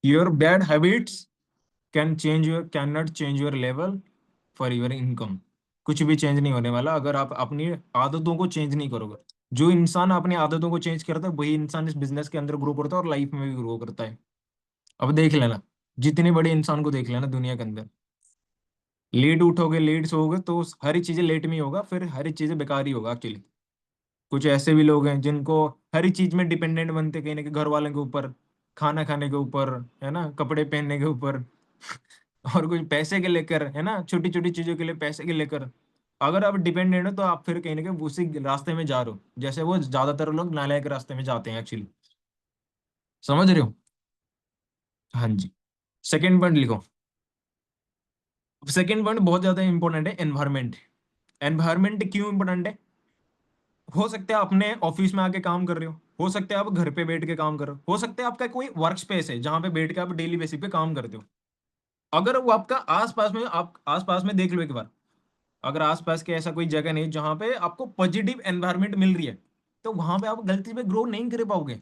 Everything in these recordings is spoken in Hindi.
Your bad habits can not change your level for your income. कुछ भी चेंज नहीं होने वाला अगर आप अपनी आदतों को चेंज नहीं करोगे। जो इंसान अपनी आदतों को चेंज करता है वही इंसान इस बिजनेस के अंदर ग्रो करता है और लाइफ में भी ग्रो करता है। अब देख लेना, जितने बड़े इंसान को देख लेना दुनिया के अंदर, लेट उठोगे लेट सोओगे तो हर एक चीजें लेट में ही होगा, फिर हर एक चीजें बेकार ही होगा एक्चुअली। कुछ ऐसे भी लोग हैं जिनको हर एक चीज में डिपेंडेंट बनते कहीं ना कहीं घर वालों के ऊपर, खाना खाने के ऊपर, है ना, कपड़े पहनने के ऊपर और कुछ पैसे के लेकर, है ना, छोटी छोटी चीजों के लिए पैसे के लेकर। अगर आप डिपेंडेंट हो तो आप फिर कहीं ना कहीं उसी रास्ते में जा रहे हो, जैसे वो ज्यादातर लोग नालायक रास्ते में जाते हैं एक्चुअली। समझ रहे हो? हाँ जी। सेकेंड पॉइंट लिखो। सेकेंड पॉइंट बहुत ज्यादा इंपॉर्टेंट है, एनवायरमेंट। एनवायरमेंट क्यों इंपॉर्टेंट है? हो सकता है अपने ऑफिस में आके काम कर रहे हो सकता है आप घर पे बैठ के काम कर रहे हो सकता है आपका कोई वर्क स्पेस है जहां पे बैठ के आप डेली बेसिस पे काम करते हो। अगर वो आपका आसपास में, आप आसपास में देख लो एक बार, अगर आसपास के ऐसा कोई जगह नहीं जहां पे आपको पॉजिटिव एनवायरनमेंट मिल रही है, तो वहां पे आप गलती पे ग्रो नहीं कर पाओगे।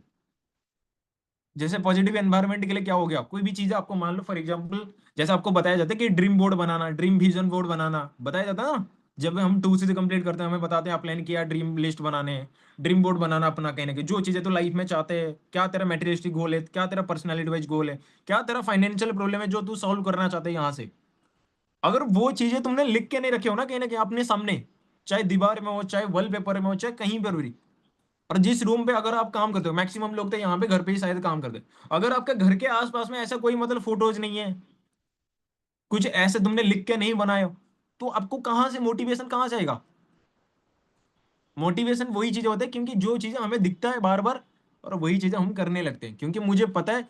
जैसे पॉजिटिव एनवायरनमेंट के लिए क्या हो गया, कोई भी चीज आपको मान लो फॉर एग्जांपल, जैसे आपको बताया जाता है कि ड्रीम बोर्ड बनाना, ड्रीम विजन बोर्ड बनाना बताया जाता है ना। जब हम 2 से कंप्लीट करते हैं हमें बताते हैं आप प्लान किया ड्रीम लिस्ट बनाने हैं, ड्रीम बोर्ड बनाना अपना, कहने के जो चीजें तो लाइफ में चाहते हैं, क्या तेरा मेटेरियलिस्टिक गोल है, क्या तेरा पर्सनैलिटी वाइज गोल है, क्या तेरा फाइनेंशियल प्रॉब्लम है जो तू सॉल्व करना चाहते हैं यहाँ से। अगर वो चीजें तुमने लिख के नहीं रखे हो ना कहीं अपने सामने, चाहे दीवार में हो, चाहे वॉल पेपर में हो, चाहे कहीं पर भी, और जिस रूम पे अगर आप काम करते हो, मैक्सिमम लोग तो यहाँ पे घर पे ही शायद काम करते हैं, अगर आपके घर के आसपास में ऐसा कोई मतलब फोटोज नहीं है, कुछ ऐसे तुमने लिख के नहीं बनाए हो, तो आपको कहाँ से मोटिवेशन कहाँ से आएगा? मोटिवेशन वही चीज होता है क्योंकि जो चीजें हमें दिखता है बार बार, और वही चीजें हम करने लगते हैं, क्योंकि मुझे पता है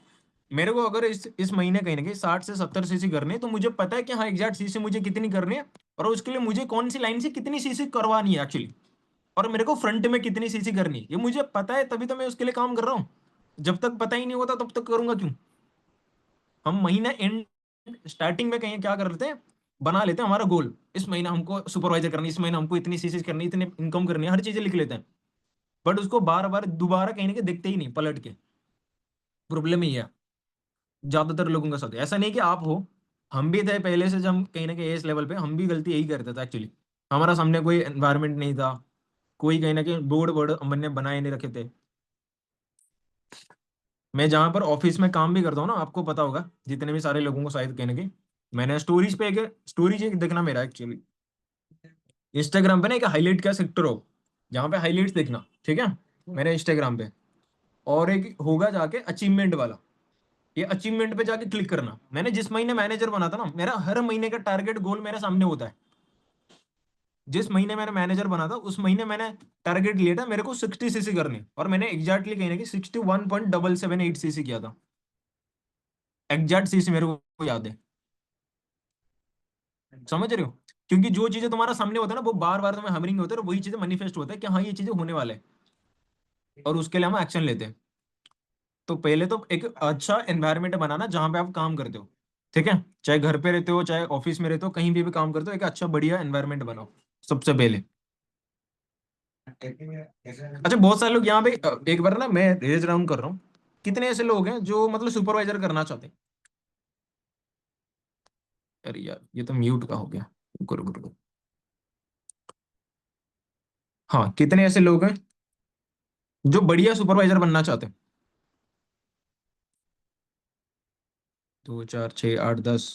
मेरे को अगर इस महीने कहीं ना कहीं 60 से 70 सीसी करनी है, तो मुझे पता है कि हाँ एग्जैक्ट सीसी मुझे कितनी करनी है, और उसके लिए मुझे कौन सी लाइन से कितनी सीसी करवानी है एक्चुअली, और मेरे को फ्रंट में कितनी सीसी करनी है ये मुझे पता है, तभी तो मैं उसके लिए काम कर रहा हूँ। जब तक पता ही नहीं होता तब तक करूंगा क्यों? हम महीना एंड स्टार्टिंग में कहीं क्या कर लेते हैं, बना लेते हैं हमारा गोल, इस महीना हमको सुपरवाइजर करनी, इस महीना हमको इतनी सीसीज करनी, इतनी इनकम करनी है, हर चीजें लिख लेते हैं, बट उसको बार बार दोबारा कहीं ना कहीं देखते ही नहीं पलट के। प्रॉब्लम ही है ज्यादातर लोगों के साथ, ऐसा नहीं कि आप हो, हम भी थे पहले से, जब हम कहीं ना कहीं इस लेवल पे हम भी गलती यही करते थे एक्चुअली। हमारा सामने कोई एनवायरनमेंट नहीं था, कोई कहीं ना कहीं बोर्ड बोर्ड हमने बनाए नहीं रखे थे। मैं जहां पर ऑफिस में काम भी करता हूँ ना, आपको पता होगा जितने भी सारे लोगों को शायद कहने के, मैंने स्टोरीज पे एक स्टोरीज एक देखना मेरा एक्चुअली, इंस्टाग्राम पे ना एक हाईलाइट का सेक्टर हो, जहाँ पे हाईलाइट्स देखना, ठीक है, मेरे इंस्टाग्राम पे। और एक होगा जाके अचीवमेंट वाला, ये अचीवमेंट पे जाके क्लिक करना। मैंने जिस महीने मैनेजर बना था ना, मेरा हर महीने का टारगेट गोल मेरे सामने होता है। जिस महीने मैंने मैनेजर बना था उस महीने मैंने टारगेट लिया था मेरे को 60 सीसी करनी, और मैंने एग्जैक्टली कहीं ना कि 61.778 सीसी किया था। एग्जैक्ट सीसी मेरे को याद है। समझ रहे हो? क्योंकि जो चीजें तुम्हारा सामने होता है ना वो बार बार तुम्हें हमरिंग होता है, और वही चीजें मैनिफेस्ट होता है कि हाँ ये चीजें होने वाले हैं, और उसके लिए हम एक्शन लेते हैं। तो पहले तो एक अच्छा एनवायरनमेंट बनाना जहां पे आप काम करते हो, ठीक है, चाहे घर पे रहते हो चाहे ऑफिस में रहते हो, कहीं भी काम करते हो, एक अच्छा बढ़िया एनवायरनमेंट बनाओ सबसे पहले। अच्छा बहुत सारे लोग यहाँ पे एक बार ना मैं रेज राउंड कर रहा हूँ, कितने ऐसे लोग हैं जो मतलब सुपरवाइजर करना चाहते हैं? अरे यार ये तो म्यूट का हो गया। रुको रुको रुको। हाँ, कितने ऐसे लोग हैं जो बढ़िया सुपरवाइजर बनना चाहते हैं? 2 4 6 8 10।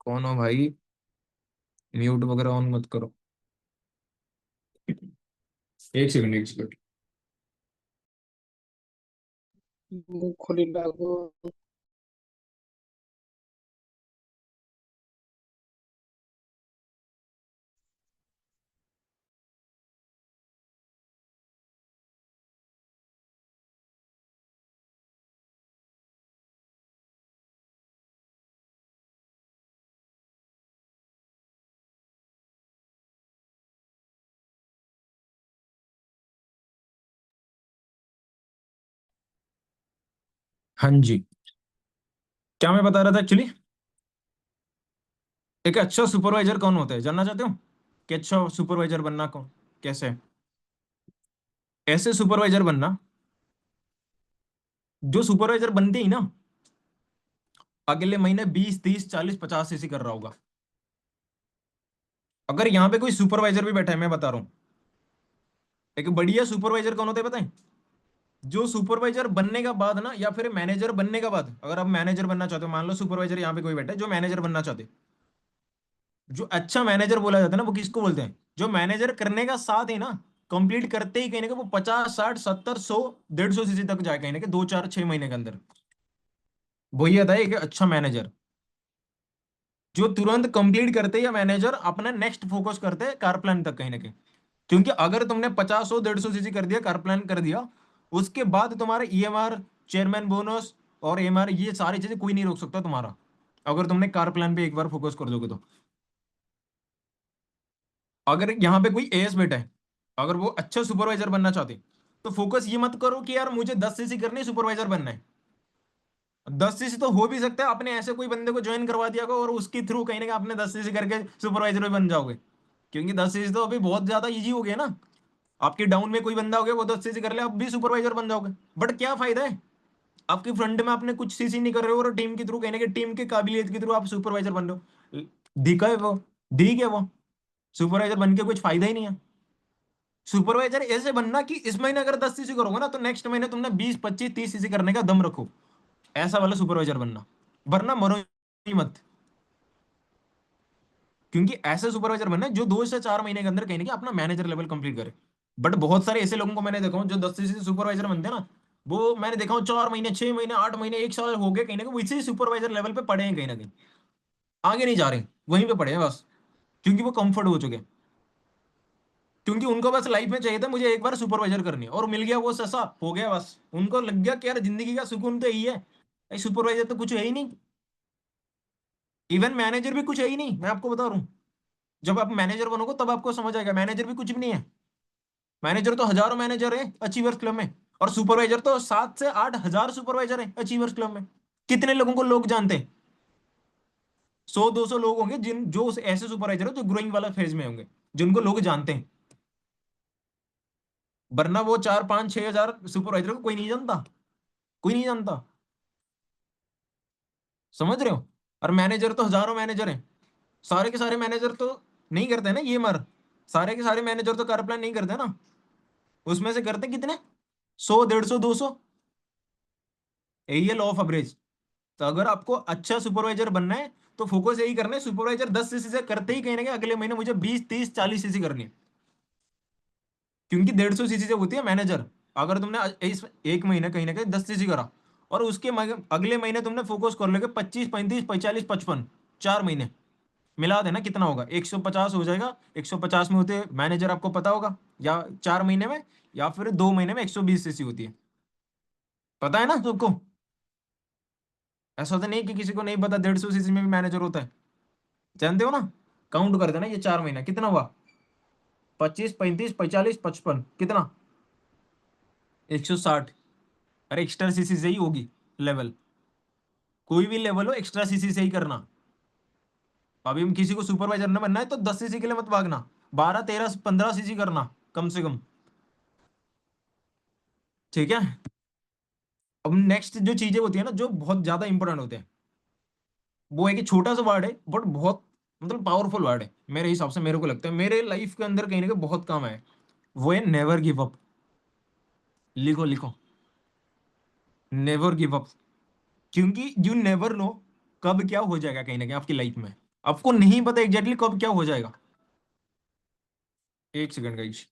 कौन हो भाई? म्यूट वगैरह ऑन मत करो। एक सेकंड एक सेकंड। मुंह खोली लागो। हाँ जी। क्या मैं बता रहा था एक्चुअली? एक अच्छा सुपरवाइजर कौन होता है जानना चाहते हो? कि अच्छा सुपरवाइजर बनना कौन, कैसे? ऐसे सुपरवाइजर बनना, जो सुपरवाइजर बनते ही ना अगले महीने 20 30 40 50 सीसी कर रहा होगा। अगर यहाँ पे कोई सुपरवाइजर भी बैठा है, मैं बता रहा हूँ, एक बढ़िया सुपरवाइजर कौन होता है पता है? जो सुपरवाइजर बनने का बाद ना, या फिर मैनेजर बनने का बाद, अगर आप मैनेजर बनना चाहते हो, मान लो सुपरवाइजर यहाँ पे कोई बैठा है जो मैनेजर बनना चाहते हैं, जो अच्छा मैनेजर बोला जाता है ना, वो किसको बोलते हैं? जो मैनेजर करने का साथ ही ना, कंप्लीट करते ही कहीं ना कहीं वो 50 60 70 100 150 सीसी तक जाए कहीं ना कहीं 2 4 6 महीने के अंदर। वही आता है एक अच्छा मैनेजर, जो तुरंत कंप्लीट करते या मैनेजर अपना नेक्स्ट फोकस करते कार प्लान तक कहीं ना कहीं। क्योंकि अगर तुमने 50 100 150 सीसी कर दिया, कार प्लान कर दिया, उसके बाद तुम्हारा ईएमआर, चेयरमैन बोनस और एमआर, ये सारी चीजें कोई नहीं रोक सकता तुम्हारा, अगर तुमने कार प्लान पे एक बार फोकस कर दोगे तो। अगर यहाँ पे कोई एएस बेटा है, अगर वो अच्छा सुपरवाइजर बनना चाहते, तो फोकस ये मत करो कि यार मुझे 10 सीसी करनी, सुपरवाइजर बनना है। 10 सीसी तो हो भी सकता है, आपने ऐसे कोई बंदे को ज्वाइन करवा दिया होगा और उसके थ्रू कहीं ना कहीं आपने 10 सीसी करके सुपरवाइजर भी बन जाओगे। क्योंकि 10 सीसी तो अभी बहुत ज्यादा इजी हो गया ना। आपके डाउन में कोई बंदा हो गया, वो 10 सीसी कर ले, आप भी सुपरवाइजर बन जाओगे। बट क्या फायदा है, आपके फ्रंट में आपने कुछ सीसी नहीं कर रहे हो और टीम के थ्रू कहीं ना कहीं टीम की काबिलियत के थ्रू आप सुपरवाइजर बन रहे हो। दिखा है वो, दी क्या वो, सुपरवाइजर बन के कुछ फायदा ही नहीं है। सुपरवाइजर ऐसे बनना कि इस महीने अगर 10 सीसी करोगे ना, तो नेक्स्ट महीने तुमने 20 25 30 सीसी करने का दम रखो। ऐसा वाला सुपरवाइजर बनना, वरना मरो ही मत। क्योंकि ऐसे सुपरवाइजर बनना है जो 2 से 4 महीने के अंदर कहीं ना कहीं अपना मैनेजर लेवल कंप्लीट करे। बट बहुत सारे ऐसे लोगों को मैंने देखा हूं जो 10 सीसी सुपरवाइजर बनते हैं ना, वो मैंने देखा हूँ 4 महीने 6 महीने 8 महीने 1 साल हो गए कहीं ना कहीं इसी सुपरवाइजर लेवल पे पड़े हैं, कहीं ना कहीं आगे नहीं जा रहे, वहीं पे पड़े हैं बस। क्योंकि वो कंफर्ट हो चुके हैं। क्योंकि उनको बस लाइफ में चाहिए था मुझे एक बार सुपरवाइजर करनी है, और मिल गया वो ससा हो गया बस। उनको लग गया कि यार जिंदगी का सुकून तो यही है, सुपरवाइजर तो कुछ है ही नहीं। इवन मैनेजर भी कुछ है ही नहीं, मैं आपको बता रहा हूँ। जब आप मैनेजर बनोगे तब आपको समझ आएगा, मैनेजर भी कुछ भी नहीं है। मैनेजर तो हजारों मैनेजर है अचीवर्स क्लब में, और सुपरवाइजर तो 7 से 8 हजार सुपरवाइजर है अचीवर्स क्लब में। कितने लोगों को लोग जानते हैं? 100 200 लोग होंगे जिन जो ऐसे सुपरवाइजर है जो ग्रोइंग वाला फेज में होंगे, जिनको लोग जानते हैं। वरना वो 4 5 6 हजार सुपरवाइजर को कोई नहीं जानता, कोई नहीं जानता। समझ रहे हो? और मैनेजर तो हजारों मैनेजर हैं। सारे के सारे मैनेजर तो नहीं करते ना ये मर, सारे के सारे मैनेजर तो कार प्लान नहीं करते ना। उसमें से करते कितने? 100 150 200। यही है लॉ ऑफ एवरेज। तो अगर आपको अच्छा सुपरवाइजर बनना है, तो फोकस यही करना है, सुपरवाइजर 10 सीसी से करते ही कहीं ना कहीं अगले महीने मुझे 20 30 40 सीसी करनी है। क्योंकि 150 सीसी से होती है मैनेजर। अगर तुमने इस एक महीने कहीं ना कहीं 10 सीसी करा, और उसके अगले महीने तुमने फोकस कर लोगे 25 35 45 55, 4 महीने मिला देना कितना होगा, 150 हो जाएगा। 150 में होते मैनेजर आपको पता होगा, या 4 महीने में, या फिर 2 महीने में 120 सीसी होती है। पता है ना सबको? ऐसा तो नहीं कि किसी को नहीं पता 150 सीसी में भी मैनेजर होता है। जानते हो ना? काउंट कर देना, ये 4 महीना कितना हुआ, 25 35 45 55 कितना, 160। अरे एक्स्ट्रा सीसी से ही होगी लेवल, कोई भी लेवल हो एक्स्ट्रा सीसी से ही करना। अभी हम किसी को सुपरवाइजर ना बनना है तो 10 सीसी के लिए मत भागना, 12 13 15 सीसी करना कम से कम। ठीक है? अब नेक्स्ट जो चीजें होती है ना, जो बहुत ज्यादा इंपॉर्टेंट होते हैं, वो है कि छोटा सा वर्ड है बट बहुत मतलब पावरफुल वर्ड है मेरे हिसाब से, मेरे को लगता है मेरे लाइफ के अंदर कहीं ना कहीं बहुत काम है। वो है नेवर गिव अप। लिखो लिखो, नेवर गिव अप। क्योंकि यू नेवर नो कब क्या हो जाएगा कहीं ना कहीं आपकी लाइफ में। आपको नहीं पता एग्जैक्टली कब क्या हो जाएगा। एक सेकंड का।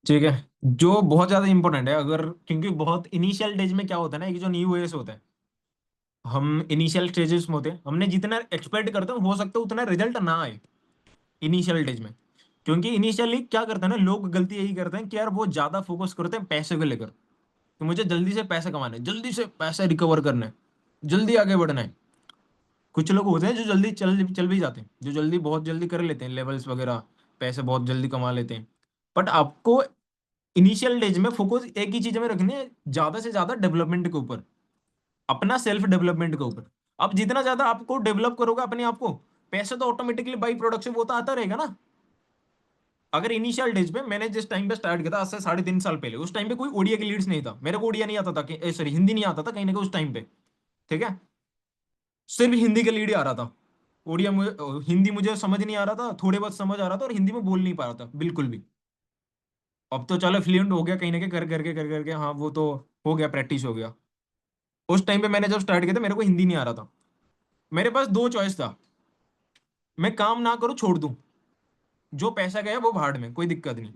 ठीक है। जो बहुत ज्यादा इंपॉर्टेंट है, अगर क्योंकि बहुत इनिशियल स्टेज में क्या होता है ना, एक जो न्यू एज होता है, हम इनिशियल स्टेजेस में होते हैं, हमने जितना एक्सपेक्ट करते हैं हो सकता है उतना रिजल्ट ना आए इनिशियल स्टेज में। क्योंकि इनिशियली क्या करते हैं ना लोग, गलती यही करते हैं कि यार वो ज्यादा फोकस करते हैं पैसे को लेकर, कि मुझे जल्दी से पैसे कमाने हैं, जल्दी से पैसे रिकवर करना है, जल्दी आगे बढ़ना है। कुछ लोग होते हैं जो जल्दी चल चल भी जाते हैं, जो जल्दी बहुत जल्दी कर लेते हैं लेवल्स वगैरह, पैसे बहुत जल्दी कमा लेते हैं। बट आपको इनिशियल स्टेज में फोकस एक ही चीज में रखनी है, ज्यादा से ज्यादा डेवलपमेंट के ऊपर, अपना सेल्फ डेवलपमेंट के ऊपर। अब जितना ज्यादा आपको डेवलप करोगे अपने आप को, पैसे तो ऑटोमेटिकली बाई प्रोडक्शन वो तो आता रहेगा ना। अगर इनिशियल डेज पे मैंने जिस टाइम पे स्टार्ट किया था आज से 3.5 साल पहले, उस टाइम पे कोई ओडिया की लीड्स नहीं था, मेरे को ओडिया नहीं आता था कि सॉरी हिंदी नहीं आता था कहीं ना कहीं उस टाइम पे। ठीक है। सिर्फ हिंदी का लीड ही आ रहा था। ओडिया मुझे हिंदी मुझे समझ नहीं आ रहा था, थोड़े बहुत समझ आ रहा था, और हिंदी में बोल नहीं पा रहा था बिल्कुल भी। अब तो चलो फ्लुएंट हो गया कहीं ना कहीं, कर करके हाँ वो तो हो गया, प्रैक्टिस हो गया। उस टाइम पे मैंने जब स्टार्ट किया था मेरे को हिंदी नहीं आ रहा था। मेरे पास दो चॉइस था, मैं काम ना करूं छोड़ दूं, जो पैसा गया वो भाड़ में, कोई दिक्कत नहीं,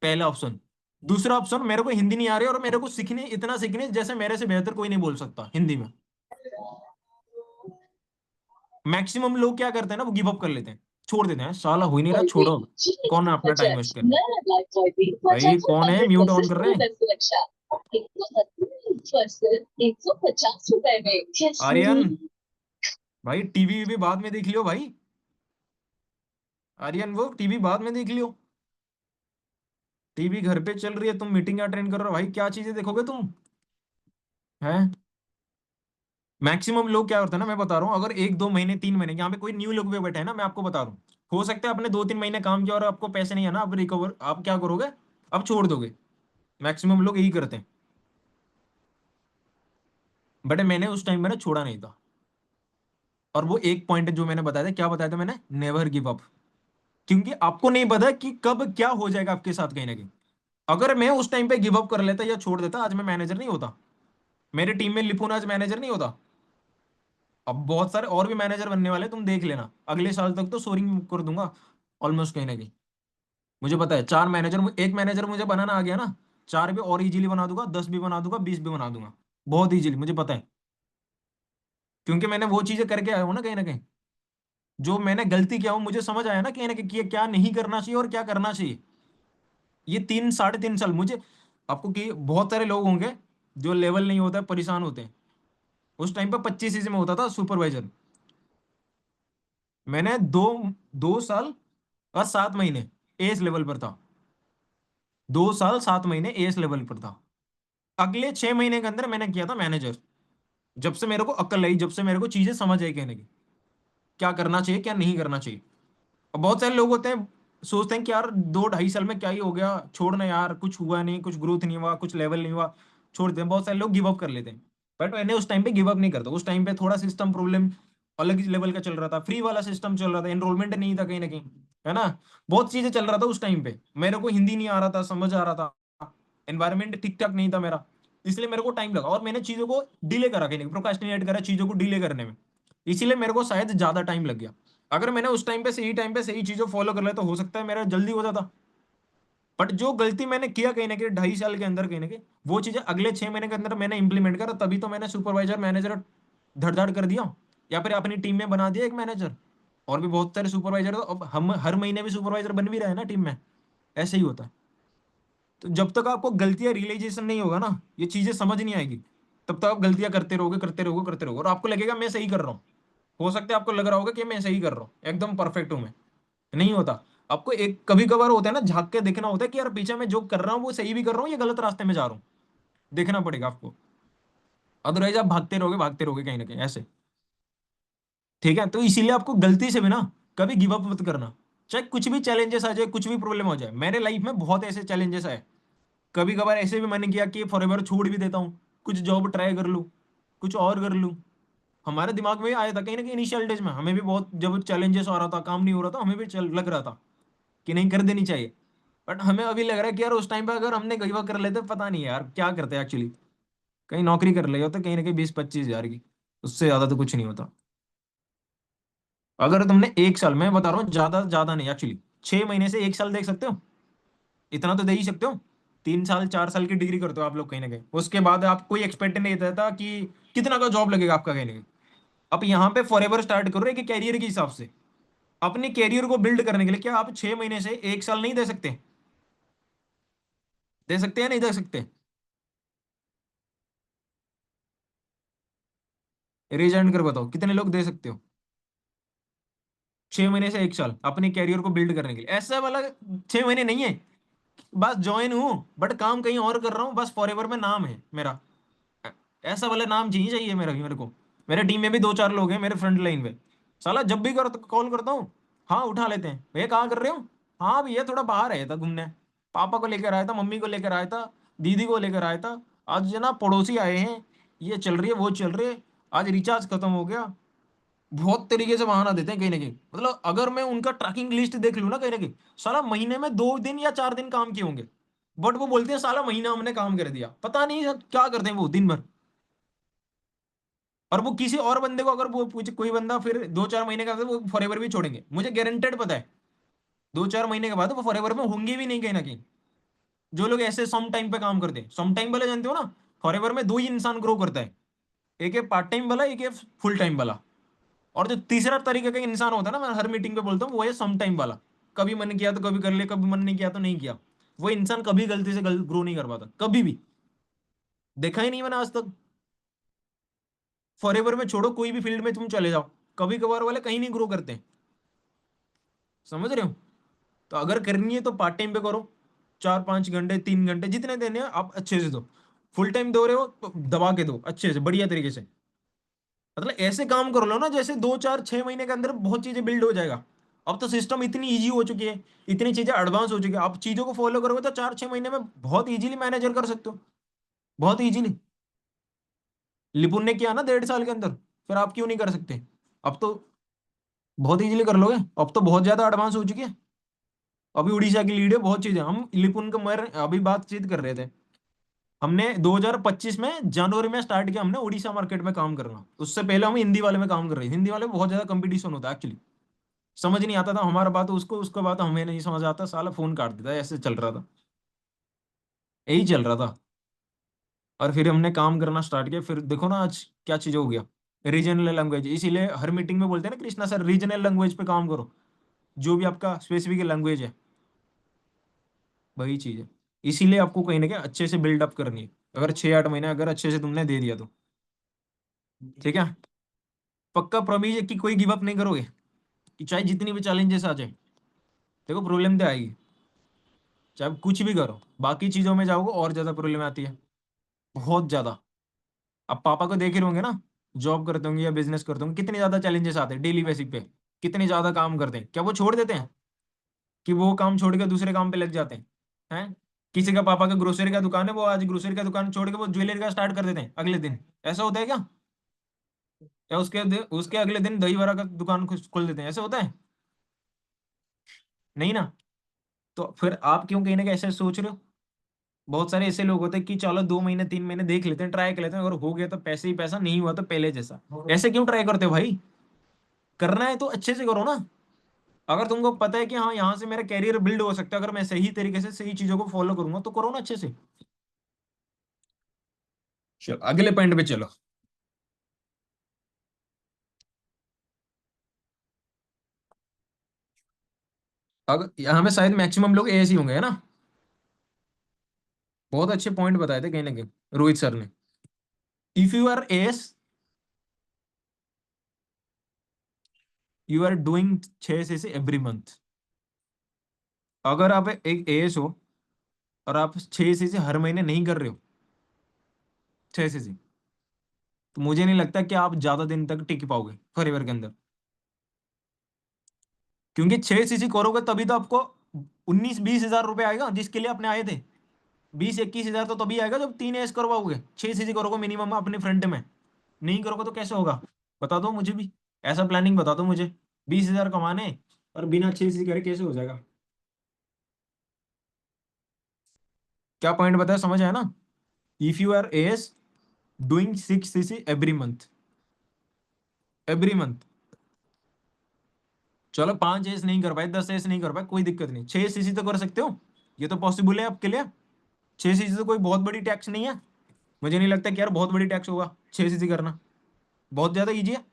पहला ऑप्शन। दूसरा ऑप्शन, मेरे को हिंदी नहीं आ रही और मेरे को सीखने, इतना सीखने जैसे मेरे से बेहतर कोई नहीं बोल सकता हिंदी में। मैक्सिमम लोग क्या करते हैं ना, वो गिव अप कर लेते हैं, छोड़ देते हैं, साला हो ही नहीं रहा, छोड़ो, कौन है अपना टाइम वेस्ट करने। भाई कौन है म्यूट ऑन कर रहे हैं? आर्यन, भाई टीवी भी बाद में देख लियो भाई। आर्यन वो टीवी बाद में देख लियो, टीवी घर पे चल रही है, तुम मीटिंग अटेंड कर रहे हो भाई, क्या चीजें देखोगे तुम? हैं? मैक्सिमम लोग क्या करते हैं ना, मैं बता रहा हूँ, अगर 1 2 महीने 3 महीने यहाँ पे कोई न्यू लोग भी बैठे हैं ना, मैं आपको बता रहा हूँ, हो सकता है आपने 2 3 महीने काम किया और आपको पैसे नहीं है ना, आप रिकवर आप क्या करोगे, आप छोड़ दोगे। मैक्सिमम लोग यही करते हैं। बट मैंने उस टाइम में ना छोड़ा नहीं था। और वो एक पॉइंट जो मैंने बताया था, क्या बताया था मैंने, नेवर गिव अप। क्योंकि आपको नहीं पता कि कब क्या हो जाएगा आपके साथ कहीं ना कहीं। अगर मैं उस टाइम पे गिव अप कर लेता या छोड़ देता, आज मैं मैनेजर नहीं होता, मेरे टीम में लिपुन आज मैनेजर नहीं होता। अब बहुत सारे और भी मैनेजर बनने वाले, तुम देख लेना, अगले साल तक तो सोरिंग कर दूंगा ऑलमोस्ट कहीं ना कहीं। मुझे पता है 4 मैनेजर, एक मैनेजर मुझे बनाना आ गया ना, 4 भी और इजीली बना दूंगा, 10 भी बना दूंगा, 20 भी बना दूंगा, बहुत इजीली, मुझे पता है। क्योंकि मैंने वो चीजें करके आया हूँ ना कहीं ना कहीं, जो मैंने गलती किया हूँ मुझे समझ आया ना कहीं ना कहीं कि ये क्या नहीं करना चाहिए और क्या करना चाहिए। ये 3 3.5 साल मुझे, आपको कि बहुत सारे लोग होंगे जो लेवल नहीं होता है परेशान होते हैं। उस टाइम पर 25 में होता था सुपरवाइजर। मैंने 2 2 साल और 7 महीने एस लेवल पर था, 2 साल 7 महीने एस लेवल पर था। अगले 6 महीने के अंदर मैंने किया था मैनेजर। जब से मेरे को अक्ल आई, जब से मेरे को चीजें समझ आई कहने की, क्या करना चाहिए क्या नहीं करना चाहिए। अब बहुत सारे लोग होते हैं, सोचते हैं कि यार 2 2.5 साल में क्या ही हो गया, छोड़ना यार, कुछ हुआ नहीं, कुछ ग्रोथ नहीं हुआ, कुछ लेवल नहीं हुआ, छोड़ देते हैं, बहुत सारे लोग गिव अप कर लेते हैं। बट मैंने उस टाइम पे गिव अप नहीं करता, उस टाइम पे थोड़ा सिस्टम प्रॉब्लम अलग ही लेवल का चल रहा था, फ्री वाला सिस्टम चल रहा था, एनरोलमेंट नहीं था कहीं ना कहीं, है ना। बहुत चीजें चल रहा था उस टाइम पे, मेरे को हिंदी नहीं आ रहा था, समझ आ रहा था, एनवायरमेंट ठीक ठाक नहीं था मेरा, इसलिए मेरे को टाइम लगा और मैंने चीजों को डिले करा, कहीं प्रोक्रास्टिनेट करा चीजों को डिले करने में, इसीलिए मेरे को शायद ज्यादा टाइम लग गया। अगर मैंने उस टाइम पे सही चीजों फॉलो कर लिया तो हो सकता है मेरा जल्दी हो जाता। बट जो गलती मैंने किया कहीं ना कहीं 2.5 साल के अंदर कहीं ना कहीं, वो चीजें अगले 6 महीने के अंदर मैंने इंप्लीमेंट करा, तभी तो मैंने सुपरवाइजर मैनेजर धड़धड़ कर दिया, या फिर अपनी टीम में बना दिया एक मैनेजर। और भी बहुत सारे सुपरवाइजर, तो अब हम हर महीने भी सुपरवाइजर बन भी रहे हैं ना टीम में, ऐसे ही होता है। तो जब तक आपको गलतियां रियलाइजेशन नहीं होगा ना, ये चीजें समझ नहीं आएगी, तब तक आप गलतियां करते रहोगे करते रहोगे करते रहोगे, और आपको लगेगा मैं सही कर रहा हूँ। हो सकता है आपको लग रहा होगा कि मैं सही कर रहा हूँ, एकदम परफेक्ट हूं मैं, नहीं होता। आपको एक कभी कभार होता है ना, झांक के देखना होता है कि यार पीछे मैं जो कर रहा हूँ वो सही भी कर रहा हूँ या गलत रास्ते में जा रहा हूँ, देखना पड़ेगा आपको। अदरवाइज आप भागते रहोगे कहीं ना कहीं ऐसे। ठीक है, तो इसीलिए आपको गलती से भी ना कभी गिव अप मत करना, चाहे कुछ भी चैलेंजेस आ जाए, कुछ भी प्रॉब्लम हो जाए। मेरे लाइफ में बहुत ऐसे चैलेंजेस आए, कभी कभार ऐसे भी मैंने किया कि फॉर एवर छोड़ भी देता हूँ, कुछ जॉब ट्राई कर लूँ, कुछ और कर लूँ। हमारे दिमाग में भी आया था कहीं ना कहीं इनिशियल डेज में, हमें भी बहुत जब चैलेंजेस आ रहा था, काम नहीं हो रहा था, हमें भी चल लग रहा था कि नहीं कर देनी चाहिए। बट हमें अभी लग रहा है कि यार उस टाइम पे अगर हमने गिव अप कर लेते, पता नहीं यार क्या करते एक्चुअली, कहीं नौकरी कर ले होते कहीं ना कहीं 20 25 हजार की, उससे ज्यादा तो कुछ नहीं होता। अगर तुमने 1 साल, मैं बता रहा हूँ ज्यादा ज्यादा नहीं एक्चुअली, 6 महीने से 1 साल देख सकते हो, इतना तो दे ही सकते हो। 3 साल 4 साल की डिग्री करते हो आप लोग कहीं ना कहीं, उसके बाद आप कोई एक्सपेक्ट नहीं रहता कि कितना का जॉब लगेगा आपका कहीं ना कहीं। अब यहाँ पे फॉर एवर स्टार्ट करो एक कैरियर के हिसाब से। अपने कैरियर को बिल्ड करने के लिए क्या आप 6 महीने से 1 साल नहीं दे सकते? दे सकते हैं नहीं दे सकते? रेज एंड कर बताओ कितने लोग दे सकते हो? 6 महीने से 1 साल अपने कैरियर को बिल्ड करने के लिए, ऐसा वाला 6 महीने नहीं है। बस ज्वाइन हूँ बट काम कहीं और कर रहा हूँ, बस फॉर एवर में नाम है मेरा। ऐसा वाला नाम चाहिए चाहिए मेरे को। मेरे टीम में भी 2 4 लोग हैं मेरे फ्रंट लाइन पे। साला जब भी कर कॉल करता हूँ, हाँ उठा लेते हैं, भैया कहाँ कर रहे हो? हाँ भैया थोड़ा बाहर आया था घूमने, पापा को लेकर आया था, मम्मी को लेकर आया था, दीदी को लेकर आया था। आज जना पड़ोसी आए हैं, ये चल रही है वो चल रही है, आज रिचार्ज खत्म हो गया। बहुत तरीके से बहाना देते हैं कहीं ना कहीं। मतलब अगर मैं उनका ट्रैकिंग लिस्ट देख लूँ ना कहीं ना कहीं, साला महीने में 2 दिन या 4 दिन काम किए होंगे। बट वो बोलते हैं साला महीना हमने काम कर दिया, पता नहीं क्या करते हैं वो दिन भर। और वो किसी और बंदे को अगर वो पूछे, कोई बंदा फिर 2 4 महीने का, वो फॉरएवर भी छोड़ेंगे, मुझे गारंटेड पता है। 2 4 महीने के बाद वो फॉरएवर में होंगे भी नहीं कहीं ना कहीं। जो लोग ऐसे सम टाइम पे काम करते हैं, सम टाइम वाले जानते हो ना, फॉरएवर में 2 ही इंसान ग्रो करता है। एक है पार्ट टाइम वाला, एक है फुल टाइम वाला। और जो तीसरा तरीके का इंसान होता है ना, मैं हर मीटिंग पे बोलता हूँ, वो है सम टाइम वाला। कभी मन किया तो कभी कर ले, कभी मन नहीं किया तो नहीं किया। वो इंसान कभी गलती से ग्रो नहीं कर पाता कभी भी। देखा ही नहीं मैंने आज तक। फॉरएवर में छोड़ो, कोई भी फील्ड में तुम चले जाओ, कभी कभार वाले कहीं नहीं ग्रो करते हैं। समझ रहे हो? तो अगर करनी है तो पार्ट टाइम पे करो, 4 5 घंटे 3 घंटे जितने देने हैं आप अच्छे से दो। फुल टाइम दो रहे हो तो दबा के दो अच्छे से बढ़िया तरीके से। मतलब ऐसे काम कर लो ना जैसे 2 4 6 महीने के अंदर बहुत चीजें बिल्ड हो जाएगा। अब तो सिस्टम इतनी इजी हो चुकी है, इतनी चीजें एडवांस हो चुकी है, आप चीजों को फॉलो करोगे तो 4 6 महीने में बहुत इजीली मैनेजर कर सकते हो। बहुत इजीली। लिपुन ने किया ना 1.5 साल के अंदर, फिर आप क्यों नहीं कर सकते? अब तो बहुत इजीली कर लोगे, अब तो बहुत ज्यादा एडवांस हो चुकी है। अभी उड़ीसा की लीड है, बहुत चीजें हम लिपुन का मर अभी बातचीत कर रहे थे। हमने 2025 में जनवरी में स्टार्ट किया हमने उड़ीसा मार्केट में काम करना। उससे पहले हम हिंदी वाले में काम कर रहे थे। हिंदी वाले में बहुत ज्यादा कंपटीशन होता है एक्चुअली। समझ नहीं आता था हमारा बात उसको, उसका बात हमें नहीं समझ आता, साला फोन काट देता, ऐसे चल रहा था। यही चल रहा था। और फिर हमने काम करना स्टार्ट किया, फिर देखो ना आज क्या चीज हो गया। रीजनल लैंग्वेज, इसीलिए हर मीटिंग में बोलते हैं ना कृष्णा सर, रीजनल लैंग्वेज पे काम करो। जो भी आपका स्पेसिफिक लैंग्वेज है, वही चीज है। इसीलिए आपको कहीं ना कहीं अच्छे से बिल्डअप करनी है। अगर 6 8 महीने अगर अच्छे से तुमने दे दिया तो ठीक है। पक्का प्रॉमिस है कि कोई गिव अप नहीं करोगे, कि चाहे जितनी भी चैलेंजेस आ जाए। देखो प्रॉब्लम तो आएगी, चाहे आप कुछ भी करो, बाकी चीजों में जाओगे और ज्यादा प्रॉब्लम आती है, बहुत ज्यादा। अब पापा को देख ही होंगे ना, जॉब करते होंगे या बिजनेस करते होंगे, कितने ज्यादा चैलेंजेस आते हैं डेली बेसिक पे। कितने ज्यादा काम करते हैं, क्या वो छोड़ देते हैं? कि वो काम छोड़ के दूसरे काम पे लग जाते हैं? हैं? किसी का पापा का ग्रोसरी का दुकान है, वो आज ग्रोसरी का दुकान छोड़ के वो ज्वेलरी का स्टार्ट कर देते हैं अगले दिन? ऐसा होता है क्या? या उसके अगले दिन दही वड़ा का दुकान खोल देते हैं? ऐसा होता है? नहीं ना। तो फिर आप क्यों कहीं ना कहीं ऐसे सोच रहे हो? बहुत सारे ऐसे लोग होते हैं कि चलो 2 महीने 3 महीने देख लेते हैं, ट्राई कर लेते हैं, अगर हो गया तो पैसे ही पैसा, नहीं हुआ तो पहले जैसा। ऐसे क्यों ट्राई करते हो भाई? करना है तो अच्छे से करो ना। अगर तुमको पता है कि हाँ यहाँ से मेरा कैरियर बिल्ड हो सकता है, अगर मैं सही तरीके से सही चीजों को फॉलो करूंगा, तो करो ना अच्छे से। चलो अगले पॉइंट पे चलो। अगर यहाँ पे शायद मैक्सिमम लोग एएस ही होंगे, है ना? बहुत अच्छे पॉइंट बताए थे कहीं ना कहीं रोहित सर ने। If you are as, you are doing 6 से एवरी मंथ। अगर आप एक एएस हो और आप 6 से हर महीने नहीं कर रहे हो, 6 से, तो मुझे नहीं लगता कि आप ज्यादा दिन तक टिक पाओगे फॉरएवर के अंदर। क्योंकि 6 सीसी करोगे तभी तो आपको 19 20 हजार रुपए आएगा जिसके लिए अपने आए थे। 20 21 हजार तो तभी आएगा जब 3 एस करवाओगे, 6 सीसी करोगे मिनिमम अपने फ्रंट में। नहीं करोगे तो कैसे होगा? बता दो मुझे भी, ऐसा प्लानिंग बता दो मुझे। 20 हजार कमाने और बिना 6 सीसी करे कैसे हो जाएगा? क्या पॉइंट बताया, समझ आया ना? If you R S doing 6 CC every month, every month, चलो 5 एस नहीं कर पाए, 10 एस नहीं कर पाए, कोई दिक्कत नहीं, 6 सीसी तो कर सकते हो। ये तो पॉसिबल है आपके लिए। 6 सीसी तो कोई बहुत बड़ी टैक्स नहीं है। मुझे नहीं लगता कि यार बहुत बड़ी टैक्स होगा 6 सीसी करना, बहुत ज्यादा ईजी है।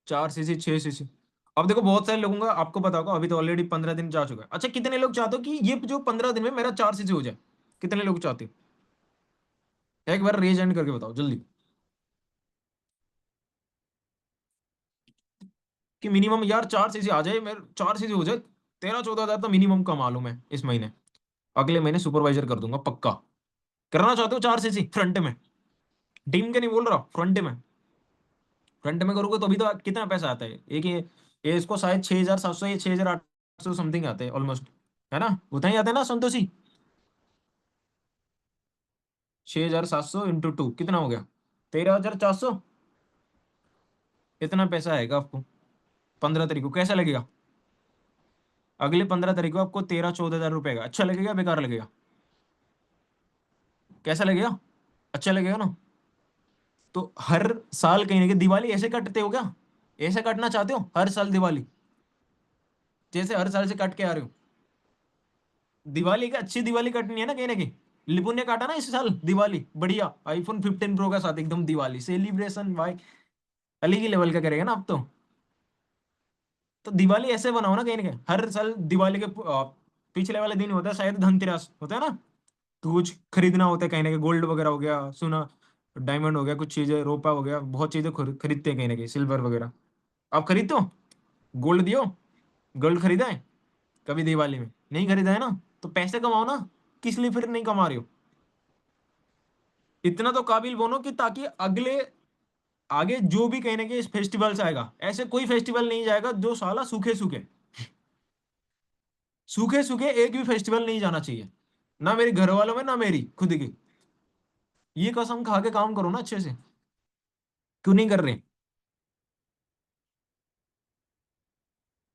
4 सीसी 6 सीसी। अब देखो बहुत सारे लोगों का आपको पता होगा, अभी तो ऑलरेडी 15 दिन जा चुका है। अच्छा कितने लोग चाहते हो कि ये जो 15 दिन में मेरा 4 सीसी हो जाए? कितने लोग चाहते हो? एक बार रेज एंड करके बताओ जल्दी, कि मिनिमम यार 4 सीसी आ जाए, मेरे 4 सीसी हो जाए। 13-14 हज़ार तो मिनिमम कमा लूं मैं इस महीने। अगले महीने सुपरवाइजर कर दूंगा पक्का। करना चाहते हो 4 सीसी फ्रंट में? टीम के नहीं बोल रहा, फ्रंट में। फ्रंट में करोगे तो अभी तो कितना पैसा आता है एक ये इसको शायद 6,700 या 6,800 समथिंग आते हैं ऑलमोस्ट, है ना? उतना ही आता है ना संतोषी? 6,700 इंटू 2 कितना हो गया? 13,400। इतना पैसा आएगा आपको 15 तारीख को, कैसा लगेगा? अगले 15 तारीख को आपको 13-14 हज़ार रुपए का, अच्छा लगेगा बेकार लगेगा? कैसा लगेगा? अच्छा लगेगा ना? तो हर साल कहीं ना कहीं दिवाली ऐसे कटते हो क्या? ऐसे कटना चाहते हो हर साल दिवाली, जैसे हर साल से कट के आ रहे हो? दिवाली का अच्छी दिवाली कटनी है ना कहीं ना कहीं। लिपुन ने काटा ना इस साल दिवाली बढ़िया, आईफोन 15 प्रो के साथ एकदम दिवाली सेलिब्रेशन भाई, अलग ही लेवल का करेगा ना अब तो दिवाली ऐसे बनाओ ना कहीं ना कहीं हर साल दिवाली के पिछले वाले दिन होता है शायद धनतेरस होता है ना, तो कुछ खरीदना होता है कहीं ना कहीं, गोल्ड वगैरह हो गया, सोना, डायमंड हो गया, कुछ चीजें रोपा हो गया, बहुत चीजें खरीदते हैं कहीं ना कहीं, सिल्वर वगैरह। आप खरीदते हो? गोल्ड दियो, गोल्ड खरीदा है कभी दिवाली में? नहीं खरीदा है ना? तो पैसे कमाओ ना, किस लिए फिर नहीं कमा रहे हो? इतना तो काबिल बनो कि ताकि अगले आगे जो भी कहीं ना कहीं इस फेस्टिवल से आएगा, ऐसे कोई फेस्टिवल नहीं जाएगा जो साला सूखे सूखे, सूखे सूखे एक भी फेस्टिवल नहीं जाना चाहिए, ना मेरे घर वालों में ना मेरी खुद की। ये कसम खा के काम करो ना अच्छे से। क्यों नहीं कर रहे?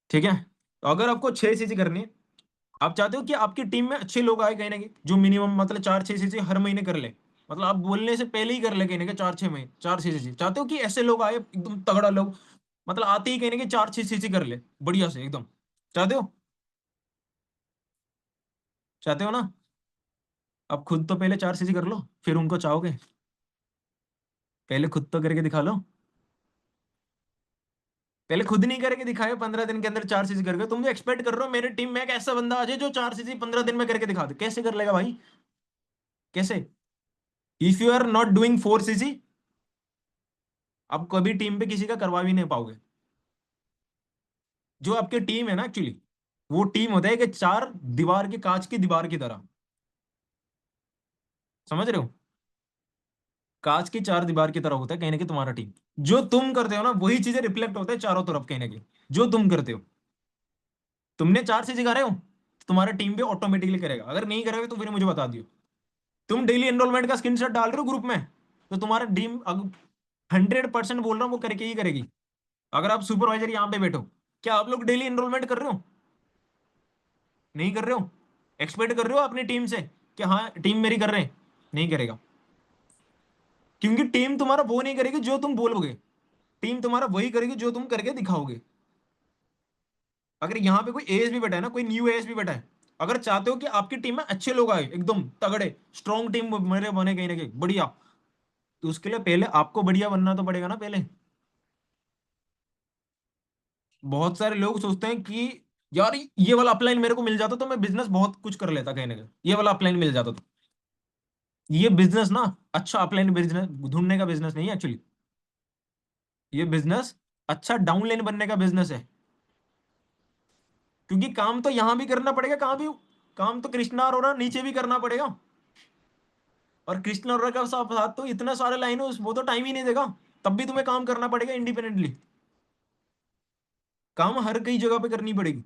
ठीक है, तो अगर आपको 6 सीसी करनी है, आप चाहते हो कि आपकी टीम में अच्छे लोग आए कहीं ना कहीं, जो मिनिमम मतलब 4-6 सीसी हर महीने कर ले, मतलब आप बोलने से पहले ही कर ले कहीं ना कहीं 4-6 महीने 4 सीसी चाहते हो कि ऐसे लोग आए एकदम तगड़ा लोग, मतलब आते ही कहीं ना कहीं 4-6 सीसी कर ले बढ़िया से एकदम, चाहते हो? चाहते हो ना? अब खुद तो पहले 4 सीसी कर लो, फिर उनको चाहोगे? पहले खुद तो करके दिखा लो। पहले खुद नहीं करके दिखाए, 15 दिन के अंदर 4 सीसी करके, तुम जो एक्सपेक्ट कर रहे हो मेरी टीम में एक ऐसा बंदा आ जाए जो 4 सीसी 15 दिन में करके दिखा दे, कैसे कर लेगा भाई? कैसे? If you are not doing 4 CC, आप कभी टीम पे किसी का करवा भी नहीं पाओगे। जो आपकी टीम है ना एक्चुअली, वो टीम होता है कि चार दीवार की, कांच की दीवार की तरह, समझ रहे हो? कांच की चार दीवार की तरह होता है कहीं ना कहीं तुम्हारा टीम। जो तुम करते हो ना वही चीजें रिफ्लेक्ट होते हैं चारों तरफ कहीं ना कहीं, जो तुम करते हो। तुमने 4 सीसी कर रहे हो तो तुम्हारा टीम भी ऑटोमेटिकली करेगा, अगर नहीं करेगा तो फिर मुझे बता दियो। तुम डेली एनरोलमेंट का स्क्रीनशॉट डाल रहे हो ग्रुप में, तो तुम्हारा टीम 100% बोल रहा हूँ वो करके ही करेगी। अगर आप सुपरवाइजर यहाँ पे बैठो, क्या आप लोग डेली एनरोलमेंट कर रहे हो? नहीं कर रहे हो? एक्सपेक्ट कर रहे हो अपनी टीम से कि हाँ टीम मेरी कर रहे हैं? नहीं करेगा, क्योंकि टीम तुम्हारा वो नहीं करेगी जो तुम बोलोगे, टीम तुम्हारा वही करेगी जो तुम करके दिखाओगे। अगर यहाँ पे कोई एएस भी बैठा है ना, कोई न्यू एएस भी बैठा है, अगर चाहते हो कि आपकी टीम में अच्छे लोग आए एकदम तगड़े स्ट्रॉन्ग टीम मेरे बने कहीं ना कहीं बढ़िया, तो उसके लिए पहले आपको बढ़िया बनना तो पड़ेगा ना पहले। बहुत सारे लोग सोचते हैं कि यार ये वाला अपलाइन मेरे को मिल जाता तो मैं बिजनेस बहुत कुछ कर लेता कहीं ना कहीं, ये वाला अपलाइन मिल जाता तो। ये बिजनेस ना अच्छा अपलाइन बिजनेस ढूंढने का बिजनेस नहीं है एक्चुअली। ये बिजनेस अच्छा डाउनलाइन बनने का बिजनेस है, क्योंकि काम तो यहां भी करना पड़ेगा, कहां भी काम तो कृष्णा अरोड़ा नीचे भी करना पड़ेगा। और कृष्णा अरोड़ा का साथ तो इतना सारे लाइन है वो तो टाइम ही नहीं देगा, तब भी तुम्हें काम करना पड़ेगा इंडिपेंडेंटली। काम हर कई जगह पे करनी पड़ेगी।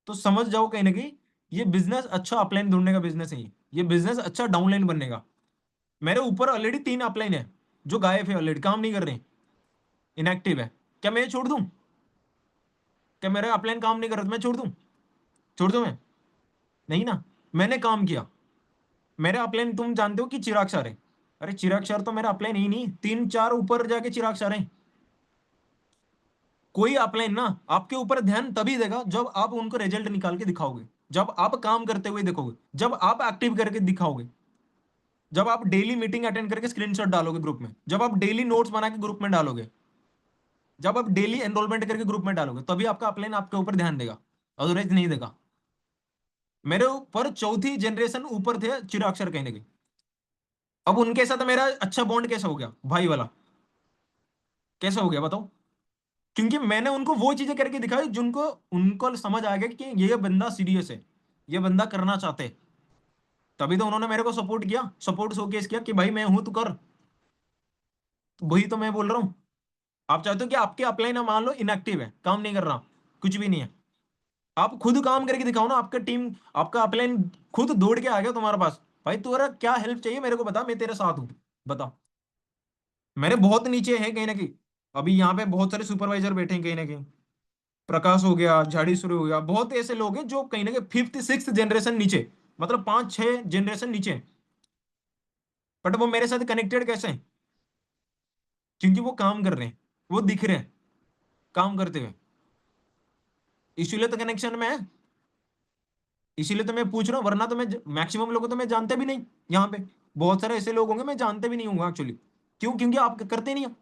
तो समझ जाओ कहीं ना कहीं ये बिजनेस अच्छा अपलाइन ढूंढने का बिजनेस नहीं है, ये बिजनेस अच्छा डाउनलाइन बनने का। मेरे ऊपर ऑलरेडी 3 अपलाइन है जो गायब है, ऑलरेडी काम नहीं कर रहे, इनएक्टिव है। क्या मैं ये छोड़ दूं? क्या मेरे अपलाइन काम नहीं कर रहा तो मैं छोड़ दूं? छोड़ दूं मैं? नहीं ना, मैंने काम किया। मेरे अपलाइन तुम जानते हो कि चिराग सर है, अरे चिराग सर तो मेरा अपलाइन ही नहीं, 3-4 ऊपर जाके चिराग सर है। कोई अपलाइन ना आपके ऊपर ध्यान तभी देगा जब आप उनको रिजल्ट निकाल के दिखाओगे, जब आप काम करते हुए देखोगे, जब आप एक्टिव करके दिखाओगे, जब आप डेली मीटिंग अटेंड करके स्क्रीनशॉट डालोगे ग्रुप में, जब आप डेली नोट्स बना के ग्रुप में डालोगे, जब आप डेली एनरोलमेंट करके ग्रुप में डालोगे, तभी आपका अपलाइन आपके ऊपर ध्यान देगा, अदरवाइज नहीं देगा। मेरे ऊपर चौथी जनरेशन ऊपर थे चिराक्षर कहने के, अब उनके साथ मेरा अच्छा बॉन्ड कैसे हो गया भाई वाला, कैसे हो गया बताओ? क्योंकि मैंने उनको वो चीजें करके दिखाई जिनको उनको समझ आ गया कि ये बंदा सीरियस है, ये बंदा करना चाहते हैं। तभी तो उन्होंने मेरे को सपोर्ट किया, सपोर्ट शोकेस किया कि भाई मैं हूं तू कर। तो वही तो मैं बोल रहा हूँ। आप चाहते हो कि आपके अपलाइन मान लो इनएक्टिव है, काम नहीं कर रहा, कुछ भी नहीं है, आप खुद काम करके दिखाओ ना, आपका टीम, आपका अपलाइन खुद दौड़ के आ गया तुम्हारे पास, भाई तुम्हारा क्या हेल्प चाहिए मेरे को बता, मैं तेरे साथ हूँ, बता। मेरे बहुत नीचे हैं कहीं ना कहीं, अभी यहाँ पे बहुत सारे सुपरवाइजर बैठे हैं कहीं ना कहीं, प्रकाश हो गया, झाड़ी शुरू हो गया, बहुत ऐसे लोग हैं जो कहीं ना कहीं फिफ्थ सिक्स जनरेशन नीचे, मतलब 5-6 जनरेशन नीचे हैं। बट वो मेरे साथ कनेक्टेड कैसे हैं? क्योंकि वो काम कर रहे हैं, वो दिख रहे हैं काम करते हुए, इसीलिए तो कनेक्शन में है, इसीलिए तो मैं पूछ रहा हूँ, वरना तो मैं मैक्सिमम लोगों तो मैं जानते भी नहीं। यहाँ पे बहुत सारे ऐसे लोग होंगे मैं जानते भी नहीं हूँ एक्चुअली। क्यों? क्योंकि आप करते नहीं हो।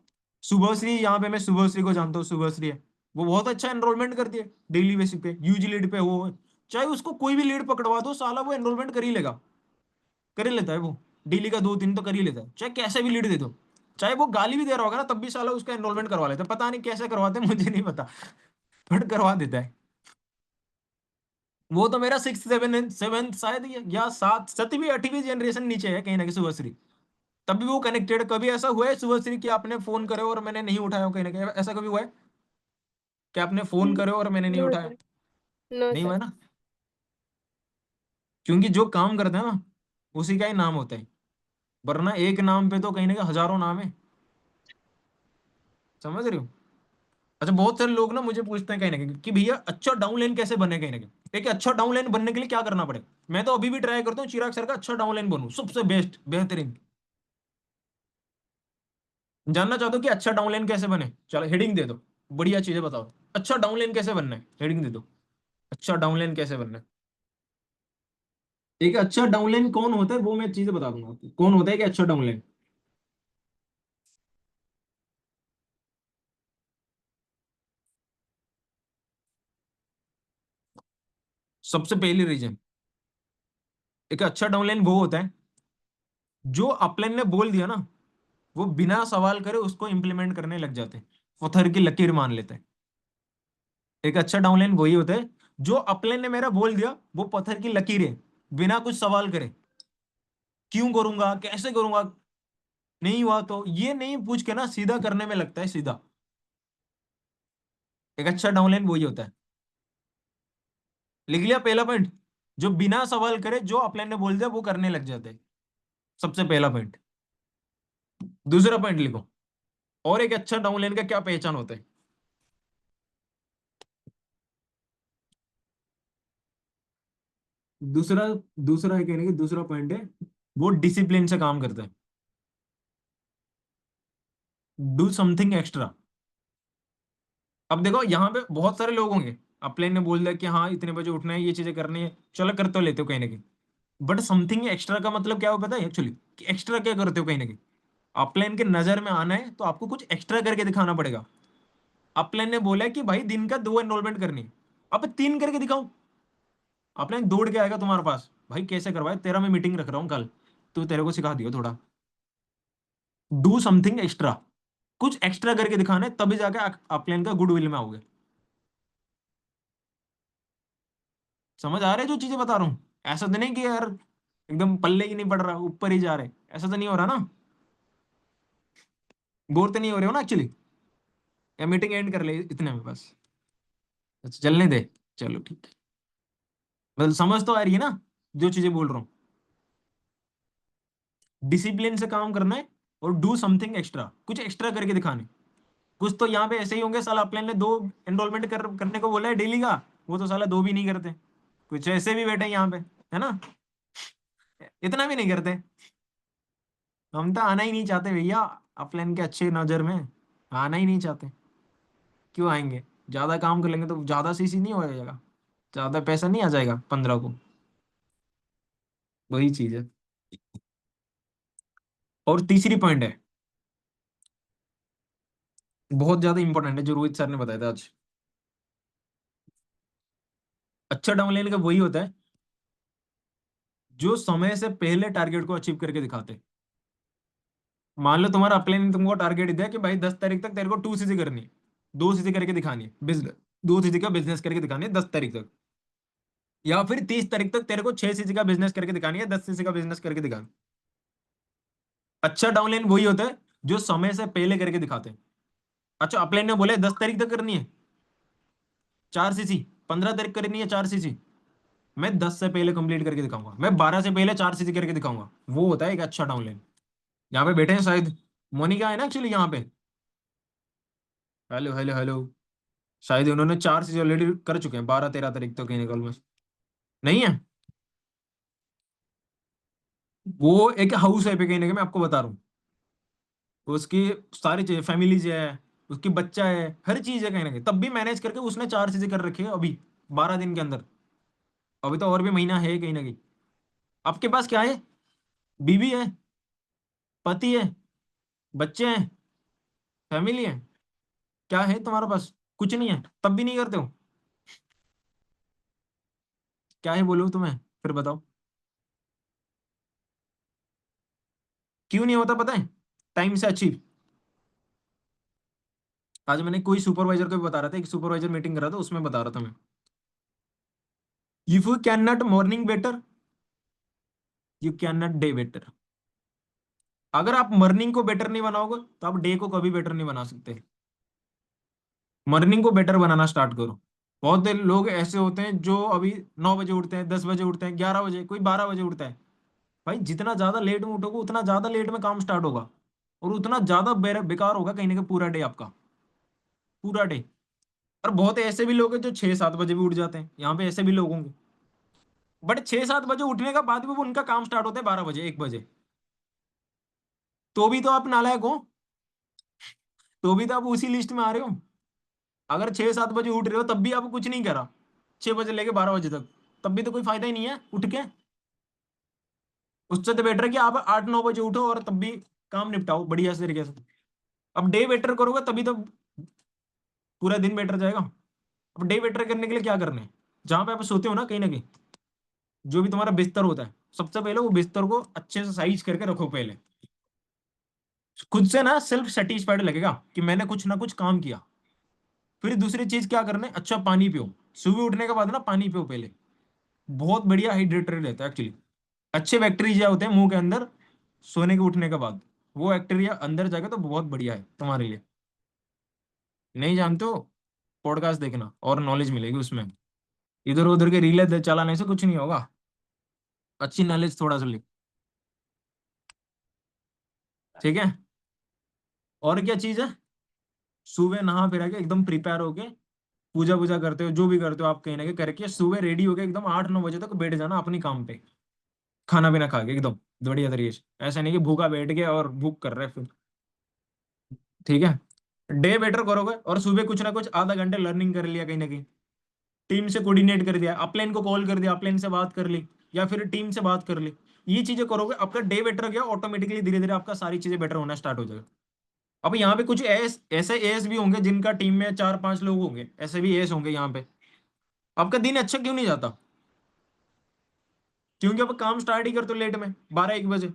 शुभश्री, यहाँ पे मैं शुभश्री को जानता हूँ, शुभश्री है, वो बहुत अच्छा एनरोलमेंट करती है डेली बेसिस पे, यूजी लीड पे वो, चाहे उसको कोई भी लीड पकड़वा दो साला वो एनरोलमेंट कर ही लेगा, कर ही लेता है वो, डेली का 2-3 तो कर ही लेता है, चाहे कैसे भी लीड दे दो, चाहे वो गाली भी दे रहा होगा ना तब भी साला उसका एनरोलमेंट करवा लेता है, पता नहीं कैसे करवाते हैं, मुझे नहीं पता, बट करवा देता है। वो तो मेरा सिक्स सेवन सेवन शायद या सात सतवीं 8वीं जनरेशन नीचे है कहीं ना कहीं शुभश्री, तब भी वो कनेक्टेड। कभी ऐसा हुआ है शुभश्री कि आपने फोन करे और मैंने नहीं उठाया हो, कहीं ना कहीं ऐसा कभी हुआ है कि आपने फोन करे और मैंने नहीं नो उठाया? सर। नो नहीं हुआ सर। है ना, क्योंकि जो काम करते हैं ना उसी का ही नाम होता है, वरना एक नाम पे तो कहीं ना कहीं हजारों नाम है, समझ रहे हो? अच्छा, बहुत सारे लोग ना मुझे पूछते हैं कहीं ना कहीं कि भैया अच्छा डाउनलाइन कैसे बने, कहीं ना कहीं एक अच्छा डाउनलाइन बनने के लिए क्या करना पड़ेगा। मैं तो अभी भी ट्राई करता हूँ चिराग सर का अच्छा डाउनलाइन बनूं, सबसे बेस्ट बेहतरीन। जानना चाहते हो कि अच्छा डाउनलाइन कैसे बने? चलो हेडिंग दे दो, बढ़िया चीजें बताओ, अच्छा डाउनलाइन कैसे बनना है, हेडिंग दे दो, अच्छा डाउनलाइन कैसे बनना है। एक अच्छा डाउनलाइन कौन होता है वो मैं चीजें बता दूंगा आपको, कौन होता है कि अच्छा डाउनलाइन। सबसे पहली रीजन, एक अच्छा डाउनलाइन वो होता है जो अपलाइन ने बोल दिया ना, वो बिना सवाल करे उसको इंप्लीमेंट करने लग जाते हैं, पत्थर की लकीर मान लेते हैं। एक अच्छा डाउनलाइन वही होता है जो अपलाइन ने मेरा बोल दिया वो पत्थर की लकीर है, बिना कुछ सवाल करे, क्यों करूंगा, कैसे करूंगा, नहीं हुआ तो ये नहीं पूछ के ना सीधा करने में लगता है सीधा। एक अच्छा डाउनलाइन वही होता है। लिख लिया पहला पॉइंट, जो बिना सवाल करे जो अपलाइन ने बोल दिया वो करने लग जाते हैं, सबसे पहला पॉइंट। दूसरा पॉइंट लिखो, और एक अच्छा डाउनलाइन का क्या पहचान होता है। दूसरा, दूसरा है कहने की दूसरा पॉइंट है, वो डिसिप्लिन से काम करता है, डू समथिंग एक्स्ट्रा। अब देखो यहाँ पे बहुत सारे लोग होंगे, अपलाइन ने बोल दिया कि हाँ इतने बजे उठना है, ये चीजें करनी है, चलो कर तो लेते हो कहीं ना कहीं, बट समथिंग एक्स्ट्रा का मतलब क्या हो पता है एक्चुअली, कि एक्स्ट्रा क्या करते हो कहीं ना कहीं। अपलाइन के नजर में आना है तो आपको कुछ एक्स्ट्रा करके दिखाना पड़ेगा। अपलाइन ने बोला है कि भाई दिन का 2 एनरोलमेंट करनी है, अब 3 करके दिखाओ, अपलाइन दौड़ के आएगा तुम्हारे पास, भाई कैसे करवाए, तेरा मैं मीटिंग रख रहा हूँ कल, तो तेरे को सिखा दियो थोड़ा, डू समथिंग एक्स्ट्रा, कुछ एक्स्ट्रा करके दिखाना है तभी जाके अपलाइन का गुडविल में आओगे। समझ आ रहा है जो चीजें बता रहा हूँ? ऐसा तो नहीं कि यार एकदम पल्ले ही नहीं पड़ रहा, ऊपर ही जा रहे, ऐसा तो नहीं हो रहा ना? बोर तो नहीं हो रहे हो ना एक्चुअली? या मीटिंग एंड कर ले इतने में बस? अच्छा चलने दे, चलो ठीक है, मतलब समझ तो आ रही है ना जो चीजें बोल रहा हूँ। डिसिप्लिन से काम करना है और डू समथिंग एक्स्ट्रा, कुछ एक्स्ट्रा करके दिखाने। कुछ तो यहाँ पे ऐसे ही होंगे, साला अपलाइन ने 2 एनरोलमेंट करने को बोला है डेली का, वो तो साला 2 भी नहीं करते। कुछ ऐसे भी बैठे हैं यहाँ पे, है ना, इतना भी नहीं करते। हम तो आना ही नहीं चाहते भैया, अपलाइन के अच्छे नजर में आना ही नहीं चाहते। क्यों आएंगे? ज्यादा काम कर लेंगे तो ज्यादा सीसी नहीं हो जाएगा? ज्यादा पैसा नहीं आ जाएगा 15 को? वही चीज है। और तीसरी पॉइंट है, बहुत ज्यादा इंपॉर्टेंट है, जो रोहित सर ने बताया था आज। अच्छा डाउनलाइन का वही होता है जो समय से पहले टारगेट को अचीव करके दिखाते हैं। मान लो तुम्हारा अपलाइन ने तुमको टारगेट दिया कि भाई 10 तारीख तक तेरे को 2 सीसी करनी है, 2 सीसी करके दिखानी है बिजनेस, 2 सीसी का बिजनेस करके दिखानी है 10 तारीख तक। या फिर 30 तारीख तक तेरे को 6 सीसी का बिजनेस करके दिखानी है, 10 सीसी का बिजनेस करके दिखानी। अच्छा डाउनलाइन वही होता है जो समय से पहले करके दिखाते हैं। अच्छा अपलाइन ने बोले 10 तारीख तक करनी है 4 सीसी, 15 तारीख करनी है 4 सीसी, मैं 10 से पहले कंप्लीट करके दिखाऊंगा, मैं 12 से पहले 4 सीसी करके दिखाऊंगा। वो होता है एक अच्छा डाउनलाइन। यहाँ पे बैठे हैं शायद, मोनिका है ना एक्चुअली यहाँ पे। Hello hello hello. शायद उन्होंने 4 सीसी ऑलरेडी कर चुके हैं 12 13 तारीख तक कहीं निकल में। नहीं है? वो एक हाउस है पे कहीं ना कहीं, मैं आपको बता रहा हूँ। उसकी सारी चीजें, फैमिलीज है, उसकी बच्चा है, हर चीज है कहीं ना कहीं, तब भी मैनेज करके उसने 4 चीजें कर रखी है अभी 12 दिन के अंदर। अभी तो और भी महीना है कहीं ना कहीं। आपके पास क्या है? बीवी है, पति है, बच्चे हैं, फैमिली है। क्या है तुम्हारे पास? कुछ नहीं है, तब भी नहीं करते हो? क्या है बोलो तुम्हें, फिर बताओ। क्यों नहीं होता पता है? टाइम से अचीव। आज मैंने कोई सुपरवाइजर को भी बता रहा था, एक सुपरवाइजर मीटिंग कर रहा था, उसमें बता रहा था मैं, if you can not morning better, you can not day better. अगर आप मॉर्निंग को बेटर नहीं बनाओगे तो आप डे को कभी बेटर नहीं बना सकते। मॉर्निंग को बेटर बनाना स्टार्ट करो। बहुत लोग ऐसे होते हैं जो अभी 9 बजे उठते हैं, 10 बजे उठते हैं, 11 बजे, कोई 12 बजे उठता है। भाई जितना ज्यादा लेट में उठोगे उतना ज्यादा लेट में काम स्टार्ट होगा, और उतना ज्यादा बेकार होगा कहीं ना कहीं पूरा डे आपका, पूरा डे। और बहुत ऐसे भी लोग हैं जो 6 7 बजे भी उठ जाते हैं, यहाँ पे ऐसे भी लोग होंगे। बट 6 7 बजे उठने का बाद भी वो उनका काम स्टार्ट होता है 12 बजे 1 बजे। तो भी तो आप नालायक हो, तो भी तो आप उसी लिस्ट में आ रहे हो। अगर 6 7 बजे उठ रहे हो तब भी आप कुछ नहीं करा 6 बजे लेके 12 बजे तक, तब भी तो कोई फायदा ही नहीं है उठ के। उससे तो बेटर है कि आप 8 9 बजे उठो और तब भी काम निपटाओ बढ़िया से तरीके से। अब डे बेटर करोगे तभी तो पूरा दिन बेटर जाएगा। अब डे बेटर करने के लिए क्या करना है? जहां पे आप सोते हो ना कहीं ना कहीं, जो भी तुम्हारा बिस्तर होता है, सबसे पहले वो बिस्तर को अच्छे से साइज करके रखो पहले। खुद से ना सेल्फ सेटिस्फाइड लगेगा कि मैंने कुछ ना कुछ काम किया। फिर दूसरी चीज क्या करना है, अच्छा पानी पियो। सुबह उठने के बाद ना पानी पियो पहले, बहुत बढ़िया हाइड्रेटेड रहता है एक्चुअली। अच्छे बैक्टीरिया होते हैं मुंह के अंदर सोने के उठने के बाद, वो बैक्टीरिया अंदर जाएगा तो बहुत बढ़िया है तुम्हारे लिए। नहीं जानते हो? पॉडकास्ट देखना और नॉलेज मिलेगी उसमें। इधर उधर के रीले चलाने से कुछ नहीं होगा, अच्छी नॉलेज थोड़ा सा ले। ठीक है। और क्या चीज है? सुबह नहा फिरा के एकदम प्रिपेयर होके, पूजा वूजा करते हो जो भी करते हो आप कहीं ना कहीं करके, सुबह रेडी होके एकदम 8 9 बजे तक बैठ जाना अपनी काम पे, खाना पीना खा के एकदम बढ़िया तरीके से। ऐसा नहीं कि भूखा बैठ गया और भूख कर रहे फिर। ठीक है। डे बेटर करोगे और सुबह कुछ ना कुछ आधा घंटे लर्निंग कर लिया कहीं ना कहीं, टीम से कोऑर्डिनेट कर दिया, अपलाइन को कॉल कर दिया, अपलाइन से बात कर ली, या फिर टीम से बात कर ली। ये चीजें करोगे आपका डे बेटर गया, ऑटोमेटिकली धीरे धीरे आपका सारी चीजें बेटर होना स्टार्ट हो जाएगा। अब यहाँ पे कुछ ऐसे एस भी होंगे जिनका टीम में 4 5 लोग होंगे, ऐसे भी एस होंगे यहाँ पे। आपका दिन अच्छा क्यों नहीं जाता? क्योंकि आप काम स्टार्ट ही करते हो लेट में 12 1 बजे।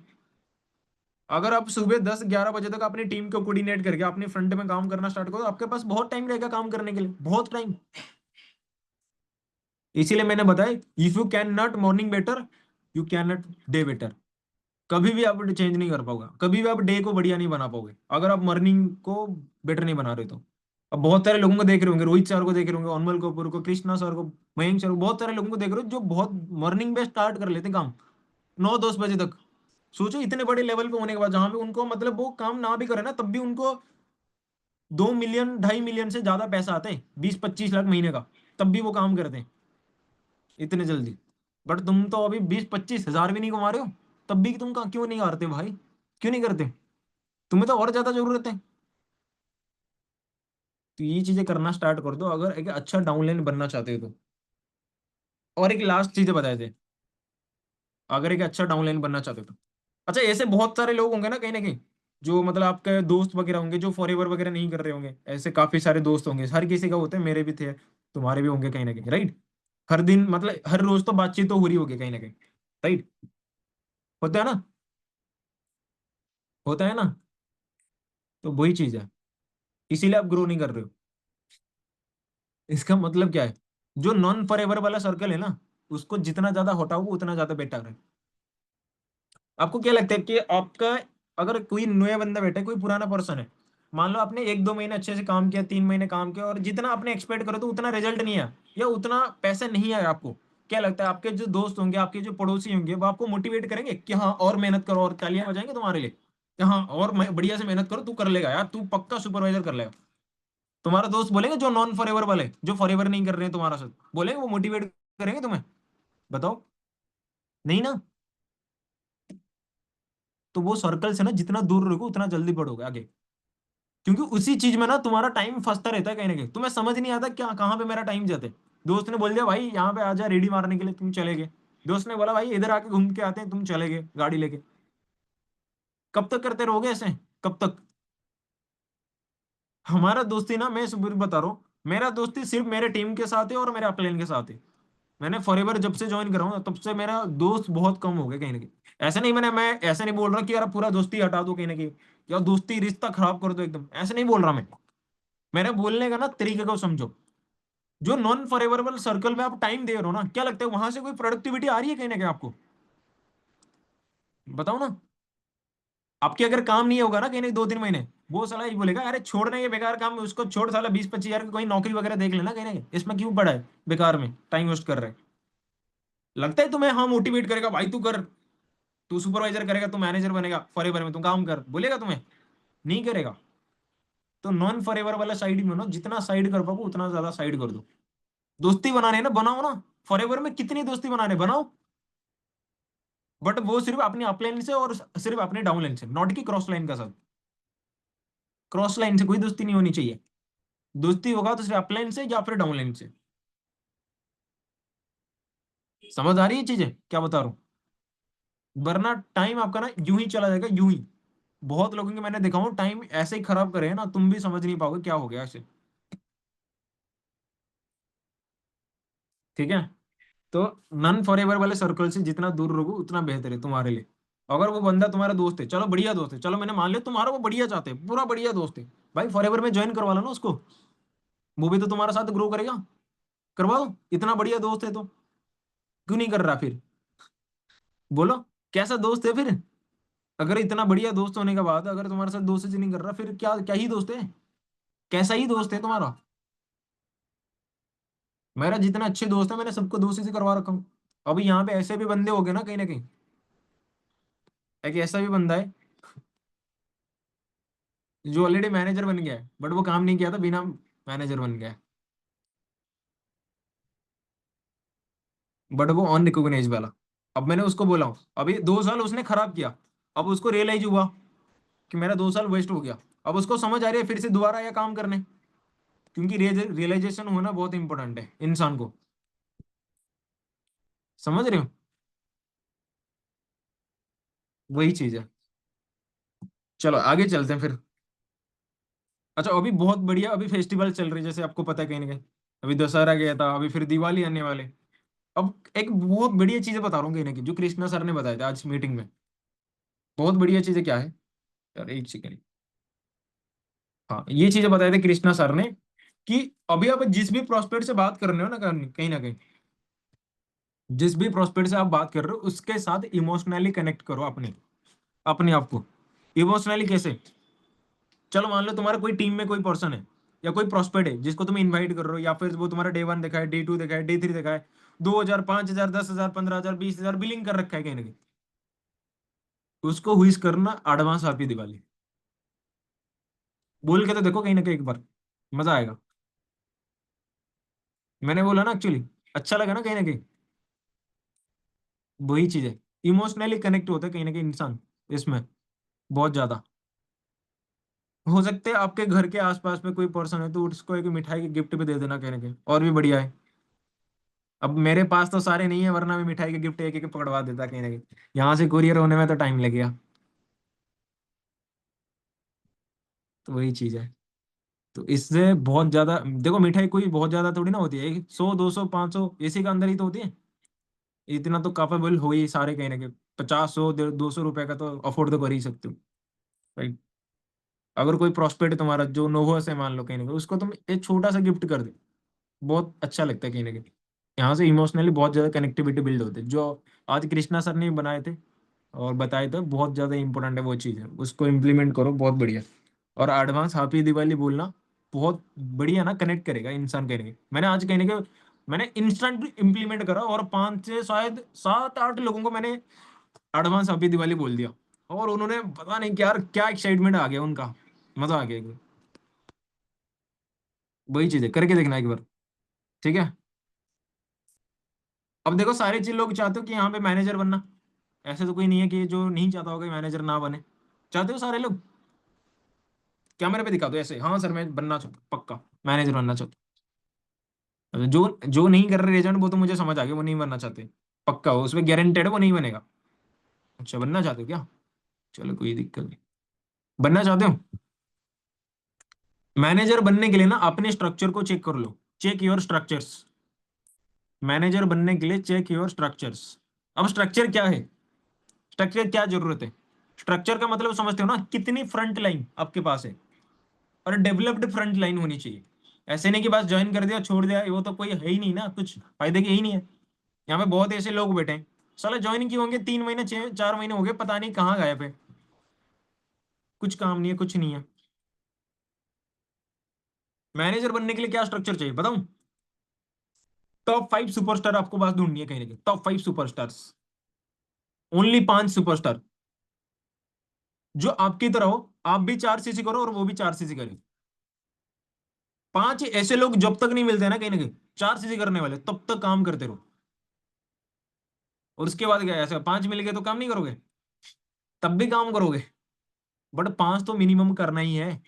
अगर आप सुबह 10 11 बजे तक अपनी टीम को कोऑर्डिनेट करके अपने फ्रंट में काम करना स्टार्ट करो, आपके पास बहुत टाइम रहेगा काम करने के लिए, बहुत टाइम। इसीलिए मैंने बताया, if you can not morning better, you can not day better. कभी भी आप चेंज नहीं कर पाओगे, कभी भी आप डे को बढ़िया नहीं बना पाओगे अगर आप मॉर्निंग को बेटर नहीं बना रहे तो। अब बहुत सारे लोगों को देख रहे होंगे, रोहित सर को देख रहे होंगे, अनमोल कपूर को, कृष्णा सर को, मयंक सर को, बहुत सारे लोगों को देख रहे हो जो बहुत मॉर्निंग में स्टार्ट कर लेते हैं काम 9 10 बजे तक। सोचो इतने बड़े लेवल पे होने के बाद, जहां पे उनको मतलब वो काम ना भी करे ना तब भी उनको 2 मिलियन 2.5 मिलियन से ज्यादा पैसा आता है, 20 25 लाख महीने का, तब भी वो काम करते हैं इतने जल्दी। बट तुम तो अभी 20 25 हजार भी नहीं कमा रहे हो, तब भी तुम क्यों नहीं करते भाई? क्यों नहीं करते? तुम्हें तो और ज्यादा जरूरत है। तो ये चीजें करना स्टार्ट कर दो अगर एक अच्छा डाउनलाइन बनना चाहते हो तो। और एक लास्ट चीजें बताए थे, अगर एक अच्छा डाउनलाइन बनना चाहते हो तो। अच्छा, ऐसे बहुत सारे लोग होंगे ना कहीं ना कहीं, जो मतलब आपके दोस्त वगैरह होंगे जो फॉरएवर वगैरह नहीं कर रहे होंगे, ऐसे काफी सारे दोस्त होंगे, हर किसी का होते हैं, मेरे भी थे, तुम्हारे भी होंगे कहीं ना कहीं, राइट। हर दिन मतलब हर रोज तो बातचीत तो हो रही होगी कहीं ना कहीं, राइट। होता है ना, होता है ना। तो वही चीज है, इसीलिए आप ग्रो नहीं कर रहे हो। इसका मतलब क्या है, जो नॉन फॉरएवर वाला सर्कल है ना, उसको जितना ज्यादा हटाओगे उतना ज्यादा बेटर है। आपको क्या लगता है कि आपका, अगर कोई नया बंदा बैठा है, कोई पुराना पर्सन है, मान लो आपने 1-2 महीने अच्छे से काम किया, 3 महीने काम किया, और जितना आपने एक्सपेक्ट करो तो उतना रिजल्ट नहीं आया, या उतना पैसा नहीं आया आपको, क्या लगता है आपके जो दोस्त होंगे, आपके जो पड़ोसी होंगे, वो आपको मोटिवेट करेंगे कि हाँ और मेहनत करो, और तालियां बजाएंगे तुम्हारे लिए कि हाँ और बढ़िया से मेहनत करो, तू कर लेगा यार, तू पक्का सुपरवाइजर कर लेगा। तुम्हारा दोस्त बोलेंगे, जो नॉन फॉरएवर वाले, जो फॉरएवर नहीं कर रहे हैं तुम्हारा साथ, बोलेंगे वो मोटिवेट करेंगे तुम्हें? बताओ, नहीं ना। तो वो सर्कल से ना जितना दूर रहोगे उतना जल्दी बढ़ोगे आगे, क्योंकि उसी चीज में ना तुम्हारा टाइम फंसता रहता है कहीं ना कहीं, तुम्हें समझ नहीं आता क्या कहाँ पे मेरा टाइम जाता है। दोस्त ने बोल दिया भाई यहाँ पे आजा रेडी मारने के लिए, तुम चले गए। दोस्त ने बोला भाई इधर आके घूम के आते हैं, तुम चले गए गाड़ी लेके। कब तक करते रहोगे ऐसे, कब तक? हमारा दोस्ती ना, मैं सुबह बता रहा हूँ, मेरा दोस्ती सिर्फ मेरे टीम के साथ है और मेरे अपलाइन के साथ है। मैंने फॉरएवर जब से ज्वाइन करा हूं तब से मेरा दोस्त बहुत कम हो गया कहीं ना कहीं। ऐसे नहीं, मैं ऐसे नहीं बोल रहा कि यार पूरा दोस्ती हटा दो कहीं ना कहीं, या दोस्ती रिश्ता खराब कर दो एकदम, ऐसे नहीं बोल रहा मैं। मेरे बोलने का ना तरीके को समझो। जो नॉन फॉरएवर सर्कल में आप टाइम दे रहे हो ना, क्या लगता है वहां से कोई प्रोडक्टिविटी आ रही है कहीं ना कहीं आपको? बताओ ना। आपके अगर काम नहीं होगा ना कहीं ना 2-3 महीने, वो साला ये बोलेगा अरे छोड़ना ये बेकार काम है, उसको छोड़, साला 20-25 हजार की कोई नौकरी वगैरह देख लेना कहीं ना कहीं, इसमें क्यों पड़ा है बेकार में टाइम वेस्ट कर रहे हैं। लगता है तुम्हें हाँ मोटिवेट करेगा भाई तू कर, तू सुपरवाइजर करेगा, तू मैनेजर बनेगा, फॉरएवर में तू काम कर, बोलेगा तुम्हें? नहीं करेगा। तो नॉन फॉरएवर वाला साइड में ना जितना साइड कर पाओ उतना ज्यादा साइड कर दो। दोस्ती बनाने ना, बनाओ ना। फॉरएवर में कितनी दोस्ती बनाने, बनाओ। बट वो सिर्फ अपनी अपलाइन से और सिर्फ अपने डाउनलाइन से, नॉट की क्रॉस लाइन का साथ। क्रॉस लाइन से कोई दोस्ती नहीं होनी चाहिए। दोस्ती होगा तो सिर्फ अपलाइन से या फिर डाउनलाइन से। समझ आ रही है चीजें क्या बता रहा हूँ? वरना टाइम आपका ना यूं ही चला जाएगा, यूं ही। बहुत लोगों के मैंने देखा हूँ टाइम ऐसे ही खराब करे हैं ना, तुम भी समझ नहीं पाओगे क्या हो गया ऐसे। ठीक है। तो नन फॉरएवर वाले सर्कल से जितना दूर रहोगे उतना बेहतर है तुम्हारे लिए। अगर वो बंदा तुम्हारा दोस्त है, चलो बढ़िया दोस्त है, चलो मैंने मान लिया तुम्हारा वो बढ़िया चाहते हैं, पूरा बढ़िया दोस्त है, भाई फॉरएवर में ज्वाइन करवा लो ना उसको। वो भी तो तुम्हारा साथ ग्रो करेगा। करवा दो, इतना बढ़िया दोस्त है तो। क्यों नहीं कर रहा फिर? बोलो, कैसा दोस्त है फिर? अगर इतना बढ़िया दोस्त होने के बाद अगर तुम्हारे साथ दोस्ती नहीं कर रहा, फिर क्या क्या ही दोस्त है? कैसा ही दोस्त है तुम्हारा? मेरा जितना अच्छे दोस्त है मैंने सबको दोस्ती से करवा रखा हूँ। अभी यहाँ पे ऐसे भी बंदे हो गए ना कहीं ना कहीं। एक ऐसा भी बंदा है जो ऑलरेडी मैनेजर बन गया है, बट वो काम नहीं किया था, बिना मैनेजर बन गया है। बट वो ऑन रिकॉग्नाइज वाला। अब मैंने उसको बोला हूँ, अभी 2 साल उसने खराब किया, अब उसको रियलाइज हुआ कि मेरा 2 साल वेस्ट हो गया। अब उसको समझ आ रही है फिर से दोबारा आया काम करने, क्योंकि रियलाइजेशन होना बहुत इंपॉर्टेंट है इंसान को। समझ रहे हो? वही चीज है। चलो आगे चलते हैं फिर। अच्छा, अभी बहुत बढ़िया अभी फेस्टिवल चल रही है, जैसे आपको पता है कहीं ना कहीं। अभी दशहरा गया था, अभी फिर दिवाली आने वाले। अब एक बहुत बढ़िया चीजें बता रहा हूँ कहीं ना कहीं, जो कृष्णा सर ने बताया था आज मीटिंग में। बहुत बढ़िया चीजें क्या है, यार एक सेकंड। हाँ, ये चीजें बताए थे कृष्णा सर ने कि अभी आप जिस भी प्रोस्पेक्ट से बात कर रहे हो ना, कहीं ना कहीं जिस भी प्रोस्पेक्ट से आप बात कर रहे हो उसके साथ इमोशनली कनेक्ट करो अपने अपने आप को। इमोशनली कैसे? चलो मान लो तुम्हारा कोई टीम में कोई पर्सन है, या कोई प्रोस्पेक्ट है जिसको तुम इनवाइट कर रहे हो, या फिर वो तुम्हारा डे 1 देखा है, डे 2 देखा है, डे 3 देखा है, 2,000, 5,000, 10,000, 15,000, 20,000 बिलिंग कर रखा है कहीं ना कहीं। उसको हुईस करना एडवांस हैप्पी दिवाली बोल के तो देखो कहीं ना कहीं एक बार, मजा आएगा। मैंने बोला ना एक्चुअली, अच्छा लगा ना कहीं ना कहीं। वही चीज है, इमोशनली कनेक्ट होता है कहीं ना कहीं इंसान इसमें, बहुत ज्यादा। हो सकते हैं आपके घर के आसपास में कोई पर्सन है, तो उसको एक मिठाई के गिफ्ट पे दे देना कहीं ना कहीं, और भी बढ़िया है। अब मेरे पास तो सारे नहीं है, वरना मैं मिठाई के गिफ्ट एक एक पकड़वा देता कहीं ना कहीं। यहाँ से कुरियर होने में तो टाइम लगेगा। तो वही चीज है। तो इससे बहुत ज्यादा देखो, मिठाई कोई बहुत ज्यादा थोड़ी ना होती है, 100 200 500 इसी का अंदर ही तो होती है। इतना तो कैपेबल हो ही सारे कहीं ना कहीं। 50 100 200 रुपए का तो अफोर्ड तो कर ही सकते हो भाई। अगर कोई प्रोस्पेक्ट तुम्हारा जो नोवस है मान लो कहीं ना कहीं, उसको तुम एक छोटा सा गिफ्ट कर दे, बहुत अच्छा लगता है कहीं ना कहीं। यहाँ से इमोशनली बहुत ज्यादा कनेक्टिविटी बिल्ड होती है, जो आज कृष्णा सर ने बनाए थे और बताए थे, बहुत ज्यादा इंपॉर्टेंट है वो चीज़ है, उसको इम्प्लीमेंट करो, बहुत बढ़िया। और एडवांस हैप्पी दिवाली बोलना बहुत बढ़िया ना, कनेक्ट करेगा इंसान कहीं ना कहीं। मैंने आज कहीं ना कहीं मैंने इंस्टेंट इम्प्लीमेंट करा, और 5 से शायद 7 8 लोगों को मैंने एडवांस हैप्पी दिवाली बोल दिया। और उन्होंने पता नहीं क्या क्या एक्साइटमेंट आ गया उनका, मजा आ गया एकदम। वही चीज है, करके देखना एक बार। ठीक है। अब देखो, सारे चीज लोग चाहते हो कि यहाँ पे मैनेजर बनना। ऐसे तो कोई नहीं है कि जो नहीं चाहता होगा मैनेजर ना बने। चाहते हो सारे लोग? कैमरे पे दिखा दो ऐसे, हाँ सर मैं बनना चाहता हूँ, पक्का मैनेजर बनना चाहता हूँ। जो जो नहीं कर रहे रेजन, वो तो मुझे समझ आ गया, वो नहीं बनना चाहते। पक्का हो उसमें गारंटेड है, वो नहीं बनेगा। अच्छा, बनना चाहते हो क्या? चलो कोई दिक्कत नहीं। बनना चाहते हो? मैनेजर बनने के लिए ना अपने स्ट्रक्चर को चेक कर लो। Check your structures. मैनेजर बनने के लिए चेक योर स्ट्रक्चर्स। अब स्ट्रक्चर क्या है? स्ट्रक्चर क्या जरूरत है? स्ट्रक्चर का मतलब समझते हो ना, कितनी फ्रंट लाइन आपके पास है, और डेवलप्ड फ्रंट लाइन होनी चाहिए। ऐसे नहीं कि बस ज्वाइन कर दिया छोड़ दिया, वो तो कोई है ही नहीं ना, कुछ फायदे के ही नहीं है। यहाँ पे बहुत ऐसे लोग बैठे हैं, साला ज्वाइन किए होंगे 3 महीने 4 महीने हो गए, पता नहीं कहाँ गायब है। कुछ काम नहीं है, कुछ नहीं है। मैनेजर बनने के लिए क्या स्ट्रक्चर चाहिए बताऊं? टॉप 5 सुपरस्टार आपको पास ढूंढनी है कहीं ना कहीं, टॉप 5 सुपरस्टार्स। ओनली 5 सुपरस्टार जो आपकी तरह हो। आप भी 4 सीसी करो और वो भी 4 सीसी करे। 5 ऐसे लोग जब तक नहीं मिलते ना कहीं ना कहीं, 4 सीसी करने वाले, तब तक काम करते रहो। और उसके बाद क्या, ऐसा 5 मिल गए तो काम नहीं करोगे? तब भी काम करोगे। बट 5 तो मिनिमम करना ही है।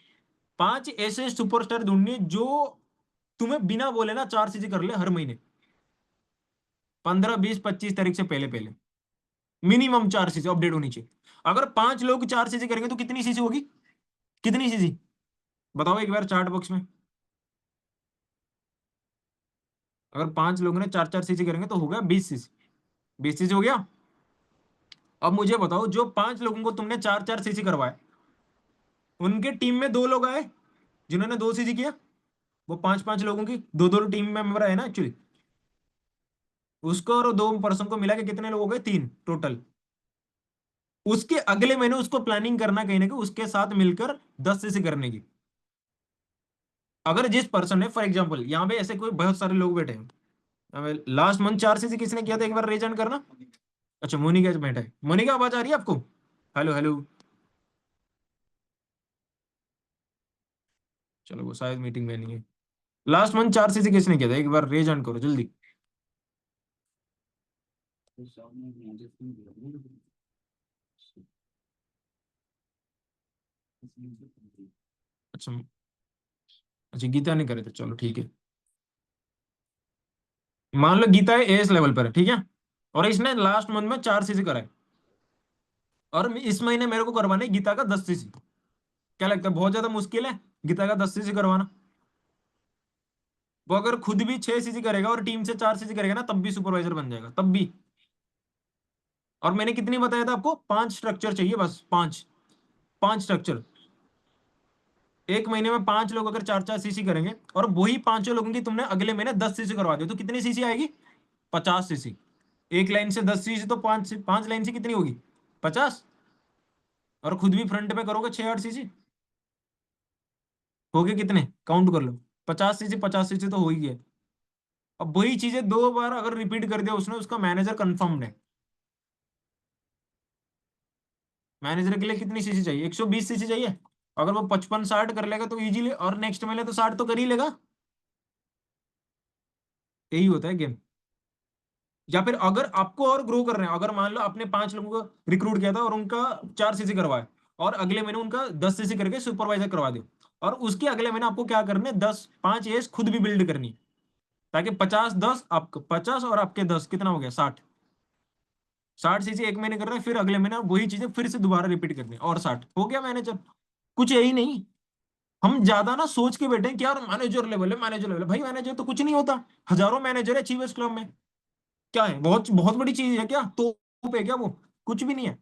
5 ऐसे सुपरस्टार ढूंढने जो तुम्हें बिना बोले ना 4 सीसी कर ले हर महीने, 15 20 25 तारीख से पहले पहले। मिनिमम 4 सीसी अपडेट होनी चाहिए। अगर 5 लोग 4 सीसी करेंगे तो कितनी सीसी होगी? कितनी सीसी? बताओ एक बार चार्ट बॉक्स में। अगर 5 लोग ने 4 4 सीसी करेंगे तो हो गया 20 सीसी। 20 सीसी हो गया। अब मुझे बताओ, जो 5 लोगों को तुमने 4 4 सीसी करवाए, उनके टीम में 2 लोग आए जिन्होंने 2 सीसी किया। वो 5 5 लोगों की दो दो टीम मेंबर है ना एक्चुअली। उसको और 2 पर्सन को मिला के कितने लोग हो गए? 3 टोटल। उसके अगले महीने उसको प्लानिंग करना कहीं ना कहीं उसके साथ मिलकर 10 सीसी करने की। अगर जिस पर्सन ने, फॉर एग्जाम्पल यहाँ पे ऐसे कोई बहुत सारे लोग बैठे हैं, लास्ट मंथ 4 सीसी किसने किया था एक बार रेजन करना। अच्छा, मोनिका बैठा है। मोनिका आवाज आ रही है आपको? Hello hello. चलो वो शायद मीटिंग में नहीं है। लास्ट मंथ 4 सीसी किसने किया था एक बार रेजन करो जल्दी। अच्छा। अच्छा, गीता ने करे थे, चलो ठीक है। मान लो गीता एस लेवल पर है, ठीक है। और इसने लास्ट मंथ में 4 सीसी कराए। और इस महीने मेरे को करवाना है गीता का 10 सीसी। क्या लगता है बहुत ज्यादा मुश्किल है गीता का 10 सीसी करवाना? वो अगर खुद भी 6 सीसी करेगा और टीम से 4 सीसी करेगा ना, तब भी सुपरवाइजर बन जाएगा, तब भी। और मैंने कितनी बताया था आपको? 5 स्ट्रक्चर चाहिए, बस 5। 5 स्ट्रक्चर। एक महीने में 5 लोग अगर 4 4 सीसी करेंगे, और वही 5 लोगों की तुमने अगले महीने 10 सीसी करवा दी, तो कितनी सीसी आएगी? 50 सीसी। एक लाइन से 10 सीसी, तो 5 लाइन से कितनी होगी? 50। और खुद भी फ्रंट में करोगे 6 8 सीसी, हो गए कितने? काउंट कर लो। 50 सीसी 50 सीसी तो हो ही गया। अब वही चीजें 2 बार अगर रिपीट कर दिया उसने, उसका मैनेजर कंफर्म्ड है। मैनेजर के लिए कितनी सीसी चाहिए? 120 सीसी चाहिए। अगर वो 55 60 कर लेगा तो इजीली, और नेक्स्ट महीने तो 60 तो कर ही लेगा। यही होता है गेम। या फिर अगर आपको और ग्रो कर रहे हैं, अगर मान लो आपने 5 लोगों को रिक्रूट किया था और उनका 4 सीसी करवाए, और अगले महीने उनका 10 सीसी करके सुपरवाइजर करवा दो। और उसके अगले महीने आपको क्या करना है, 10 5 एस खुद भी बिल्ड करनी है, ताकि 50 10 आपको 50 और आपके 10 कितना हो गया 60। 60 सीसी एक महीने कर रहे हैं, फिर अगले महीने वही चीजें फिर से दोबारा रिपीट करनी है, और 60 हो गया मैनेजर। कुछ यही नहीं। हम ज्यादा ना सोच के बैठे हैं कि यार मैनेजर लेवल है, मैनेजर लेवल है। भाई मैनेजर तो कुछ नहीं होता, हजारों मैनेजर है अचीवर्स क्लब में। क्या है, बहुत बहुत बड़ी चीज है क्या, तो है क्या वो? कुछ भी नहीं है।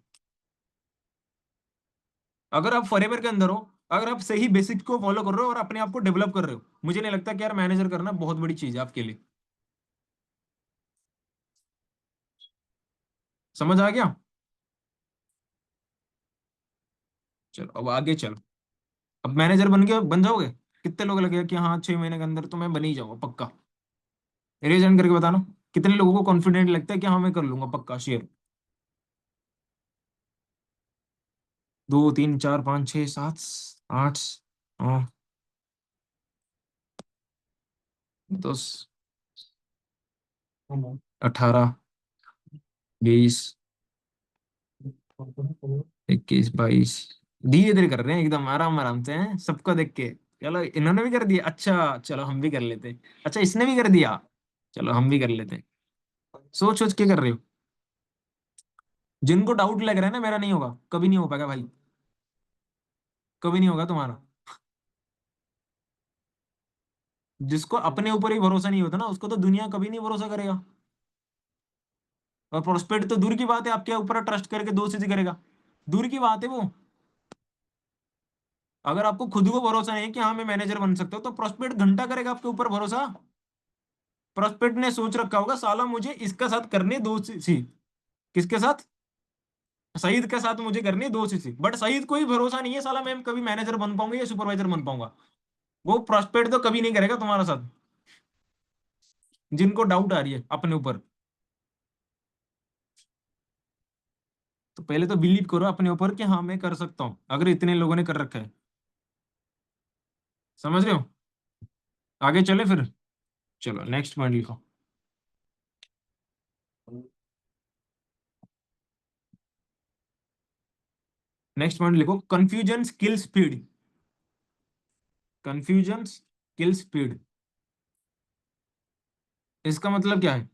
अगर आप फॉरएवर के अंदर हो, अगर आप सही बेसिक को फॉलो कर रहे हो और अपने आप को डेवलप कर रहे हो, मुझे नहीं लगता कि यार मैनेजर करना बहुत बड़ी चीज है आपके लिए। समझ आ गया? चलो अब आगे चलो। अब मैनेजर बन जाओगे? कितने लोग लगेगा कि हाँ 6 महीने के अंदर तो मैं बन ही जाऊंगा पक्का? रेज हैंड करके बताना, कितने लोगों को कॉन्फिडेंट लगता है कि हाँ मैं कर लूंगा पक्का, शेयर। 2 3 4 5 6 7 8 10 18 20 21 22। धीरे धीरे कर रहे हैं, एकदम आराम आराम से हैं, सबको देख के। चलो इन्होंने भी कर दिया, अच्छा चलो हम भी कर लेते हैं। अच्छा इसने भी कर दिया, चलो हम भी कर लेते हैं। सोच सोच के कर रहे हो। जिनको डाउट लग रहा है ना मेरा नहीं होगा, कभी नहीं हो पाएगा भाई, कभी नहीं होगा तुम्हारा। जिसको अपने ऊपर ही भरोसा नहीं होता ना, उसको तो दुनिया कभी नहीं भरोसा करेगा। और प्रोस्पेक्ट तो दूर की बात है, आपके ऊपर ट्रस्ट करके 2 चीजें करेगा, दूर की बात है वो। अगर आपको खुद को भरोसा नहीं है कि हाँ मैं मैनेजर बन सकता हूँ, तो प्रोस्पेक्ट घंटा करेगा आपके ऊपर भरोसा। प्रोस्पेक्ट ने सोच रखा होगा साला मुझे इसका साथ करने दो सी। किसके साथ? सईद के साथ मुझे करनी है 2 सी। बट सईद को ही भरोसा नहीं है साला मैं कभी मैनेजर बन पाऊंगा या सुपरवाइजर बन पाऊंगा। वो प्रोस्पेक्ट तो कभी नहीं करेगा तुम्हारा साथ। जिनको डाउट आ रही है अपने ऊपर, तो पहले तो बिलीव करो अपने ऊपर कि हाँ मैं कर सकता हूँ, अगर इतने लोगों ने कर रखा है। समझ रहे हो? आगे चले फिर। चलो नेक्स्ट पॉइंट लिखो। नेक्स्ट पॉइंट लिखो, confusion skill speed. Confusion skill speed, इसका मतलब क्या है?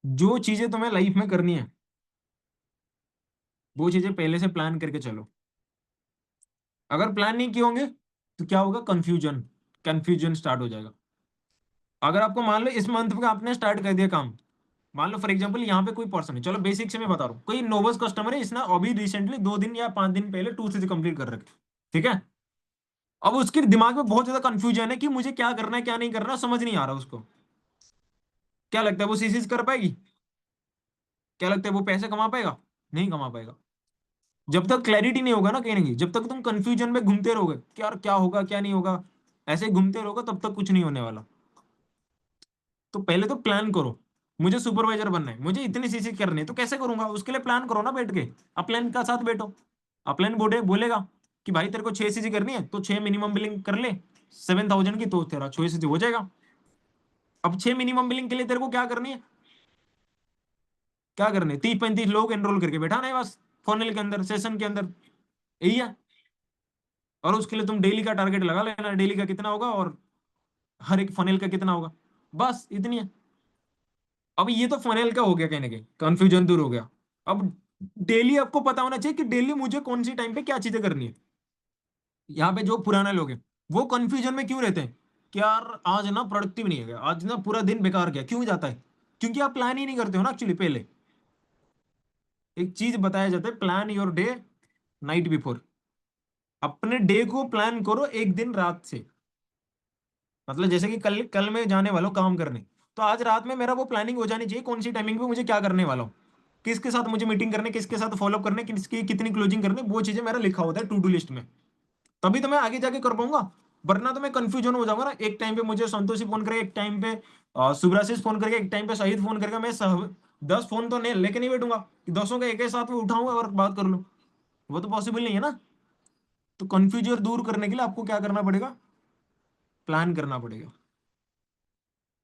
जो चीजें तुम्हें लाइफ में करनी है, वो चीजें पहले से प्लान करके चलो। अगर प्लान नहीं किए होंगे तो क्या होगा, कंफ्यूजन। कंफ्यूजन स्टार्ट हो जाएगा। अगर आपको मान लो इस मंथ में आपने स्टार्ट कर दिया काम, मान लो फॉर एग्जांपल यहाँ पे कोई पर्सन है, चलो बेसिक से मैं बता रहा हूँ, कोई नोबस कस्टमर है, इसने अभी रिसेंटली 2 दिन या 5 दिन पहले 2 चीजें कंप्लीट कर रखी। ठीक है। अब उसके दिमाग में बहुत ज्यादा कंफ्यूजन है कि मुझे क्या करना है क्या नहीं करना, समझ नहीं आ रहा उसको। क्या लगता है वो सीसीज कर पाएगी? क्या लगता है वो पैसे कमा पाएगा? नहीं कमा पाएगा। जब तक क्लैरिटी नहीं होगा ना कहीं ना कहीं, जब तक तुम कंफ्यूजन में घूमते रहोगे कि यार क्या होगा क्या नहीं होगा, ऐसे ही घूमते रहोगे, तब तक कुछ नहीं होने वाला। तो पहले तो प्लान करो, मुझे सुपरवाइजर बनना है, मुझे इतनी सीसी करनी है, तो कैसे करूंगा, उसके लिए प्लान करो ना बैठ के। अपलाइन का साथ बैठो। अपलाइन बोलेगा कि भाई तेरे को 6 सीसी करनी है तो 6 मिनिमम बिलिंग कर ले 7,000 की, तो तेरा 6 सीसी हो जाएगा। अब 6 मिनिमम बिलिंग के लिए तेरे को क्या करनी है, क्या करने, 30 35 लोग एनरोल करके बैठाना है बस, फनल के अंदर, सेशन के अंदर, यही है। और उसके लिए तुम डेली का टारगेट लगा लेना, डेली का कितना होगा और हर एक फनेल का कितना होगा, बस इतनी है। अब ये तो फनेल का हो गया, कहीं ना कहीं कंफ्यूजन दूर हो गया। अब डेली आपको पता होना चाहिए कि डेली मुझे कौन सी टाइम पे क्या चीजें करनी है। यहाँ पे जो पुराने लोग हैं वो कंफ्यूजन में क्यों रहते हैं कि यार आज ना प्रोडक्टिव नहीं है, आज ना पूरा दिन बेकार गया, क्यों जाता है? क्योंकि आप प्लान ही नहीं करते हो ना एक्चुअली पहले। एक चीज बताया जाता है, plan your day night before. अपने डे को प्लान करो एक दिन रात से। मतलब जैसे कि कल कल मैं जाने वाला हूँ काम करने, तो आज रात में मेरा वो प्लानिंग हो जानी चाहिए, कौन सी टाइमिंग पे मुझे क्या करने वाला हूँ, किसके साथ मुझे मीटिंग करने, किसके साथ फॉलोअप करने, किसकी कितनी क्लोजिंग करनी, वो चीजें मेरा लिखा होता है टू डू लिस्ट में। तभी तो मैं आगे जाके कर पाऊंगा। वरना तो मैं कंफ्यूजन हो जाऊंगा ना, एक टाइम पे मुझे संतोषी फोन करेगा, एक टाइम पे सुब्राशीष फोन करेगा, एक टाइम पे शहीद फोन करेगा, मैं 10 फोन तो नहीं लेके नहीं बैठूंगा कि 10 का एक ही साथ में उठाऊंगा और बात कर लूँ। वो तो पॉसिबल नहीं है ना। तो कंफ्यूजन दूर करने के लिए आपको क्या करना पड़ेगा, प्लान करना पड़ेगा।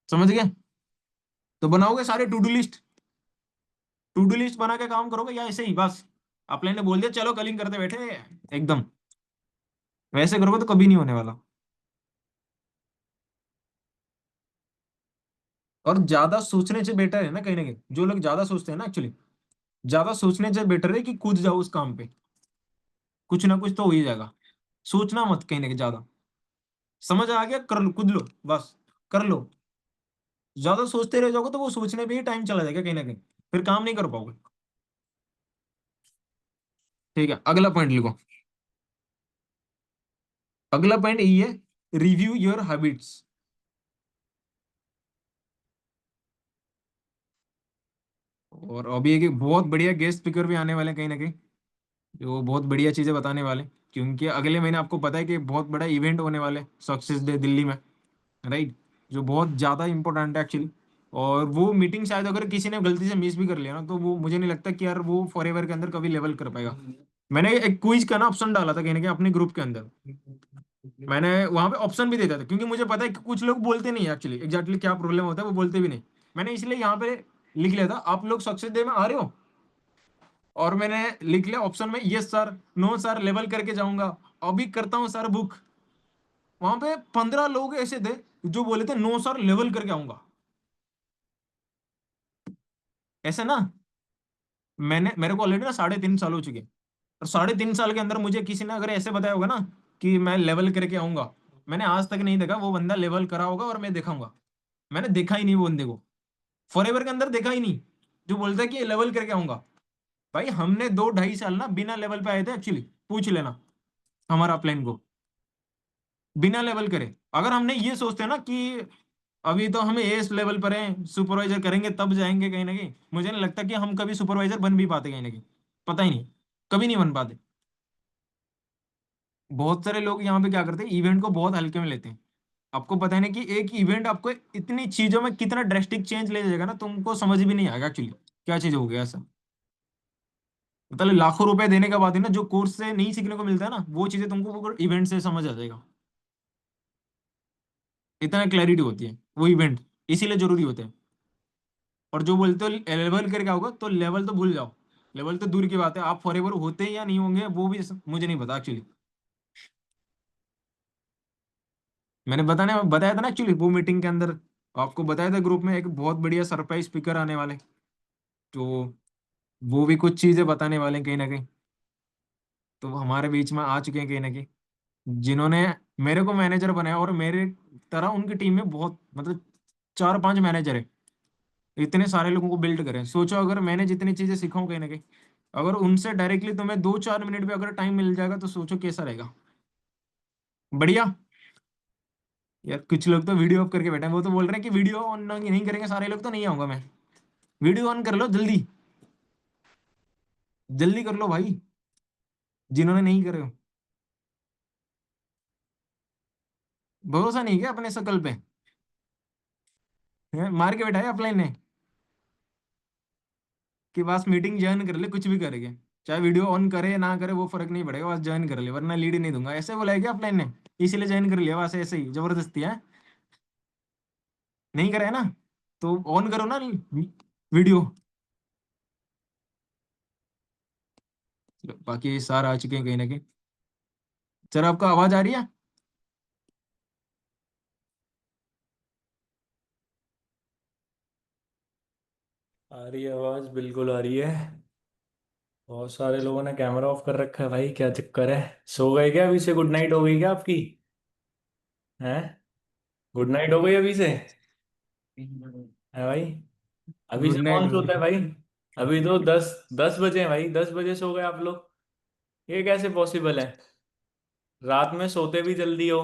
समझ गए? तो बनाओगे सारे टू डू लिस्ट बना के काम करोगे, या ऐसे ही बस अपने ने बोल दिया चलो कल ही करते बैठे एकदम, वैसे करोगे तो कभी नहीं होने वाला। और ज्यादा सोचने से बेटर है ना, कहीं ना कहीं जो लोग ज्यादा सोचते हैं ना एक्चुअली, ज्यादा सोचने से बेटर है कि कूद जाओ उस काम पे, कुछ ना कुछ तो हो ही जाएगा। सोचना मत कहीं ना कहीं ज्यादा, समझ आ गया, कर लो, कूद लो बस, कर लो। ज्यादा सोचते रह जाओगे तो वो सोचने पे ही टाइम चला जाएगा कहीं ना कहीं, फिर काम नहीं कर पाओगे। ठीक है, अगला पॉइंट लिखो। अगला पॉइंट यही है, रिव्यू योर हैबिट्स। और अभी एक बहुत बढ़िया गेस्ट स्पीकर भी आने वाले हैं कहीं ना कहीं, जो बहुत बढ़िया चीजें बताने वाले हैं, क्योंकि अगले महीने आपको पता है कि बहुत बड़ा इवेंट होने वाले सक्सेस डे दिल्ली में, राइट, जो बहुत ज़्यादा इंपॉर्टेंट है एक्चुअली। और वो मीटिंग शायद अगर किसी ने गलती से मिस भी कर लिया ना, तो वो मुझे नहीं लगता कि यार वो फॉर एवर के अंदर कभी लेवल कर पाएगा। मैंने एक क्विज का ना ऑप्शन डाला था कहीं ना कहीं अपने ग्रुप के अंदर, मैंने वहां पे ऑप्शन भी दे दिया था, क्योंकि मुझे पता है कि कुछ लोग बोलते नहीं एक्चुअली एग्जैक्टली क्या प्रॉब्लम होता है, वो बोलते भी नहीं। मैंने इसलिए यहाँ पे लिख लिया था, आप लोग सक्सेस डे में आ रहे हो, और मैंने लिख लिया ऑप्शन में yes sir, no sir, level करके जाऊंगा, अभी करता हूँ सर बुक। वहां पे 15 लोग ऐसे थे जो बोले थे नो सर, लेवल करके आऊंगा। ऐसे ना, मैंने मेरे को ऑलरेडी ना 3.5 साल हो चुके हैं, और 3.5 साल के अंदर मुझे किसी ने अगर ऐसे बताया होगा ना कि मैं लेवल करके आऊंगा, मैंने आज तक नहीं देखा वो बंदा लेवल करा होगा और मैं दिखाऊंगा। मैंने देखा ही नहीं वो बंदे को, फॉरएवर के अंदर देखा ही नहीं, जो बोलता है कि लेवल करके आऊंगा। भाई हमने 2-2.5 साल ना बिना लेवल पे आए थे एक्चुअली, पूछ लेना हमारा प्लान को, बिना लेवल करे। अगर हमने ये सोचते हैं ना कि अभी तो हम एस लेवल पर हैं, सुपरवाइजर करेंगे तब जाएंगे कहीं ना कहीं, मुझे नहीं लगता कि हम कभी सुपरवाइजर बन भी पाते कहीं ना कहीं, पता ही नहीं, कभी नहीं बन पाते। बहुत सारे लोग यहाँ पे क्या करते हैं, इवेंट को बहुत हल्के में लेते हैं। आपको पता है ना कि एक इवेंट आपको इतनी चीजों में कितना ड्रेस्टिक चेंज ले जाएगा ना, तुमको समझ भी नहीं आएगा एक्चुअली क्या चीज हो गया ऐसा। मतलब लाखों रुपए देने के बाद ही ना जो कोर्स से नहीं सीखने को मिलता है ना, वो चीजें तुमको वो इवेंट से समझ आ जाएगा। इतना क्लैरिटी होती है वो इवेंट, इसीलिए जरूरी होते हैं। और जो बोलते हो लेवल करके आओगे, तो लेवल तो भूल जाओ, लेवल तो दूर की बात है, आप फॉरएवर होते हैं या नहीं होंगे वो भी मुझे नहीं पता एक्चुअली। मैंने बताया था ना एक्चुअली वो मीटिंग के अंदर, आपको बताया था ग्रुप में एक बहुत बढ़िया सरप्राइज स्पीकर आने वाले, तो वो भी कुछ चीजें बताने वाले हैं कहीं ना कहीं। तो वो हमारे बीच में आ चुके हैं कहीं ना कहीं, जिन्होंने मेरे को मैनेजर बनाया, और मेरे तरह उनकी टीम में बहुत मतलब 4-5 मैनेजर है, इतने सारे लोगों को बिल्ड करें। सोचो अगर मैंने जितनी चीजें सीखा हूँ कहीं ना कहीं, अगर उनसे डायरेक्टली तुम्हें 2-4 मिनट भी अगर टाइम मिल जाएगा, तो सोचो कैसा रहेगा। बढ़िया। यार कुछ लोग तो वीडियो ऑफ करके बैठे हैं, वो तो बोल रहे हैं कि वीडियो ऑन नहीं करेंगे सारे लोग तो नहीं आऊंगा मैं। वीडियो ऑन कर लो जल्दी, जल्दी कर लो भाई, जिन्होंने नहीं करे हो। भरोसा नहीं क्या अपने शकल पे? मार के बैठा है अपलाइन ने कि बस मीटिंग ज्वाइन कर ले, कुछ भी करेंगे, चाहे वीडियो ऑन करे ना करे वो फर्क नहीं पड़ेगा, बस ज्वाइन कर ले वरना लीड नहीं दूंगा, ऐसे बोला है क्या अपलाइन ने? इसीलिए ज्वाइन कर लिया बस, ऐसे ही जबरदस्ती है। नहीं करे है ना, तो ऑन करो ना वीडियो। बाकी सार आ चुके हैं कहीं ना कहीं। सर आपका आवाज आ रही है? आ रही है आवाज, बिल्कुल आ रही है। बहुत सारे लोगों ने कैमरा ऑफ कर रखा है भाई, क्या चक्कर है? सो गए क्या अभी से? गुड नाइट हो गई क्या आपकी? हैं? गुड नाइट हो गई अभी से? है भाई? अभी गुड से नाइट। कौन सोता है भाई? अभी तो 10 10 बजे हैं भाई, 10 बजे सो गए आप लोग? ये कैसे पॉसिबल है? रात में सोते भी जल्दी हो,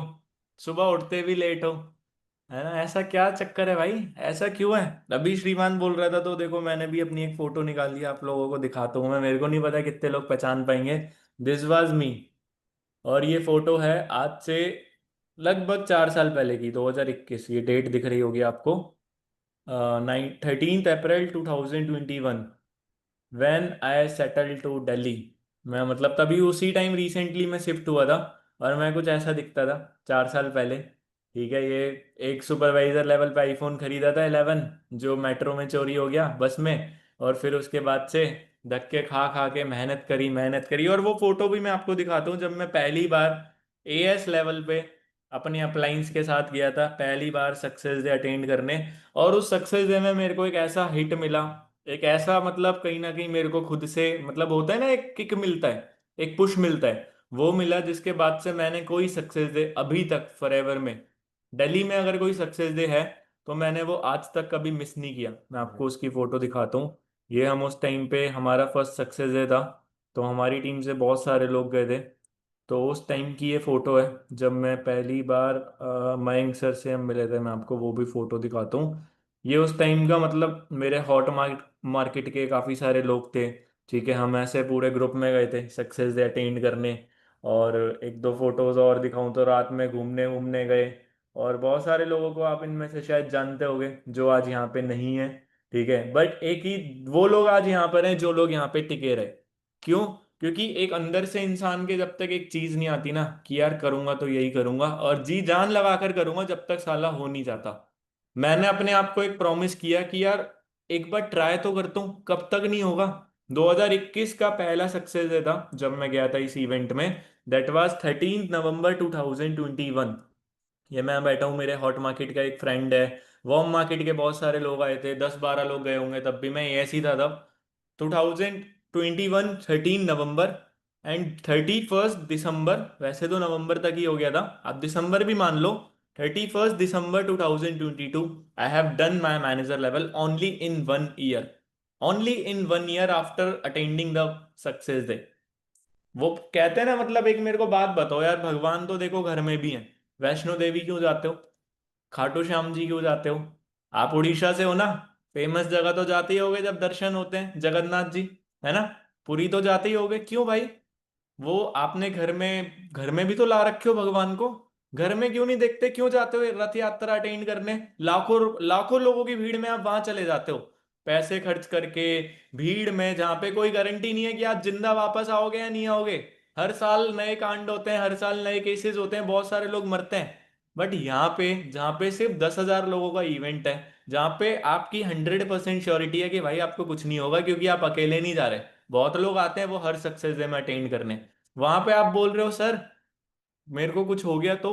सुबह उठते भी लेट हो, है ना? ऐसा क्या चक्कर है भाई? ऐसा क्यों है? अभी श्रीमान बोल रहा था तो देखो, मैंने भी अपनी एक फोटो निकाली है, आप लोगों को दिखाता हूँ मैं। मेरे को नहीं पता कितने लोग पहचान पाएंगे। This was me. और ये फोटो है आज से लगभग 4 साल पहले की, 2021। ये डेट दिख रही होगी आपको, 13 April 2021, when I settle to Delhi. मैं मतलब तभी उसी टाइम रिसेंटली मैं शिफ्ट हुआ था, और मैं कुछ ऐसा दिखता था 4 साल पहले। ठीक है, ये एक सुपरवाइजर लेवल पे आईफोन खरीदा था 11, जो मेट्रो में चोरी हो गया बस में। और फिर उसके बाद से धक्के खा खा के मेहनत करी। और वो फोटो भी मैं आपको दिखाता हूँ, जब मैं पहली बार एएस लेवल पे अपनी अप्लायंस के साथ गया था, पहली बार सक्सेस डे अटेंड करने। और उस सक्सेस डे में मेरे को एक ऐसा हिट मिला, एक ऐसा मतलब कहीं ना कहीं मेरे को खुद से मतलब होता है ना, एक किक मिलता है, एक पुश मिलता है, वो मिला। जिसके बाद से मैंने कोई सक्सेस डे अभी तक फॉरएवर में, दिल्ली में अगर कोई सक्सेस डे है तो मैंने वो आज तक कभी मिस नहीं किया। मैं आपको उसकी फोटो दिखाता हूँ। ये हम उस टाइम पे हमारा फर्स्ट सक्सेस डे था, तो हमारी टीम से बहुत सारे लोग गए थे। तो उस टाइम की ये फोटो है, जब मैं पहली बार मयंक सर से हम मिले थे। मैं आपको वो भी फोटो दिखाता हूँ। ये उस टाइम का मतलब मेरे हॉट मार्केट के काफ़ी सारे लोग थे। ठीक है, हम ऐसे पूरे ग्रुप में गए थे सक्सेस डे अटेंड करने। और एक दो फोटोज और दिखाऊं तो रात में घूमने घूमने गए। और बहुत सारे लोगों को आप इनमें से शायद जानते होंगे जो आज यहाँ पे नहीं है। ठीक है, बट एक ही वो लोग आज यहाँ पर हैं जो लोग यहाँ पे टिके रहे। क्यों? क्योंकि एक अंदर से इंसान के जब तक एक चीज नहीं आती ना कि यार करूंगा तो यही करूंगा और जी जान लगा कर करूंगा, जब तक साला हो नहीं जाता। मैंने अपने आप को एक प्रॉमिस किया कि यार एक बार ट्राई तो करता हूँ, कब तक नहीं होगा। 2021 का पहला सक्सेस डे था जब मैं गया था इस इवेंट में। दैट वाज 13 नवंबर 2021। ये मैं बैठा हूँ, मेरे हॉट मार्केट का एक फ्रेंड है, वॉर्म मार्केट के बहुत सारे लोग आए थे, 10-12 लोग गए होंगे, तब भी मैं ऐसी था तब। 2021 13 नवंबर एंड 31 दिसंबर, वैसे तो नवंबर तक ही हो गया था, आप दिसंबर भी मान लो। 31 दिसंबर 2022 I have done my manager level only in 1 year. Only in 1 year after attending the success day. वो कहते हैं ना, मतलब एक मेरे को बात बताओ यार, भगवान तो देखो घर में भी है। वैष्णो देवी क्यों जाते हो? खाटू श्याम जी क्यों जाते हो? आप उड़ीसा से हो ना, फेमस जगह तो जाते ही होगे जब दर्शन होते हैं जगन्नाथ जी, है ना? पुरी तो जाते ही होगे, क्यों भाई? वो आपने घर में भी तो ला रखे हो भगवान को, घर में क्यों नहीं देखते? क्यों जाते हो रथ यात्रा अटेंड करने? लाखों लाखों लोगों की भीड़ में आप वहां चले जाते हो, पैसे खर्च करके, भीड़ में जहां पे कोई गारंटी नहीं है कि आप जिंदा वापस आओगे या नहीं आओगे। हर साल नए कांड होते हैं, हर साल नए केसेस होते हैं, बहुत सारे लोग मरते हैं। बट यहाँ पे जहाँ पे सिर्फ 10,000 लोगों का इवेंट है, जहाँ पे आपकी 100% श्योरिटी है कि भाई आपको कुछ नहीं होगा क्योंकि आप अकेले नहीं जा रहे, बहुत लोग आते हैं वो हर सक्सेस डे में अटेंड करने। वहां पे आप बोल रहे हो सर मेरे को कुछ हो गया तो?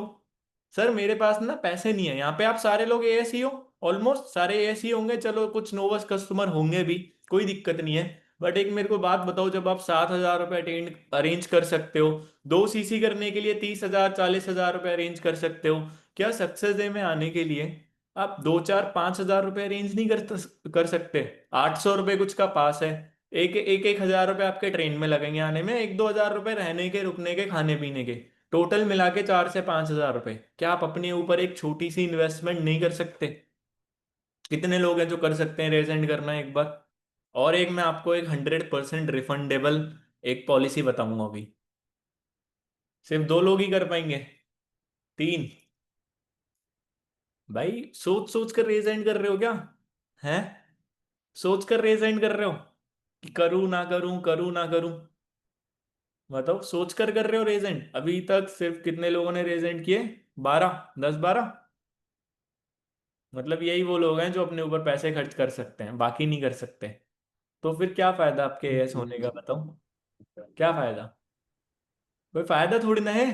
सर मेरे पास ना पैसे नहीं है। यहाँ पे आप सारे लोग एएस ही हो, ऑलमोस्ट सारे एएस ही होंगे, चलो कुछ नोवस कस्टमर होंगे भी, कोई दिक्कत नहीं है। बट एक मेरे को बात बताओ, जब आप 7,000 रुपये अटेंड अरेंज कर सकते हो, 2 सीसी करने के लिए 30,000 40,000 रुपये अरेंज कर सकते हो, क्या सक्सेस डे में आने के लिए आप 2 4 5 हजार रुपये अरेंज नहीं कर सकते? 800 रुपये कुछ का पास है, एक एक 1,000 रुपये आपके ट्रेन में लगेंगे आने में, 1-2 हजार रुपये रहने के रुकने के खाने पीने के, टोटल मिला के 4 से 5 हजार रुपए। क्या आप अपने ऊपर एक छोटी सी इन्वेस्टमेंट नहीं कर सकते? कितने लोग हैं जो कर सकते हैं? रेज एंड करना है एक बार। और एक मैं आपको एक 100% रिफंडेबल एक पॉलिसी बताऊंगा अभी। सिर्फ 2 लोग ही कर पाएंगे? 3? भाई सोच सोच कर रेज एंड कर रहे हो क्या? हैं? सोच कर रेज एंड कर रहे हो कि करूं ना करूं, करूं ना करूं? बताओ, सोच कर रहे हो रेज एंड? अभी तक सिर्फ कितने लोगों ने रेज एंड किए? 12, 10-12। मतलब यही वो लोग हैं जो अपने ऊपर पैसे खर्च कर सकते हैं, बाकी नहीं कर सकते। तो फिर क्या फायदा आपके एएस होने का, बताओ? क्या फायदा? कोई फायदा थोड़ी ना है।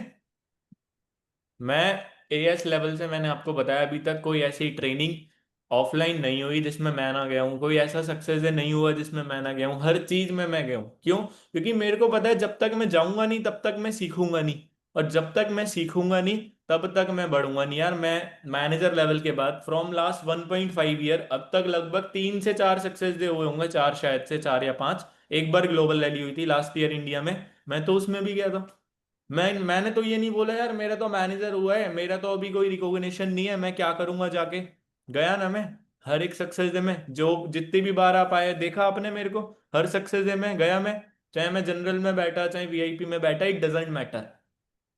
मैं एएस लेवल से, मैंने आपको बताया, अभी तक कोई ऐसी ट्रेनिंग ऑफलाइन नहीं हुई जिसमें मैं ना गया हूँ, कोई ऐसा सक्सेस नहीं हुआ जिसमें मैं ना गया हूँ। हर चीज में मैं गया हूँ। क्यों? क्योंकि मेरे को पता है जब तक मैं जाऊंगा नहीं तब तक मैं सीखूंगा नहीं, और जब तक मैं सीखूंगा नहीं तब तक मैं बढ़ूंगा नहीं। यार मैं मैनेजर लेवल के बाद फ्रॉम लास्ट 1.5 ईयर अब तक लगभग 3 से 4 सक्सेस डे हुए होंगे, 4 शायद से, 4 या 5। एक बार ग्लोबल रैली हुई थी लास्ट ईयर इंडिया में, मैं तो उसमें भी गया था। मैंने तो ये नहीं बोला यार मेरा तो मैनेजर हुआ है, मेरा तो अभी कोई रिकॉग्निशन नहीं है, मैं क्या करूंगा जाके। गया ना मैं, हर एक सक्सेस डे में, जो जितनी भी बार आप आए देखा आपने मेरे को, हर सक्सेस डे में गया मैं। चाहे मैं जनरल में बैठा चाहे वीआईपी में बैठा, इट डजेंट मैटर।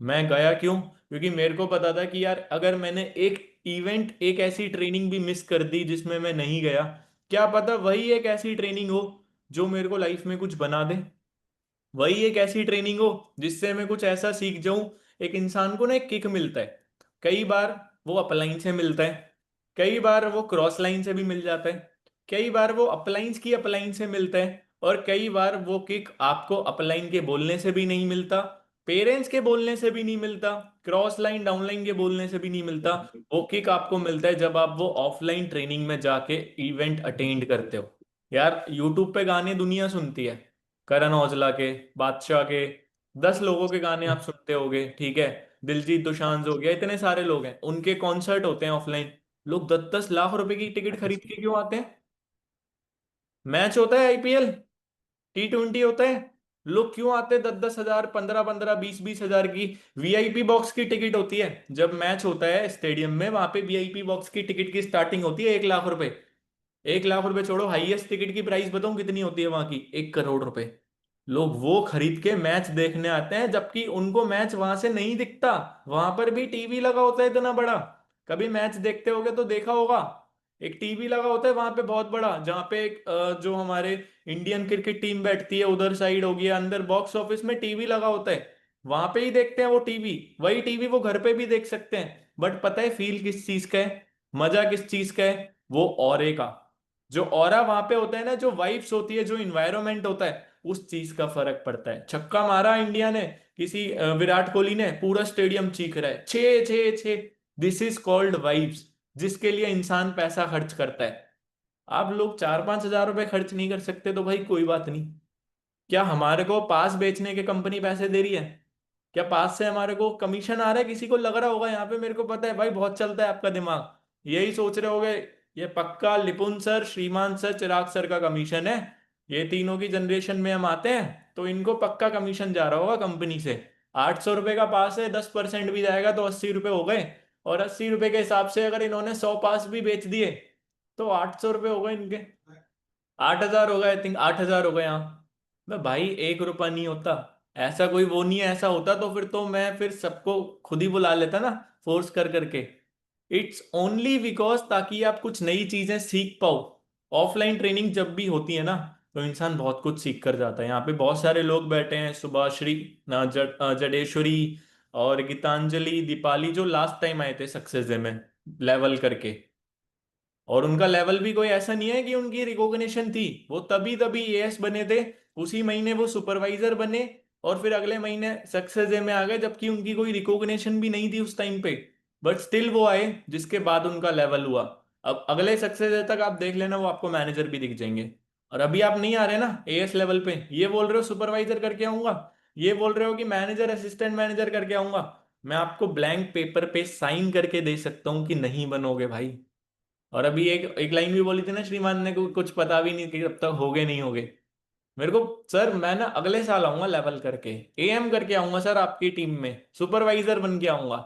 मैं गया क्यों? क्योंकि मेरे को पता था कि यार अगर मैंने एक इवेंट, एक ऐसी ट्रेनिंग भी मिस कर दी जिसमें मैं नहीं गया, क्या पता वही एक ऐसी ट्रेनिंग हो जो मेरे को लाइफ में कुछ बना दे। वही एक ऐसी ट्रेनिंग हो जिससे मैं कुछ ऐसा सीख जाऊं। एक इंसान को ना एक किक मिलता है कई बार। वो अपलाइन से मिलता है, कई बार वो क्रॉस लाइन से भी मिल जाता है, कई बार वो अपलाइन की अपलाइन से मिलता है, और कई बार वो किक आपको अपलाइन के बोलने से भी नहीं मिलता, पेरेंट्स के बोलने से भी नहीं मिलता, क्रॉस लाइन डाउनलाइन के बोलने से भी नहीं मिलता। वो किक आपको मिलता है जब आप वो ऑफलाइन ट्रेनिंग में जाके इवेंट अटेंड करते हो। यार यूट्यूब पे गाने दुनिया सुनती है, करण औजला के, बादशाह के, 10 लोगों के गाने आप सुनते होगे, ठीक है, दिलजीत दोसांझ हो गया, इतने सारे लोग हैं, उनके कॉन्सर्ट होते हैं ऑफलाइन, लोग 10-10 लाख रुपए की टिकट खरीद के क्यों आते हैं? मैच होता है आईपीएल, T20 होता है, लोग क्यों आते हैं? 10-10 हजार, 15-15, 20-20 हजार की वीआईपी बॉक्स की टिकट होती है। जब मैच होता है स्टेडियम में, वहां पे वीआईपी बॉक्स की टिकट की स्टार्टिंग होती है 1 लाख रुपए। 1 लाख रुपए छोड़ो, हाईएस्ट टिकट की प्राइस बताऊं कितनी होती है वहां की? 1 करोड़ रुपए। लोग वो खरीद के मैच देखने आते हैं, जबकि उनको मैच वहां से नहीं दिखता। वहां पर भी टीवी लगा होता है इतना बड़ा, कभी मैच देखते होगे तो देखा होगा, एक टीवी लगा होता है वहां पे बहुत बड़ा, जहां पे एक जो हमारे इंडियन क्रिकेट टीम बैठती है उधर साइड हो गया, अंदर बॉक्स ऑफिस में टीवी लगा होता है, वहां पे ही देखते हैं वो टीवी। वही टीवी वो घर पे भी देख सकते हैं, बट पता है फील किस चीज का है, मजा किस चीज का है? वो ऑरे का, जो ऑरा वहां पे होता है ना, जो वाइब्स होती है, जो इन्वायरमेंट होता है, उस चीज का फर्क पड़ता है। छक्का मारा इंडिया ने, किसी विराट कोहली ने, पूरा स्टेडियम चीख रहा है, छे छे छे। दिस इज कॉल्ड वाइब्स, जिसके लिए इंसान पैसा खर्च करता है। आप लोग 4-5 हजार रुपए खर्च नहीं कर सकते तो भाई कोई बात नहीं। क्या हमारे को पास बेचने के कंपनी पैसे दे रही है? क्या पास से हमारे को कमीशन आ रहा है? किसी को लग रहा होगा यहाँ पे, मेरे को पता है भाई बहुत चलता है आपका दिमाग, यही सोच रहे होगे ये पक्का लिपुन सर, श्रीमान सर, चिराग सर का कमीशन है, ये तीनों की जनरेशन में हम आते हैं तो इनको पक्का कमीशन जा रहा होगा कंपनी से। 800 रुपए का पास है, 10% भी जाएगा तो 80 रुपए हो गए, और 80 रुपए के हिसाब से अगर इन्होंने 100 पास भी बेच दिए तो 800 रुपये हो गए इनके, 8 हजार हो गए, आई थिंक 8 हजार हो गए। यहाँ मैं भाई 1 रुपया नहीं होता, ऐसा कोई वो नहीं है, ऐसा होता तो फिर तो मैं फिर सबको खुद ही बुला लेता ना, फोर्स कर करके। इट्स ओनली बिकॉज ताकि आप कुछ नई चीजें सीख पाओ। ऑफलाइन ट्रेनिंग जब भी होती है ना, तो इंसान बहुत कुछ सीख कर जाता है। यहाँ पे बहुत सारे लोग बैठे हैं, सुभाश्री, जडेश्वरी और गीतांजलि, दीपाली, जो लास्ट टाइम आए थे सक्सेस डे में लेवल करके, और उनका लेवल भी कोई ऐसा नहीं है कि उनकी रिकॉग्निशन थी, वो तभी तभी एएस बने थे, उसी महीने वो सुपरवाइजर बने, और फिर अगले महीने सक्सेस डे में आ गए, जबकि उनकी कोई रिकॉग्निशन भी नहीं थी उस टाइम पे, बट स्टिल वो आए, जिसके बाद उनका लेवल हुआ। अब अगले सक्सेस डे तक आप देख लेना, वो आपको मैनेजर भी दिख जाएंगे। और अभी आप नहीं आ रहे ना एएस लेवल पे, ये बोल रहे हो सुपरवाइजर करके आऊंगा, ये बोल रहे हो कि मैनेजर, असिस्टेंट मैनेजर करके आऊंगा, मैं आपको ब्लैंक पेपर पे साइन करके दे सकता हूँ कि नहीं बनोगे भाई। और अभी एक एक लाइन भी बोली थी ना श्रीमान ने, कुछ पता भी नहीं कि कब तक होगे नहीं होगे। मेरे को सर, मैं ना अगले साल आऊंगा लेवल करके, एएम करके आऊंगा सर, आपकी टीम में सुपरवाइजर बन के आऊंगा।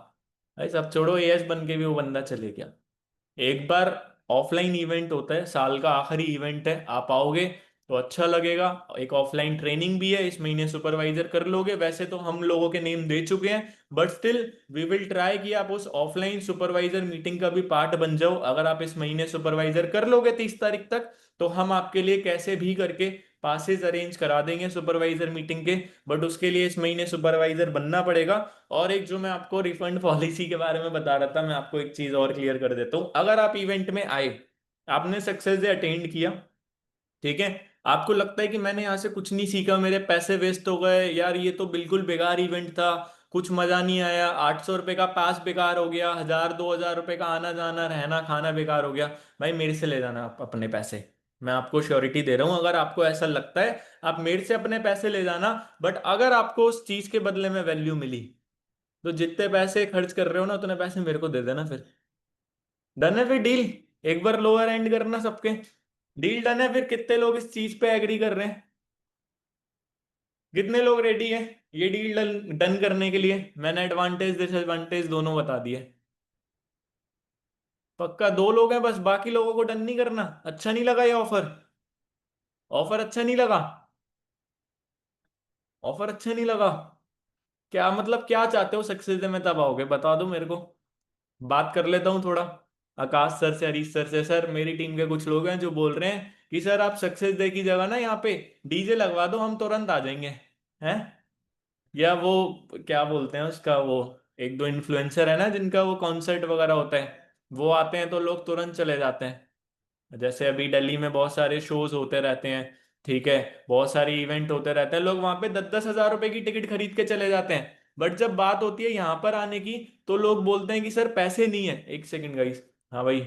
भाई सब छोड़ो, एएस बन के भी वो बंदा चले गया। एक बार ऑफलाइन इवेंट होता है, साल का आखिरी इवेंट है, आप आओगे तो अच्छा लगेगा। एक ऑफलाइन ट्रेनिंग भी है, इस महीने सुपरवाइजर कर लोगे, वैसे तो हम लोगों के नेम दे चुके हैं, but still we will try कि आप उस ऑफलाइन सुपरवाइजर मीटिंग का भी पार्ट बन जाओ। अगर आप इस महीने सुपरवाइजर कर लोगे 30 तारीख तक, तो हम आपके लिए कैसे भी करके पासेस अरेंज करा देंगे सुपरवाइजर मीटिंग के, बट उसके लिए इस महीने सुपरवाइजर बनना पड़ेगा। और एक जो मैं आपको रिफंड पॉलिसी के बारे में बता रहा था, मैं आपको एक चीज और क्लियर कर देता हूँ। अगर आप इवेंट में आए, आपने सक्सेस डे अटेंड किया, ठीक है, आपको लगता है कि मैंने यहाँ से कुछ नहीं सीखा, मेरे पैसे वेस्ट हो गए, यार ये तो बिल्कुल बेकार इवेंट था, कुछ मजा नहीं आया, 800 रुपए का पास बेकार हो गया, 1000-2000 रुपए का आना जाना रहना खाना बेकार हो गया, भाई मेरे से ले जाना आप अपने पैसे। मैं आपको श्योरिटी दे रहा हूं, अगर आपको ऐसा लगता है, आप मेरे से अपने पैसे ले जाना। बट अगर आपको उस चीज के बदले में वैल्यू मिली, तो जितने पैसे खर्च कर रहे हो ना, उतने पैसे मेरे को दे देना फिर। डन है फिर डील? एक बार लोअर एंड करना सबके, डील डन है फिर? कितने लोग इस चीज पे एग्री कर रहे हैं? कितने लोग रेडी है ये डील डन डन करने के लिए? मैंने एडवांटेज डिसएडवांटेज दोनों बता दिए। पक्का 2 लोग हैं बस, बाकी लोगों को डन नहीं करना? अच्छा नहीं लगा ये ऑफर? ऑफर अच्छा नहीं लगा? ऑफर अच्छा नहीं लगा? क्या मतलब, क्या चाहते हो सक्सेस डे में तब आओगे, बता दो मेरे को। बात कर लेता हूँ थोड़ा आकाश सर से, हरीश सर से। सर मेरी टीम के कुछ लोग हैं जो बोल रहे हैं कि सर आप सक्सेस डे की जगह ना यहाँ पे डीजे लगवा दो, हम तुरंत आ जाएंगे। हैं? या वो क्या बोलते हैं उसका, वो एक दो इन्फ्लुएंसर है ना जिनका वो कॉन्सर्ट वगैरह होता है, वो आते हैं तो लोग तुरंत चले जाते हैं। जैसे अभी दिल्ली में बहुत सारे शोज होते रहते हैं, ठीक है, बहुत सारे इवेंट होते रहते हैं, लोग वहां पे 10-10 हजार रुपए की टिकट खरीद के चले जाते हैं। बट जब बात होती है यहाँ पर आने की, तो लोग बोलते हैं कि सर पैसे नहीं है। एक सेकंड गाइस, हाँ भाई।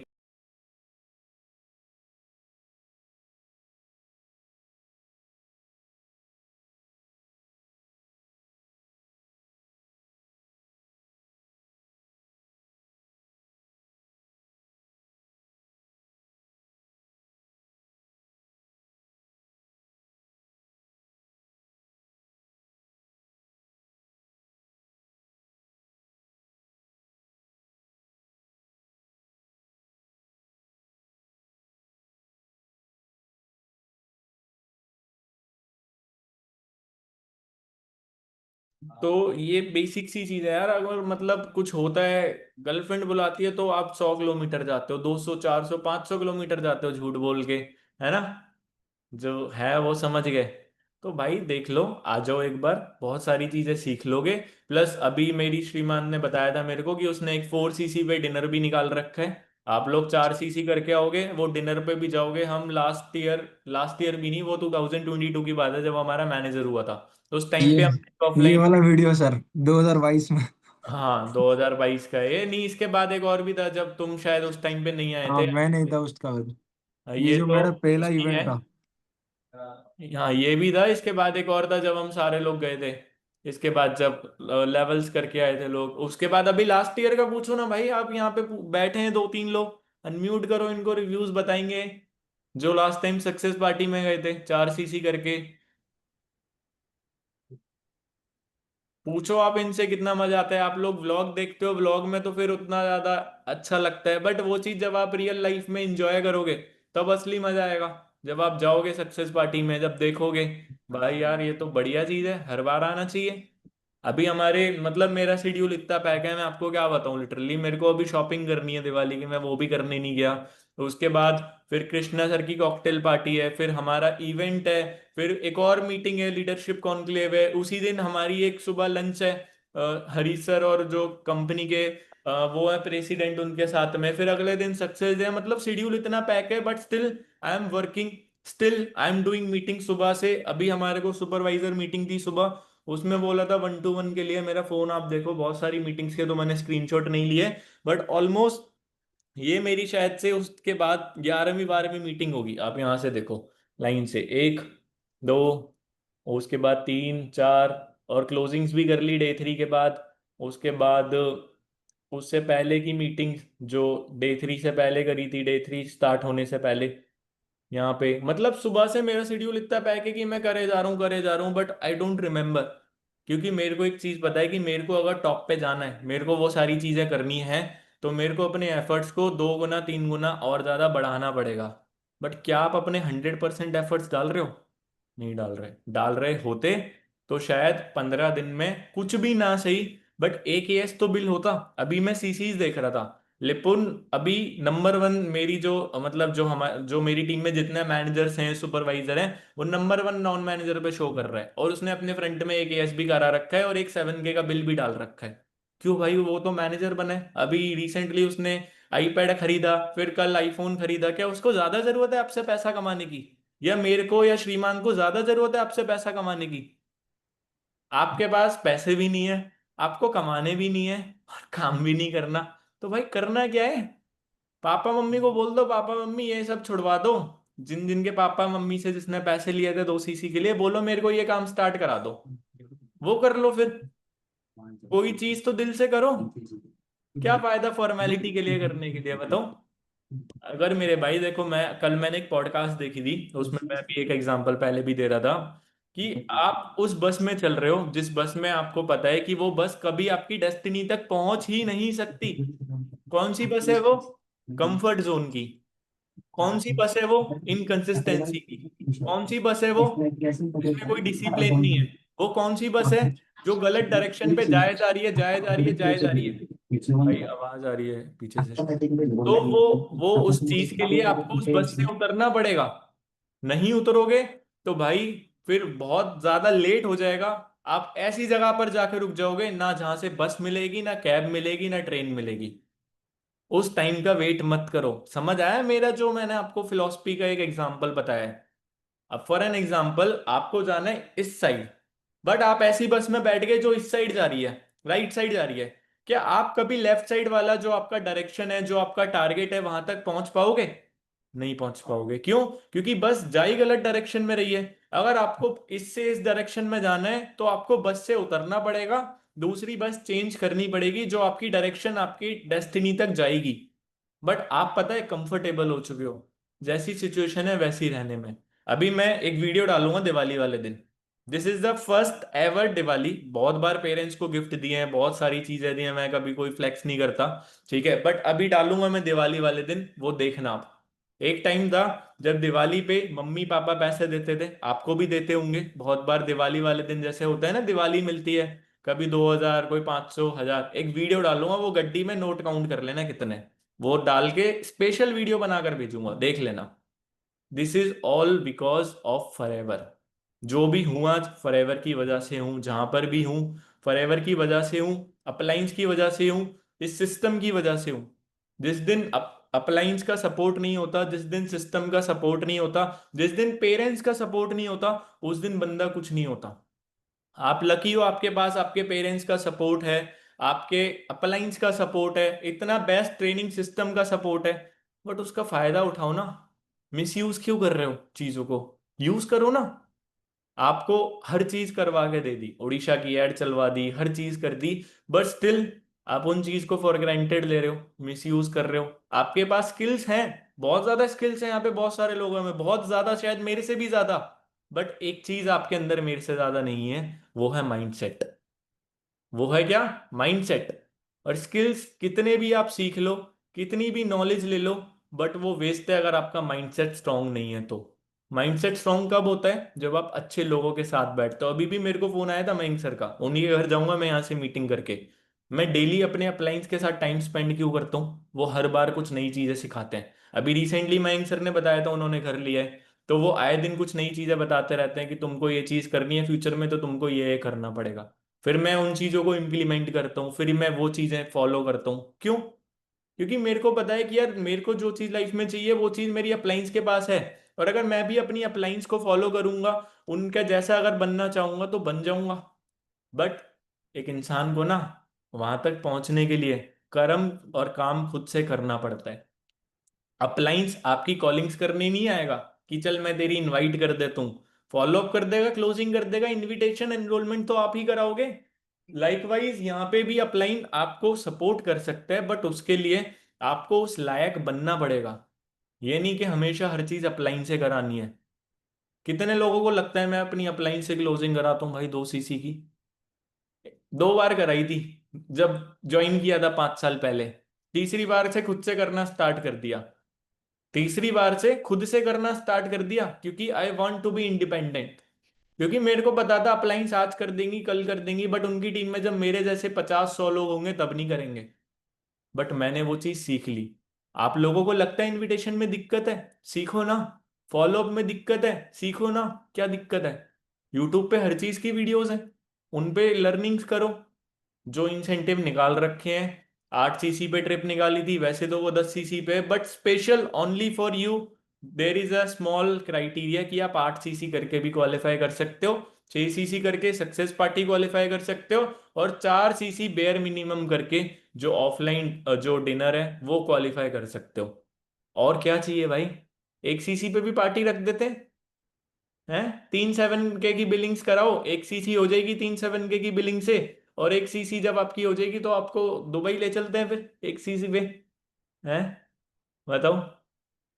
तो ये बेसिक सी चीज है यार, अगर मतलब कुछ होता है, गर्लफ्रेंड बुलाती है तो आप 100 किलोमीटर जाते हो, 200 400 500 किलोमीटर जाते हो झूठ बोल के, है ना। जो है वो समझ गए। तो भाई देख लो, आ जाओ एक बार, बहुत सारी चीजें सीख लोगे। प्लस अभी मेरी श्रीमान ने बताया था मेरे को कि उसने एक 4 सीसी पे डिनर भी निकाल रखा है। आप लोग 4 सीसी करके आओगे, वो डिनर पे भी जाओगे। हम लास्ट ईयर भी नहीं, वो 2022 की बात है जब हमारा मैनेजर हुआ था, तो उस टाइम ये पे हम ये ऑफलाइन। वाला वीडियो सर 2022 में। हाँ 2022 का ये नहीं, इसके बाद एक और भी था जब तुम शायद उस टाइम पे नहीं आए हाँ थे। मैं नहीं था उसका। ये ये जो तो मेरा पहला नहीं है। इवेंट था। हाँ ये भी था, इसके बाद एक और था जब हम सारे लोग गए थे। इसके बाद जब लेवल्स करके आए थे लोग, उसके बाद अभी लास्ट ईयर का पूछो ना भाई। आप यहाँ पे बैठे हैं 2-3 लोग, अनम्यूट करो इनको, रिव्यूज बताएंगे। जो लास्ट टाइम सक्सेस पार्टी में गए थे 4 सीसी करके, पूछो आप इनसे कितना मजा आता है। आप लोग व्लॉग देखते हो, व्लॉग में तो फिर उतना ज्यादा अच्छा लगता है, बट वो चीज जब आप रियल लाइफ में इंजॉय करोगे तब असली मजा आएगा। जब आप जाओगे सक्सेस पार्टी में, जब देखोगे भाई यार ये तो बढ़िया चीज है, हर बार आना चाहिए। अभी हमारे मतलब मेरा शेड्यूल इतना पैक है, मैं आपको क्या बताऊं। लिटरली मेरे को अभी शॉपिंग करनी है दिवाली की, मैं वो भी करने नहीं गया। तो उसके बाद फिर कृष्णा सर की कॉकटेल पार्टी है, फिर हमारा इवेंट है, फिर एक और मीटिंग है, लीडरशिप कॉन्क्लेव है, उसी दिन हमारी एक सुबह लंच है हरीश सर और जो कंपनी के वो है प्रेसिडेंट, उनके साथ में। फिर अगले दिन सक्सेस है। मतलब शेड्यूल इतना पैक है, but still I am working, still I am doing meeting सुबह से। अभी हमारे को सुपरवाइजर मीटिंग थी सुबह, उसमें बोला था 1-to-1 के लिए। मेरा फोन आप देखो, बहुत सारी मीटिंग्स के तो मैंने स्क्रीनशॉट नहीं लिए, बट ऑलमोस्ट ये मेरी शायद से उसके बाद 11वीं 12वीं मीटिंग होगी। आप यहाँ से देखो, लाइन से 1 2, उसके बाद 3 4, और क्लोजिंग्स भी कर ली डे 3 के बाद। उसके बाद उससे पहले की मीटिंग जो डे 3 से पहले करी थी, डे 3 स्टार्ट होने से पहले, यहाँ पे मतलब सुबह से मेरा शेड्यूल इतना पैक है कि मैं करे जा रहा हूँ, बट आई डोंट रिमेम्बर। क्योंकि मेरे को एक चीज पता है कि मेरे को अगर टॉप पे जाना है, मेरे को वो सारी चीजें करनी है, तो मेरे को अपने एफर्ट्स को 2 गुना 3 गुना और ज्यादा बढ़ाना पड़ेगा। बट क्या आप अपने 100% एफर्ट्स डाल रहे हो? नहीं डाल रहे। डाल रहे होते तो शायद 15 दिन में कुछ भी ना सही, बट एक एएस तो बिल होता। अभी मैं सीसीज देख रहा था, लिपुन अभी नंबर 1। मेरी जो मतलब जो मेरी टीम में जितने मैनेजर्स हैं, सुपरवाइजर हैं, वो नंबर 1 नॉन मैनेजर पे शो कर रहा है, और उसने अपने फ्रंट में एक एएस भी करा रखा है और एक 7K का बिल भी डाल रखा है। क्यों भाई, वो तो मैनेजर बना है। अभी रिसेंटली उसने आईपैड खरीदा, फिर कल आईफोन खरीदा। क्या उसको ज्यादा जरूरत है आपसे पैसा कमाने की, या मेरे को या श्रीमान को ज्यादा जरूरत है आपसे पैसा कमाने की? आपके पास पैसे भी नहीं है, आपको कमाने भी नहीं है, और काम भी नहीं करना, तो भाई करना क्या है? पापा मम्मी को बोल दो, पापा मम्मी ये सब छुड़वा दो। जिन जिन के पापा मम्मी से जिसने पैसे लिए थे 2 सीसी के लिए, बोलो मेरे को ये काम स्टार्ट करा दो, वो कर लो फिर। कोई चीज तो दिल से करो। क्या फायदा फॉर्मेलिटी के लिए करने के लिए, बताओ। अगर मेरे भाई देखो, मैंने एक पॉडकास्ट देखी थी, तो उसमें मैं भी एक एग्जांपल पहले भी दे रहा था कि आप उस बस में चल रहे हो जिस बस में आपको पता है कि वो बस कभी आपकी डेस्टिनी तक पहुंच ही नहीं सकती। कौन सी बस है वो? कंफर्ट जोन की। कौन सी बस है वो? इनकंसिस्टेंसी की। कौन सी बस है वो? जिसमें कोई डिसिप्लिन नहीं है। वो कौन सी बस है? जो गलत डायरेक्शन पे जाए जा रही है, जाए जा रही है, जाए जा रही है। भाई आवाज आ रही है पीछे से। तो वो उस चीज के लिए आपको उस बस से उतरना पड़ेगा। नहीं उतरोगे तो भाई फिर बहुत ज्यादा लेट हो जाएगा। आप ऐसी जगह पर जाकर रुक जाओगे ना जहां से बस मिलेगी, ना कैब मिलेगी, ना ट्रेन मिलेगी। उस टाइम का वेट मत करो। समझ आया मेरा जो मैंने आपको फिलॉसफी का एक एग्जांपल बताया है? अब फॉर एन एग्जांपल आपको जाना है इस साइड, बट आप ऐसी बस में बैठ गए जो इस साइड जा रही है, राइट साइड जा रही है। क्या आप कभी लेफ्ट साइड वाला जो आपका डायरेक्शन है, जो आपका टारगेट है, वहां तक पहुंच पाओगे? नहीं पहुंच पाओगे। क्यों? क्योंकि बस जा ही गलत डायरेक्शन में रही है। अगर आपको इससे इस डायरेक्शन में जाना है तो आपको बस से उतरना पड़ेगा, दूसरी बस चेंज करनी पड़ेगी जो आपकी डायरेक्शन, आपकी डेस्टिनी तक जाएगी। बट आप पता है कंफर्टेबल हो चुके हो, जैसी सिचुएशन है वैसी रहने में। अभी मैं एक वीडियो डालूंगा दिवाली वाले दिन। This is the first ever Diwali. बहुत बार पेरेंट्स को गिफ्ट दिए हैं, बहुत सारी चीजें दी हैं, मैं कभी कोई फ्लेक्स नहीं करता, ठीक है, बट अभी डालूंगा मैं दिवाली वाले दिन, वो देखना आप। एक टाइम था जब दिवाली पे मम्मी पापा पैसे देते थे, आपको भी देते होंगे बहुत बार दिवाली वाले दिन, जैसे होता है ना दिवाली मिलती है, कभी 2000, कोई 500, 1000। एक वीडियो डालूंगा, वो गड्डी में नोट काउंट कर लेना कितने, वो डाल के स्पेशल वीडियो बनाकर भेजूंगा, देख लेना। This is all because of forever. जो भी हूं आज फॉरएवर की वजह से हूं, जहां पर भी हूं फॉरएवर की वजह से हूं, अप्लायंस की वजह से हूं, इस सिस्टम की वजह से हूं। जिस दिन अप्लायंस का सपोर्ट नहीं होता, जिस दिन सिस्टम का सपोर्ट नहीं होता, जिस दिन पेरेंट्स का सपोर्ट नहीं होता, उस दिन बंदा कुछ नहीं होता। आप लकी हो, आपके पास आपके पेरेंट्स का सपोर्ट है, आपके अप्लायंस का सपोर्ट है, इतना बेस्ट ट्रेनिंग सिस्टम का सपोर्ट है, बट उसका फायदा उठाओ ना। मिस यूज क्यों कर रहे हो चीजों को? यूज करो ना। आपको हर चीज करवा के दे दी, उड़ीसा की एड चलवा दी, हर चीज कर दी, बट स्टिल आप उन चीज को फॉर ग्रांटेड ले रहे हो, मिस यूज कर रहे हो। आपके पास स्किल्स हैं, बहुत ज्यादा स्किल्स हैं यहाँ पे, बहुत सारे लोगों में बहुत ज्यादा, शायद मेरे से भी ज्यादा। बट एक चीज आपके अंदर मेरे से ज्यादा नहीं है, वो है माइंडसेट। वो है क्या? माइंडसेट। और स्किल्स कितने भी आप सीख लो, कितनी भी नॉलेज ले लो, बट वो वेस्ट है अगर आपका माइंडसेट स्ट्रांग नहीं है तो। माइंडसेट स्ट्रांग कब होता है? जब आप अच्छे लोगों के साथ बैठते हो। अभी भी मेरे को फोन आया था मयंक सर का, उन्हीं के घर जाऊंगा मैं यहाँ से मीटिंग करके। मैं डेली अपने अप्लायंस के साथ टाइम स्पेंड क्यों करता हूँ? वो हर बार कुछ नई चीजें सिखाते हैं। अभी रिसेंटली मयंक सर ने बताया था उन्होंने घर लिया है, तो वो आए दिन कुछ नई चीजें बताते रहते हैं कि तुमको ये चीज करनी है फ्यूचर में, तो तुमको ये करना पड़ेगा। फिर मैं उन चीजों को इम्प्लीमेंट करता हूँ, फिर मैं वो चीजें फॉलो करता हूँ। क्यों? क्योंकि मेरे को पता है कि यार मेरे को जो चीज लाइफ में चाहिए वो चीज मेरी अप्लायंस के पास है। और अगर मैं भी अपनी अप्लायंस को फॉलो करूंगा, उनका जैसा अगर बनना चाहूंगा तो बन जाऊंगा। बट एक इंसान को ना वहां तक पहुंचने के लिए कर्म और काम खुद से करना पड़ता है। अप्लायंस आपकी कॉलिंग्स करने नहीं आएगा कि चल मैं तेरी इनवाइट कर देता हूँ, फॉलो अप कर देगा, क्लोजिंग कर देगा, इनविटेशन एनरोलमेंट तो आप ही कराओगे। लाइकवाइज यहाँ पे भी अपलाइन आपको सपोर्ट कर सकता है, बट उसके लिए आपको उस लायक बनना पड़ेगा। ये नहीं कि हमेशा हर चीज अपलाइन से करानी है। कितने लोगों को लगता है मैं अपनी अपलाइन से क्लोजिंग कराता हूँ भाई? 2 सीसी की 2 बार कराई थी जब ज्वाइन किया था 5 साल पहले। तीसरी बार से खुद से करना स्टार्ट कर दिया। तीसरी बार से खुद से करना स्टार्ट कर दिया क्योंकि I want to be independent. क्योंकि मेरे को पता था अप्लायंस आज कर देंगी, कल कर देंगी, बट उनकी टीम में जब मेरे जैसे 50-100 लोग होंगे तब नहीं करेंगे। बट मैंने वो चीज सीख ली। आप लोगों को लगता है इनविटेशन में दिक्कत है? सीखो ना। फॉलोअप में दिक्कत है? सीखो ना। क्या दिक्कत है? यूट्यूब पे हर चीज की वीडियोस हैं, उन पे लर्निंग्स करो। जो इंसेंटिव निकाल रखे हैं, 8 सीसी पे ट्रिप निकाली थी, वैसे तो वो 10 सीसी पे, but special only for you. There is a small criteria कि आप 8 सीसी करके भी क्वालिफाई कर सकते हो, 6 सीसी करके सक्सेस पार्टी क्वालिफाई कर सकते हो, और 4 सीसी बेयर मिनिमम करके जो ऑफलाइन जो डिनर है वो क्वालिफाई कर सकते हो। और क्या चाहिए भाई? 1 सीसी पे भी पार्टी रख देते हैं। 3 7K की बिलिंग्स कराओ, 1 सीसी हो जाएगी 3 7K की बिलिंग से। और 1 सीसी जब आपकी हो जाएगी तो आपको दुबई ले चलते हैं फिर 1 सीसी पे। हैं? बताओ।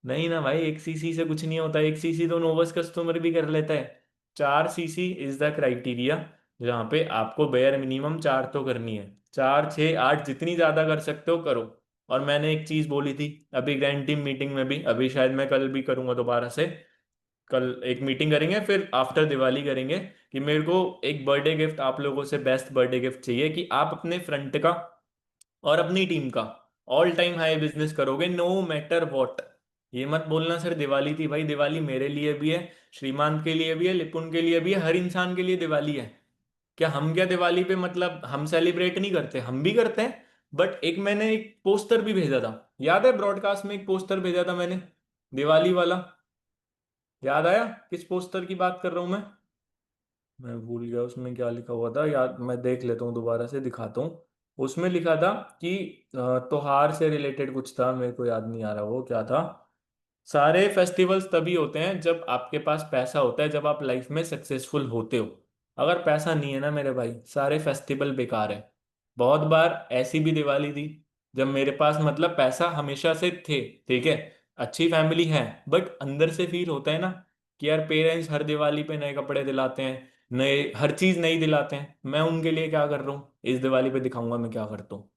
नहीं ना भाई, 1 सीसी से कुछ नहीं होता, 1 सीसी तो नोवस कस्टमर भी कर लेता है। 4 सीसी इज द क्राइटेरिया, जहाँ पे आपको बेयर मिनिमम 4 तो करनी है। 4 6 8 जितनी ज्यादा कर सकते हो करो। और मैंने एक चीज बोली थी अभी ग्रैंड टीम मीटिंग में भी, अभी शायद मैं कल भी करूंगा दोबारा से। कल एक मीटिंग करेंगे फिर आफ्टर दिवाली करेंगे, कि मेरे को एक बर्थडे गिफ्ट आप लोगों से, बेस्ट बर्थडे गिफ्ट चाहिए कि आप अपने फ्रंट का और अपनी टीम का ऑल टाइम हाई बिजनेस करोगे नो मैटर व्हाट। ये मत बोलना सर दिवाली थी, भाई दिवाली मेरे लिए भी है, श्रीमान के लिए भी है, लिपुन के लिए भी है, हर इंसान के लिए दिवाली है। क्या हम क्या दिवाली पे मतलब हम सेलिब्रेट नहीं करते? हम भी करते हैं। बट एक मैंने एक पोस्टर भी भेजा था, याद है? ब्रॉडकास्ट में एक पोस्टर भेजा था मैंने, दिवाली वाला। याद आया किस पोस्टर की बात कर रहा हूं मैं भूल गया उसमें क्या लिखा हुआ था, याद मैं देख लेता हूँ, दोबारा से दिखाता हूँ। उसमें लिखा था कि त्योहार से रिलेटेड कुछ था, मेरे को याद नहीं आ रहा वो क्या था। सारे फेस्टिवल्स तभी होते हैं जब आपके पास पैसा होता है, जब आप लाइफ में सक्सेसफुल होते हो। अगर पैसा नहीं है ना मेरे भाई, सारे फेस्टिवल बेकार है। बहुत बार ऐसी भी दिवाली थी जब मेरे पास मतलब पैसा हमेशा से थे, ठीक है, अच्छी फैमिली है, बट अंदर से फील होता है ना कि यार पेरेंट्स हर दिवाली पे नए कपड़े दिलाते हैं, नए हर चीज नई दिलाते हैं, मैं उनके लिए क्या कर रहा हूँ? इस दिवाली पे दिखाऊंगा मैं क्या करता हूँ।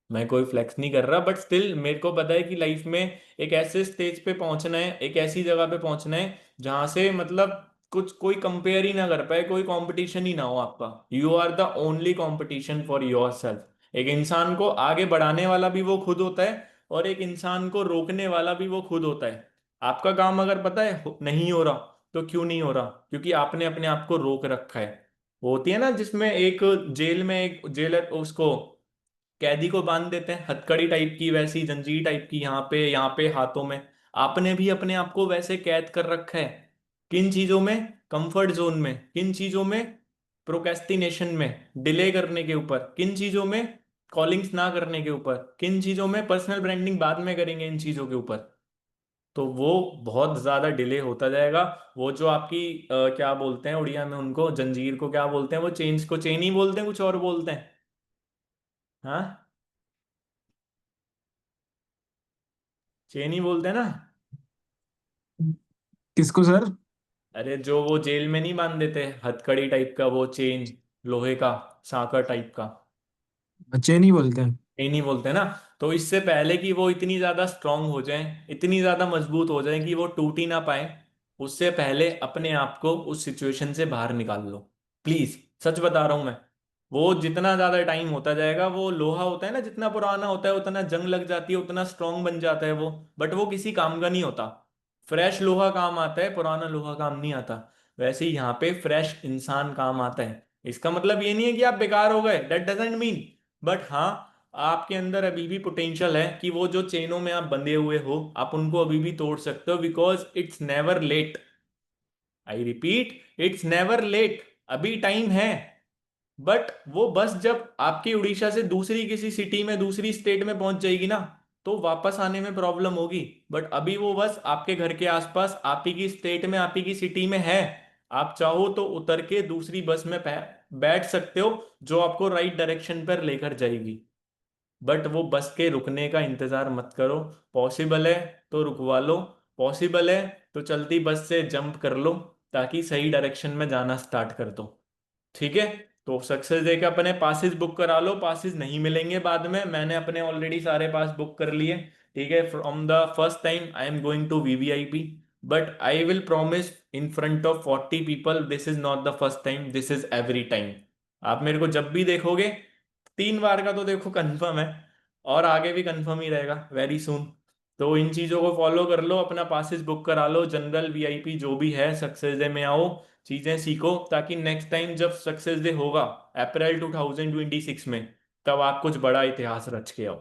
मैं कोई फ्लेक्स नहीं कर रहा, बट स्टिल मेरे को पता है कि लाइफ में एक ऐसे स्टेज पे पहुंचना है, एक ऐसी जगह पे पहुंचना है जहां से मतलब कुछ कोई कंपेयर ही ना कर पाए, कोई कंपटीशन ही ना हो आपका। You are the only competition for yourself. एक इंसान को आगे बढ़ाने वाला भी वो खुद होता है, और एक इंसान को रोकने वाला भी वो खुद होता है। आपका काम अगर पता है नहीं हो रहा, तो क्यों नहीं हो रहा? क्योंकि आपने अपने आप को रोक रखा है। वो होती है ना जिसमें एक जेल में एक जेलर उसको कैदी को बांध देते हैं हथकड़ी टाइप की, वैसी जंजीर टाइप की यहाँ पे हाथों में। आपने भी अपने आप को वैसे कैद कर रखा है। किन चीजों में? कंफर्ट जोन में। किन चीजों में? प्रोक्रेस्टिनेशन में, डिले करने के ऊपर। किन चीजों में? कॉलिंग्स ना करने के ऊपर। किन चीजों में? पर्सनल ब्रांडिंग बाद में करेंगे, इन चीजों के ऊपर। तो वो बहुत ज्यादा डिले होता जाएगा। वो जो आपकी क्या बोलते हैं उड़िया में उनको, जंजीर को क्या बोलते हैं? वो चेन्स को चेन ही बोलते हैं, कुछ और बोलते हैं? हाँ, चेन ही बोलते हैं ना। किसको सर? अरे जो वो जेल में नहीं बांध देते हथकड़ी टाइप का वो चेन, लोहे का, सांकड़ टाइप का, बच्चे नहीं बोलते हैं। चेन ही बोलते हैं ना। तो इससे पहले कि वो इतनी ज्यादा स्ट्रांग हो जाए, इतनी ज्यादा मजबूत हो जाए कि वो टूट ही ना पाए, उससे पहले अपने आप को उस सिचुएशन से बाहर निकाल लो। प्लीज, सच बता रहा हूं मैं। वो जितना ज्यादा टाइम होता जाएगा, वो लोहा होता है ना, जितना पुराना होता है उतना जंग लग जाती है, उतना स्ट्रांग बन जाता है वो। बट वो किसी काम का नहीं होता। फ्रेश लोहा काम आता है, पुराना लोहा काम नहीं आता। वैसे ही यहाँ पे फ्रेश इंसान काम आता है। इसका मतलब ये नहीं है कि आप बेकार हो गए, दैट डजेंट मीन। बट हाँ, आपके अंदर अभी भी पोटेंशियल है कि वो जो चेनों में आप बंधे हुए हो, आप उनको अभी भी तोड़ सकते हो, because it's never late. I repeat, it's never late. अभी टाइम है। बट वो बस जब आपकी उड़ीसा से दूसरी किसी सिटी में, दूसरी स्टेट में पहुंच जाएगी ना, तो वापस आने में प्रॉब्लम होगी। बट अभी वो बस आपके घर के आसपास, आप ही की स्टेट में, आप ही की सिटी में है। आप चाहो तो उतर के दूसरी बस में बैठ सकते हो, जो आपको राइट डायरेक्शन पर लेकर जाएगी। बट वो बस के रुकने का इंतजार मत करो। पॉसिबल है तो रुकवा लो, पॉसिबल है तो चलती बस से जंप कर लो, ताकि सही डायरेक्शन में जाना स्टार्ट कर दो। ठीक है? तो सक्सेस डे के अपने पासिस बुक करा लो, पासिस नहीं मिलेंगे बाद में, मैंने अपने ऑलरेडी सारे पास बुक कर लिए। ठीक है? From the first time I am going to VVIP, but I will promise in front of 40 people, this is not the first time, this is every time. आप मेरे को जब भी देखोगे, 3 बार का तो देखो कंफर्म है, और आगे भी कंफर्म ही रहेगा वेरी सुन। तो इन चीजों को फॉलो कर लो, अपना पासिस बुक करा लो, जनरल वीआईपी जो भी है, सक्सेस डे में आओ, चीजें सीखो, ताकि नेक्स्ट टाइम जब सक्सेस डे होगा अप्रैल 2026 में, तब आप कुछ बड़ा इतिहास रच के आओ।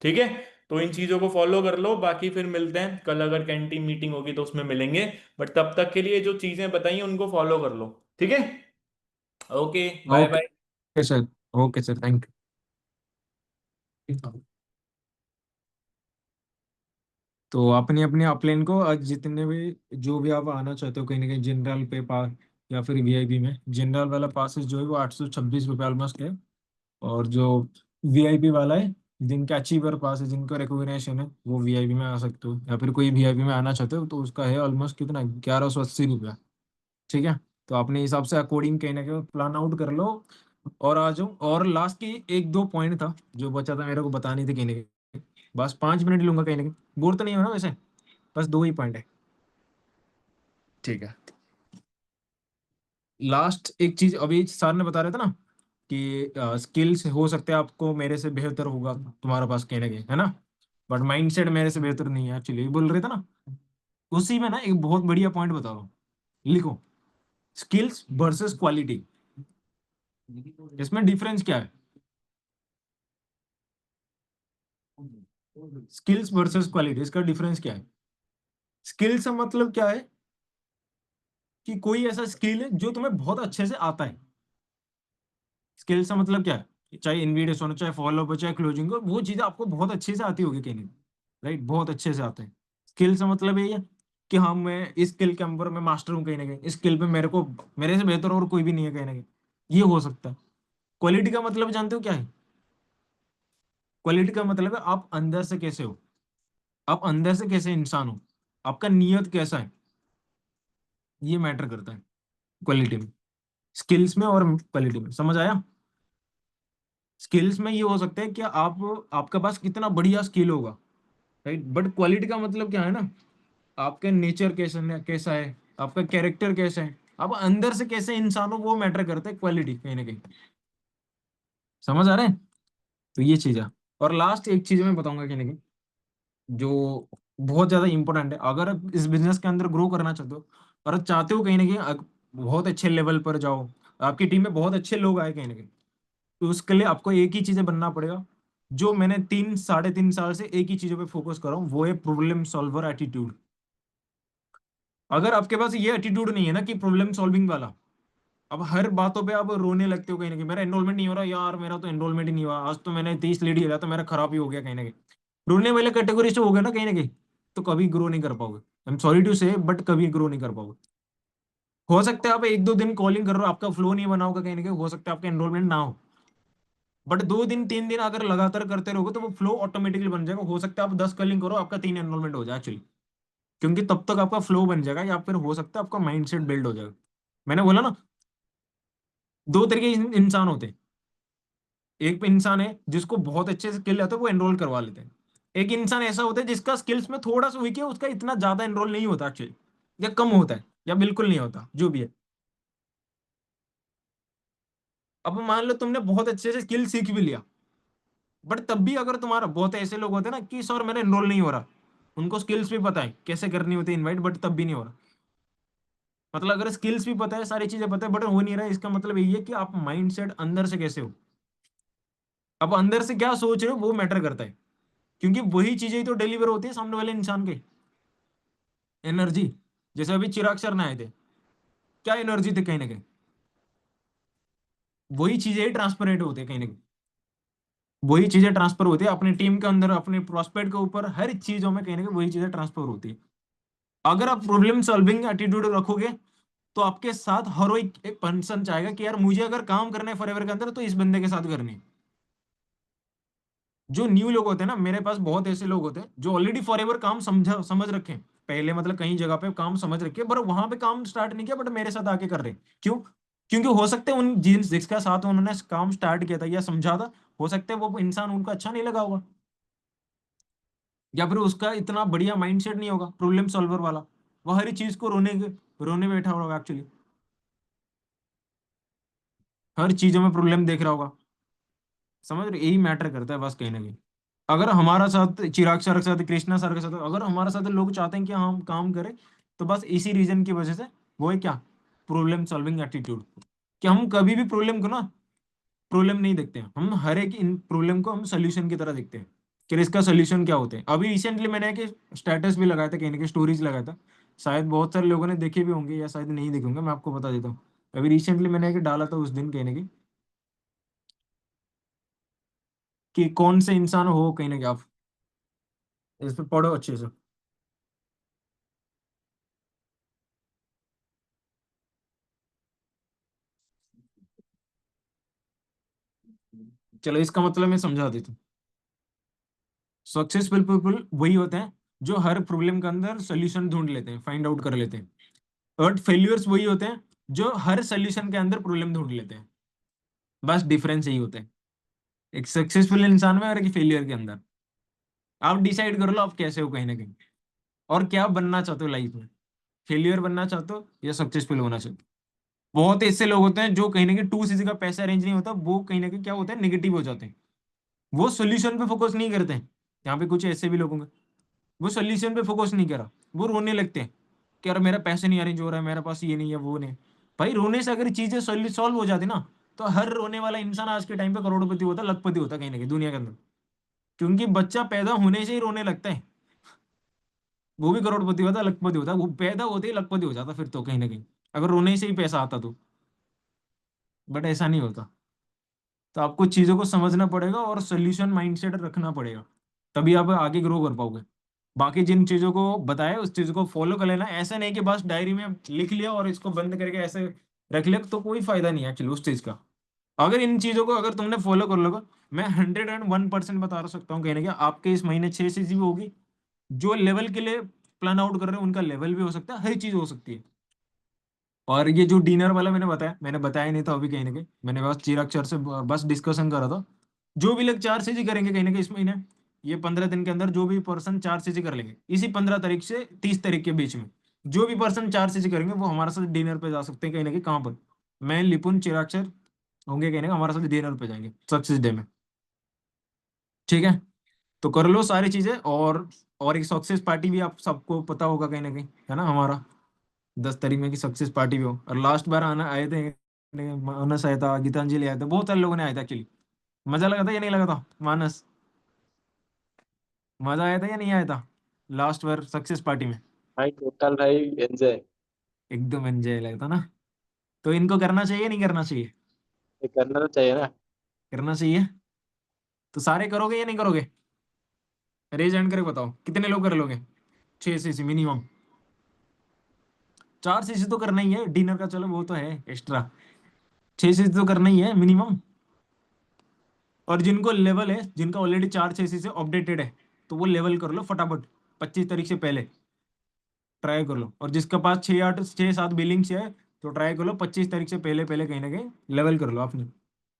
ठीक है? तो इन चीजों को फॉलो कर लो, बाकी फिर मिलते हैं कल, अगर कैंटीन मीटिंग होगी तो उसमें मिलेंगे। बट तब तक के लिए जो चीजें बताई उनको फॉलो कर लो। ठीक है? Okay, bye bye. Okay sir. Okay sir, thank you. तो अपनी अपनी अपलाइन को आज जितने भी, जो भी आप आना चाहते हो कहीं ना कहीं जनरल पे पास या फिर वीआईपी में, जनरल वाला पासेस जो है वो 826 रुपये ऑलमोस्ट है। और जो वीआईपी वाला है, जिनका अचीवर पास है, जिनका रिकॉग्निशन है, वो वीआईपी में आ सकते हो, या फिर कोई वीआईपी में आना चाहते हो तो उसका है ऑलमोस्ट कितना, 1180 रुपया। ठीक है? तो अपने हिसाब से अकॉर्डिंग कहीं ना कहीं प्लान आउट कर लो और आ जाओ। और लास्ट की एक दो पॉइंट था जो बचा था मेरे को बतानी थी कहीं ना कहीं, बस 5 मिनट लूंगा कहीं ना कहीं, बोर तो नहीं हो ना वैसे? बस दो ही पॉइंट है। ठीक है। लास्ट एक चीज अभी सर ने बता रहे थे ना कि स्किल्स हो सकते हैं आपको मेरे से बेहतर होगा तुम्हारे पास कहीं ना कहीं, है ना? बट माइंडसेट मेरे से बेहतर नहीं है, एक्चुअली बोल रहे थे ना। उसी में ना एक बहुत बढ़िया पॉइंट बता रहा हूँ, लिखो, स्किल्स वर्सेस क्वालिटी। इसमें डिफरेंस क्या है? स्किल्स वर्सेस क्वालिटी, इसका डिफरेंस क्या है? स्किल्स का मतलब क्या है कि कोई ऐसा स्किल है जो तुम्हें बहुत अच्छे से आता है। स्किल्स का मतलब क्या है? चाहे इनविडेस हो, चाहे फॉलो हो, चाहे क्लोजिंग हो, वो चीजें आपको बहुत अच्छे से आती होगी कहीं नहीं, राइट, बहुत अच्छे से आते हैं। स्किल्स का मतलब ये है कि हाँ मैं इस स्किल के अंदर मैं मास्टर हूँ कहीं ना कहीं, इस स्किल पे मेरे को, मेरे से बेहतर और कोई भी नहीं है कहीं ना कहीं, ये हो सकता है। क्वालिटी का मतलब जानते हो क्या है? क्वालिटी का मतलब है आप अंदर से कैसे हो, आप अंदर से कैसे इंसान हो, आपका नियत कैसा है, ये मैटर करता है क्वालिटी में, स्किल्स में और क्वालिटी में। समझ आया? स्किल्स में ये हो सकता है कि आप, आपके पास कितना बढ़िया स्किल होगा, राइट, बट क्वालिटी का मतलब क्या है ना, आपका नेचर कैसा है, आपका कैरेक्टर कैसा है, आप अंदर से कैसे इंसान हो, वो मैटर करता है क्वालिटी कहीं ना कहीं। समझ आ रहे हैं? तो ये चीज है। और लास्ट एक चीज मैं बताऊंगा कहीं ना कहीं, जो बहुत ज्यादा इंपॉर्टेंट है, अगर आप इस बिजनेस के अंदर ग्रो करना चाहते हो और चाहते हो कहीं ना कहीं बहुत अच्छे लेवल पर जाओ, आपकी टीम में बहुत अच्छे लोग आए कहीं ना कहीं, तो उसके लिए आपको एक ही चीजें बनना पड़ेगा, जो मैंने 3 साढ़े 3 साल से एक ही चीजों पे फोकस कर रहा हूँ, वो है प्रॉब्लम सॉल्वर एटीट्यूड। अगर आपके पास ये एटीट्यूड नहीं है ना कि प्रॉब्लम सॉल्विंग वाला, अब हर बातों पे आप रोने लगते हो कहीं ना कहीं, मेरा एनरोलमेंट नहीं हो रहा यार, मेरा तो एनरोलमेंट ही नहीं हुआ, आज तो मैंने 30 लीड लिया तो मेरा खराब ही हो गया कहीं ना कहीं, रोने वाले कैटेगरी से हो गया ना कहीं ना कहीं, तो कभी ग्रो नहीं कर पाओगे। आई एम सॉरी टू से, बट कभी ग्रो नहीं कर पाओगे। हो सकता है आप 1 2 दिन कॉलिंग कर रहे हो, आपका फ्लो नहीं बना होगा कहीं ना कहीं, हो सकता है आपका एनरोलमेंट ना हो, बट 2 दिन 3 दिन अगर लगातार करते रहोगे तो वो फ्लो ऑटोमेटिकली बन जाएगा। हो सकता है आप 10 कॉलिंग करो, आपका 3 एनरोलमेंट हो जाए एक्चुअली, क्योंकि तब तक आपका फ्लो बन जाएगा, या फिर हो सकता है आपका माइंडसेट बिल्ड हो जाएगा। मैंने बोला ना, 2 तरीके के इंसान होते हैं। एक इंसान है जिसको बहुत अच्छे से स्किल आता है, वो एनरोल करवा लेते हैं। एक इंसान ऐसा होता है जिसका स्किल्स में थोड़ा सा वीक है, उसका इतना ज्यादा एनरोल नहीं होता एक्चुअली, या कम होता है, या बिल्कुल नहीं होता, जो भी है। अब मान लो तुमने बहुत अच्छे से स्किल सीख भी लिया, बट तब भी अगर तुम्हारा, बहुत ऐसे लोग होते हैं ना कि सर मेरा एनरोल नहीं हो रहा, उनको स्किल्स भी पता है कैसे करनी होती है इनवाइट, बट तब भी नहीं हो रहा। मतलब अगर स्किल्स भी पता है, सारी चीजें पता है, बट हो नहीं रहा है, इसका मतलब यही है कि आप माइंडसेट अंदर से कैसे हो, अब अंदर से क्या सोच रहे हो, वो मैटर करता है, क्योंकि वही चीजें ही तो डिलीवर होती है सामने वाले इंसान के। एनर्जी, जैसे अभी चिराग सर ने आए थे, क्या एनर्जी थी कहीं ना कहीं, वही चीजें ही ट्रांसपेरेंट होती है कहीं ना कहीं, वही चीजें ट्रांसफर होती है अपनी टीम के अंदर, अपने प्रोस्पेक्ट के ऊपर, हर चीजों में कहीं ना कहीं वही चीजें ट्रांसफर होती है। अगर आप प्रॉब्लम सॉल्विंग एटीट्यूड रखोगे, तो आपके साथ हर एक पर्सन चाहेगा कि यार मुझे अगर काम करना है फॉरएवर के अंदर, तो इस बंदे के साथ करनी है। जो न्यू लोग होते हैं ना, मेरे पास बहुत ऐसे लोग होते हैं जो ऑलरेडी फॉरएवर काम समझ रखे हैं, पहले मतलब कहीं जगह पे काम समझ रखे हैं, पर वहां पे काम स्टार्ट नहीं किया, बट मेरे साथ आके कर रहे हैं। क्यों? क्योंकि हो सकता है उन जिसका साथ उन्होंने काम स्टार्ट किया था या समझा था, हो सकता है वो इंसान उनको अच्छा नहीं लगा होगा, या फिर उसका इतना बढ़िया माइंडसेट नहीं होगा प्रॉब्लम सॉल्वर वाला, वो हर चीज को रोने बैठा होगा एक्चुअली, हर चीजों में प्रॉब्लम देख रहा होगा। समझ रहे? यही मैटर करता है बस कहीं ना कहीं। अगर हमारा साथ चिराग सर के साथ, कृष्णा सर के साथ, अगर हमारे साथ लोग चाहते हैं कि हम काम करें, तो बस इसी रीजन की वजह से, वो है क्या, प्रॉब्लम सॉल्विंग एटीट्यूड, कि हम कभी भी प्रॉब्लम को ना प्रॉब्लम नहीं देखते हैं, हम हर एक इन प्रॉब्लम को हम सोल्यूशन की तरह देखते हैं, कि इसका सोल्यूशन क्या होते हैं। अभी रिसेंटली मैंने एक स्टेटस भी लगाया था कहीं ना कहीं, स्टोरीज लगाया था, शायद बहुत सारे लोगों ने देखे भी होंगे या शायद नहीं देखे होंगे, मैं आपको बता देता हूँ। अभी रिसेंटली मैंने एक डाला था उस दिन कहीं ना कहीं, कि कौन से इंसान हो कहीं ना कहीं आप, इस पे पढ़ो अच्छे से। चलो इसका मतलब मैं समझा देता हूँ। सक्सेसफुल पीपल वही होते हैं जो हर प्रॉब्लम के अंदर सोल्यूशन ढूंढ लेते हैं, फाइंड आउट कर लेते हैं। और फेल्यूर्स वही होते हैं जो हर सोल्यूशन के अंदर प्रॉब्लम ढूंढ लेते हैं। बस डिफरेंस यही होता है, एक सक्सेसफुल इंसान में और एक फेलियर के अंदर। आप डिसाइड कर लो आप कैसे हो कहीं ना कहीं, और क्या बनना चाहते हो लाइफ में, फेलियर बनना चाहते हो या सक्सेसफुल होना चाहते हो। बहुत ऐसे लोग होते हैं जो कहीं ना कहीं 2 सीसी का पैसा अरेंज नहीं होता, वो कहीं ना कहीं क्या होता है, नेगेटिव हो जाते हैं, वो सोल्यूशन पे फोकस नहीं करते हैं। यहाँ पे कुछ ऐसे भी लोग होंगे, वो सोल्यूशन पे फोकस नहीं करा, वो रोने लगते हैं कि यार मेरा पैसे नहीं अरेंज हो रहा है, मेरे पास ये नहीं है वो नहीं है। भाई रोने से अगर चीजें सॉल्व हो जाती ना, तो हर रोने वाला इंसान आज के टाइम पे करोड़पति होता, लखपति होता कहीं ना कहीं दुनिया के अंदर, क्योंकि बच्चा पैदा होने से ही रोने लगता है। वो भी करोड़पति होता, लखपति होता, वो पैदा होते ही लखपति हो जाता फिर तो कहीं ना कहीं, अगर रोने से ही पैसा आता तो। बट ऐसा नहीं होता। तो आपको चीजों को समझना पड़ेगा और सोल्यूशन माइंडसेट रखना पड़ेगा, तभी आप आगे ग्रो कर पाओगे। बाकी जिन चीजों को बताया उस चीज को फॉलो कर लेना, ऐसा नहीं कि बस डायरी में लिख लिया और इसको बंद करके ऐसे रख लिया, तो कोई फायदा नहीं है एक्चुअली उस चीज का। अगर इन चीजों को अगर तुमने फॉलो कर लोगे, मैं 101% बता सकता हूँ, कहने का आपके इस महीने 6 चीजें होगी। जो लेवल के लिए प्लान आउट कर रहे हो उनका लेवल भी हो सकता है, हर चीज हो सकती है। और ये जो डिनर वाला मैंने बताया नहीं था अभी कहीं ना कहीं, मैंने बस चिराक्षर से बस डिस्कशन करा था। जो भी लोग 4 चीजें करेंगे कहीं ना कहीं इस महीने, ये 15 दिन के अंदर जो भी पर्सन 4 चीजें कर लेंगे इसी 15 तारीख से 30 तारीख के बीच में, जो भी पर्सन 4 चीजें करेंगे वो हमारे साथ डिनर पे जा सकते हैं कहीं ना कहीं। कहाँ पर? मैं, लिपुन, चिराक्षर होंगे कहीं ना कहीं हमारे साथ डिनर पे जाएंगे सक्सेस डे में। ठीक है, तो कर लो सारी चीजें। और एक सक्सेस पार्टी भी आप सबको पता होगा कहीं ना कहीं, है ना, हमारा 10 तारीख में की सक्सेस पार्टी भी हो। और लास्ट बार आना आए थे, मानस आया था, गीतांजलि आया था, बहुत सारे लोगों ने आया था एक्चुअली। मजा लगा था या नहीं लगा था मानस? मजा आया था या नहीं आया था लास्ट बार सक्सेस पार्टी में? भाई टोटल भाई एंजॉय। एकदम एंजॉय लगा था ना। तो इनको करना चाहिए नहीं करना चाहिए? ये करना तो चाहिए ना। करना चाहिए। तो सारे करोगे या नहीं करोगे? रेज एंड करके बताओ कितने लोग कर लोगे। 6 सीसी मिनिमम। 4 सीसी तो करना ही है डिनर का, चलो वो तो है एक्स्ट्रा। 6 सीसी तो करना ही है मिनिमम। और जिनको लेवल है, जिनका ऑलरेडी 4 6 से अपडेटेड है, तो वो लेवल कर लो फटाफट 25 तारीख से पहले। ट्राई कर लो। और जिसके पास 6 8 6 7 बिलिंग्स है, तो ट्राई कर लो 25 तारीख से पहले पहले कहीं ना कहीं लेवल कर लो आपने।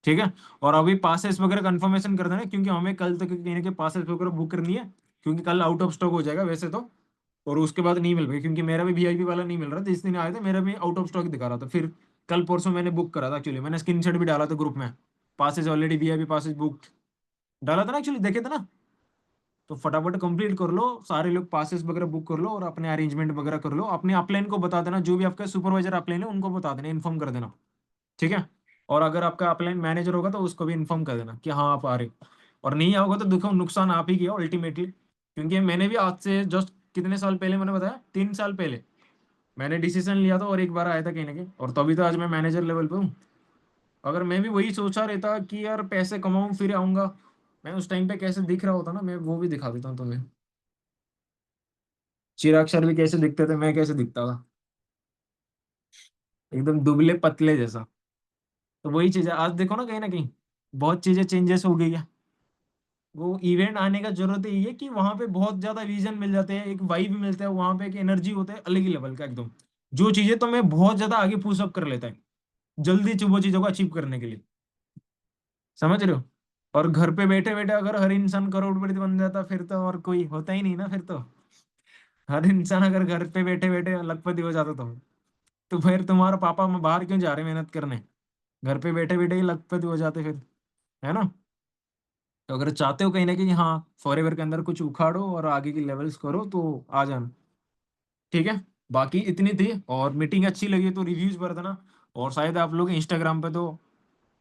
ठीक है। और अभी पासेस वगैरह कंफर्मेशन कर देना, क्योंकि हमें कल तक कहीं ना कहीं पासेस वगैरह बुक करनी है, क्योंकि कल आउट ऑफ स्टॉक हो जाएगा वैसे तो। और उसके बाद नहीं मिल पाएगी, क्योंकि मेरा भी वीआईपी वाला नहीं मिल रहा था, जिस दिन आया था मेरा भी आउट ऑफ स्टॉक दिखा रहा था। फिर कल परसों मैंने बुक करा था एक्चुअली, मैंने स्क्रीनशॉट भी डाला था ग्रुप में। Passes already VIP passes book डाला था ना एक्चुअली, देखे थे ना। तो फटाफट कंप्लीट कर लो, सारे लोग पासेस वगैरह बुक कर लो और अपने अरेंजमेंट वगैरह कर लो। अपने अपलाइन को बता देना, जो भी आपका सुपरवाइजर अपलाइन है उनको बता देना, इन्फॉर्म कर देना। ठीक है। और अगर आपका अपलाइन मैनेजर होगा तो उसको भी इन्फॉर्म कर देना कि हाँ आप आ रहे हो। और नहीं आओगे तो देखो नुकसान आप ही किया अल्टीमेटली, क्योंकि मैंने भी आज से जस्ट कितने साल पहले, मैंने बताया 3 साल पहले मैंने डिसीजन लिया था और एक बार आया था कहीं ना कहीं, और तभी तो आज मैं मैनेजर लेवल पे हूँ। अगर मैं भी वही सोचा रहता कि यार पैसे कमाऊं फिर आऊंगा, मैं उस टाइम पे कैसे दिख रहा होता ना, मैं वो भी दिखा देता हूँ तुम्हें। चिराग सर भी कैसे दिखते थे, मैं कैसे दिखता था, एकदम दुबले पतले जैसा। तो वही चीज है, आज देखो ना कहीं ना कहीं बहुत चीजें चेंजेस हो गई है। वो इवेंट आने का जरूरत यही है कि वहां पे बहुत ज्यादा विजन मिल जाते हैं, एक वाइब मिलता है वहां पे, एक एनर्जी होता है अलग ही लेवल का एकदम, जो चीजें तो मैं बहुत ज्यादा आगे पुश अप कर लेता है जल्दी वो चीजों को अचीव करने के लिए। समझ रहे हो? और घर पे बैठे बैठे अगर हर इंसान करोड़पति बन जाता फिर तो और कोई होता ही नहीं ना फिर तो। हर इंसान अगर घर पे बैठे बैठे लखपति हो जाता तो फिर तुम्हारा पापा में बाहर क्यों जा रहे मेहनत करने? घर पे बैठे बैठे ही लखपति हो जाते फिर, है ना। तो अगर चाहते हो कहीं ना कहीं हाँ फॉरएवर के अंदर कुछ उखाड़ो और आगे की लेवल्स करो तो आ जाना। ठीक है। बाकी इतनी थी, और मीटिंग अच्छी लगी तो रिव्यूज भर देना। और शायद आप लोग इंस्टाग्राम पे तो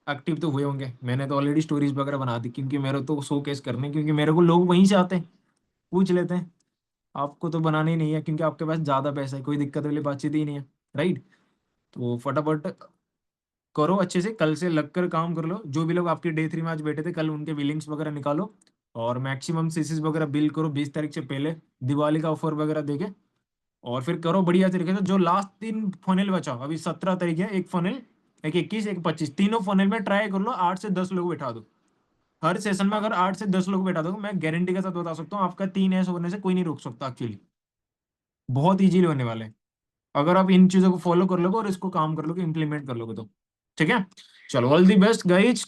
एक्टिव तो हुए होंगे, मैंने तो ऑलरेडी स्टोरीज वगैरह बना दी, क्योंकि मेरे तो शो केस करने, क्योंकि मेरे को लोग वहीं से आते हैं पूछ लेते हैं। आपको तो बनाना ही नहीं है, क्योंकि आपके पास ज्यादा पैसा है, कोई दिक्कत वाली बातचीत ही नहीं है। राइट। तो फटाफट करो अच्छे से, कल से लगकर काम कर लो। जो भी लोग आपके डे 3 में आज बैठे थे, कल उनके बिलिंग्स वगैरह निकालो। और मैक्सिमम सीसीस वगैरह बिल करो 20 तारीख से पहले, दिवाली का ऑफर वगैरह देके। और फिर करो बढ़िया तरीके से। जो लास्ट 3 फनल बचा, अभी 17 तारीख है, एक फनल, एक 21 एक 25, तीनों फनल में ट्राई कर लो 8 से 10 लोग बैठा दो। हर सेशन में अगर 8 से 10 लोग बैठा दो, मैं गारंटी के साथ बता सकता हूँ आपका 3 ऐसे होने से कोई नहीं रोक सकता एक्चुअली। बहुत इजीली होने वाले हैं अगर आप इन चीजों को फॉलो कर लोगे और इसको काम कर लोगे, इंप्लीमेंट कर लोगे तो। ठीक है। चलो ऑल दी बेस्ट गाइज।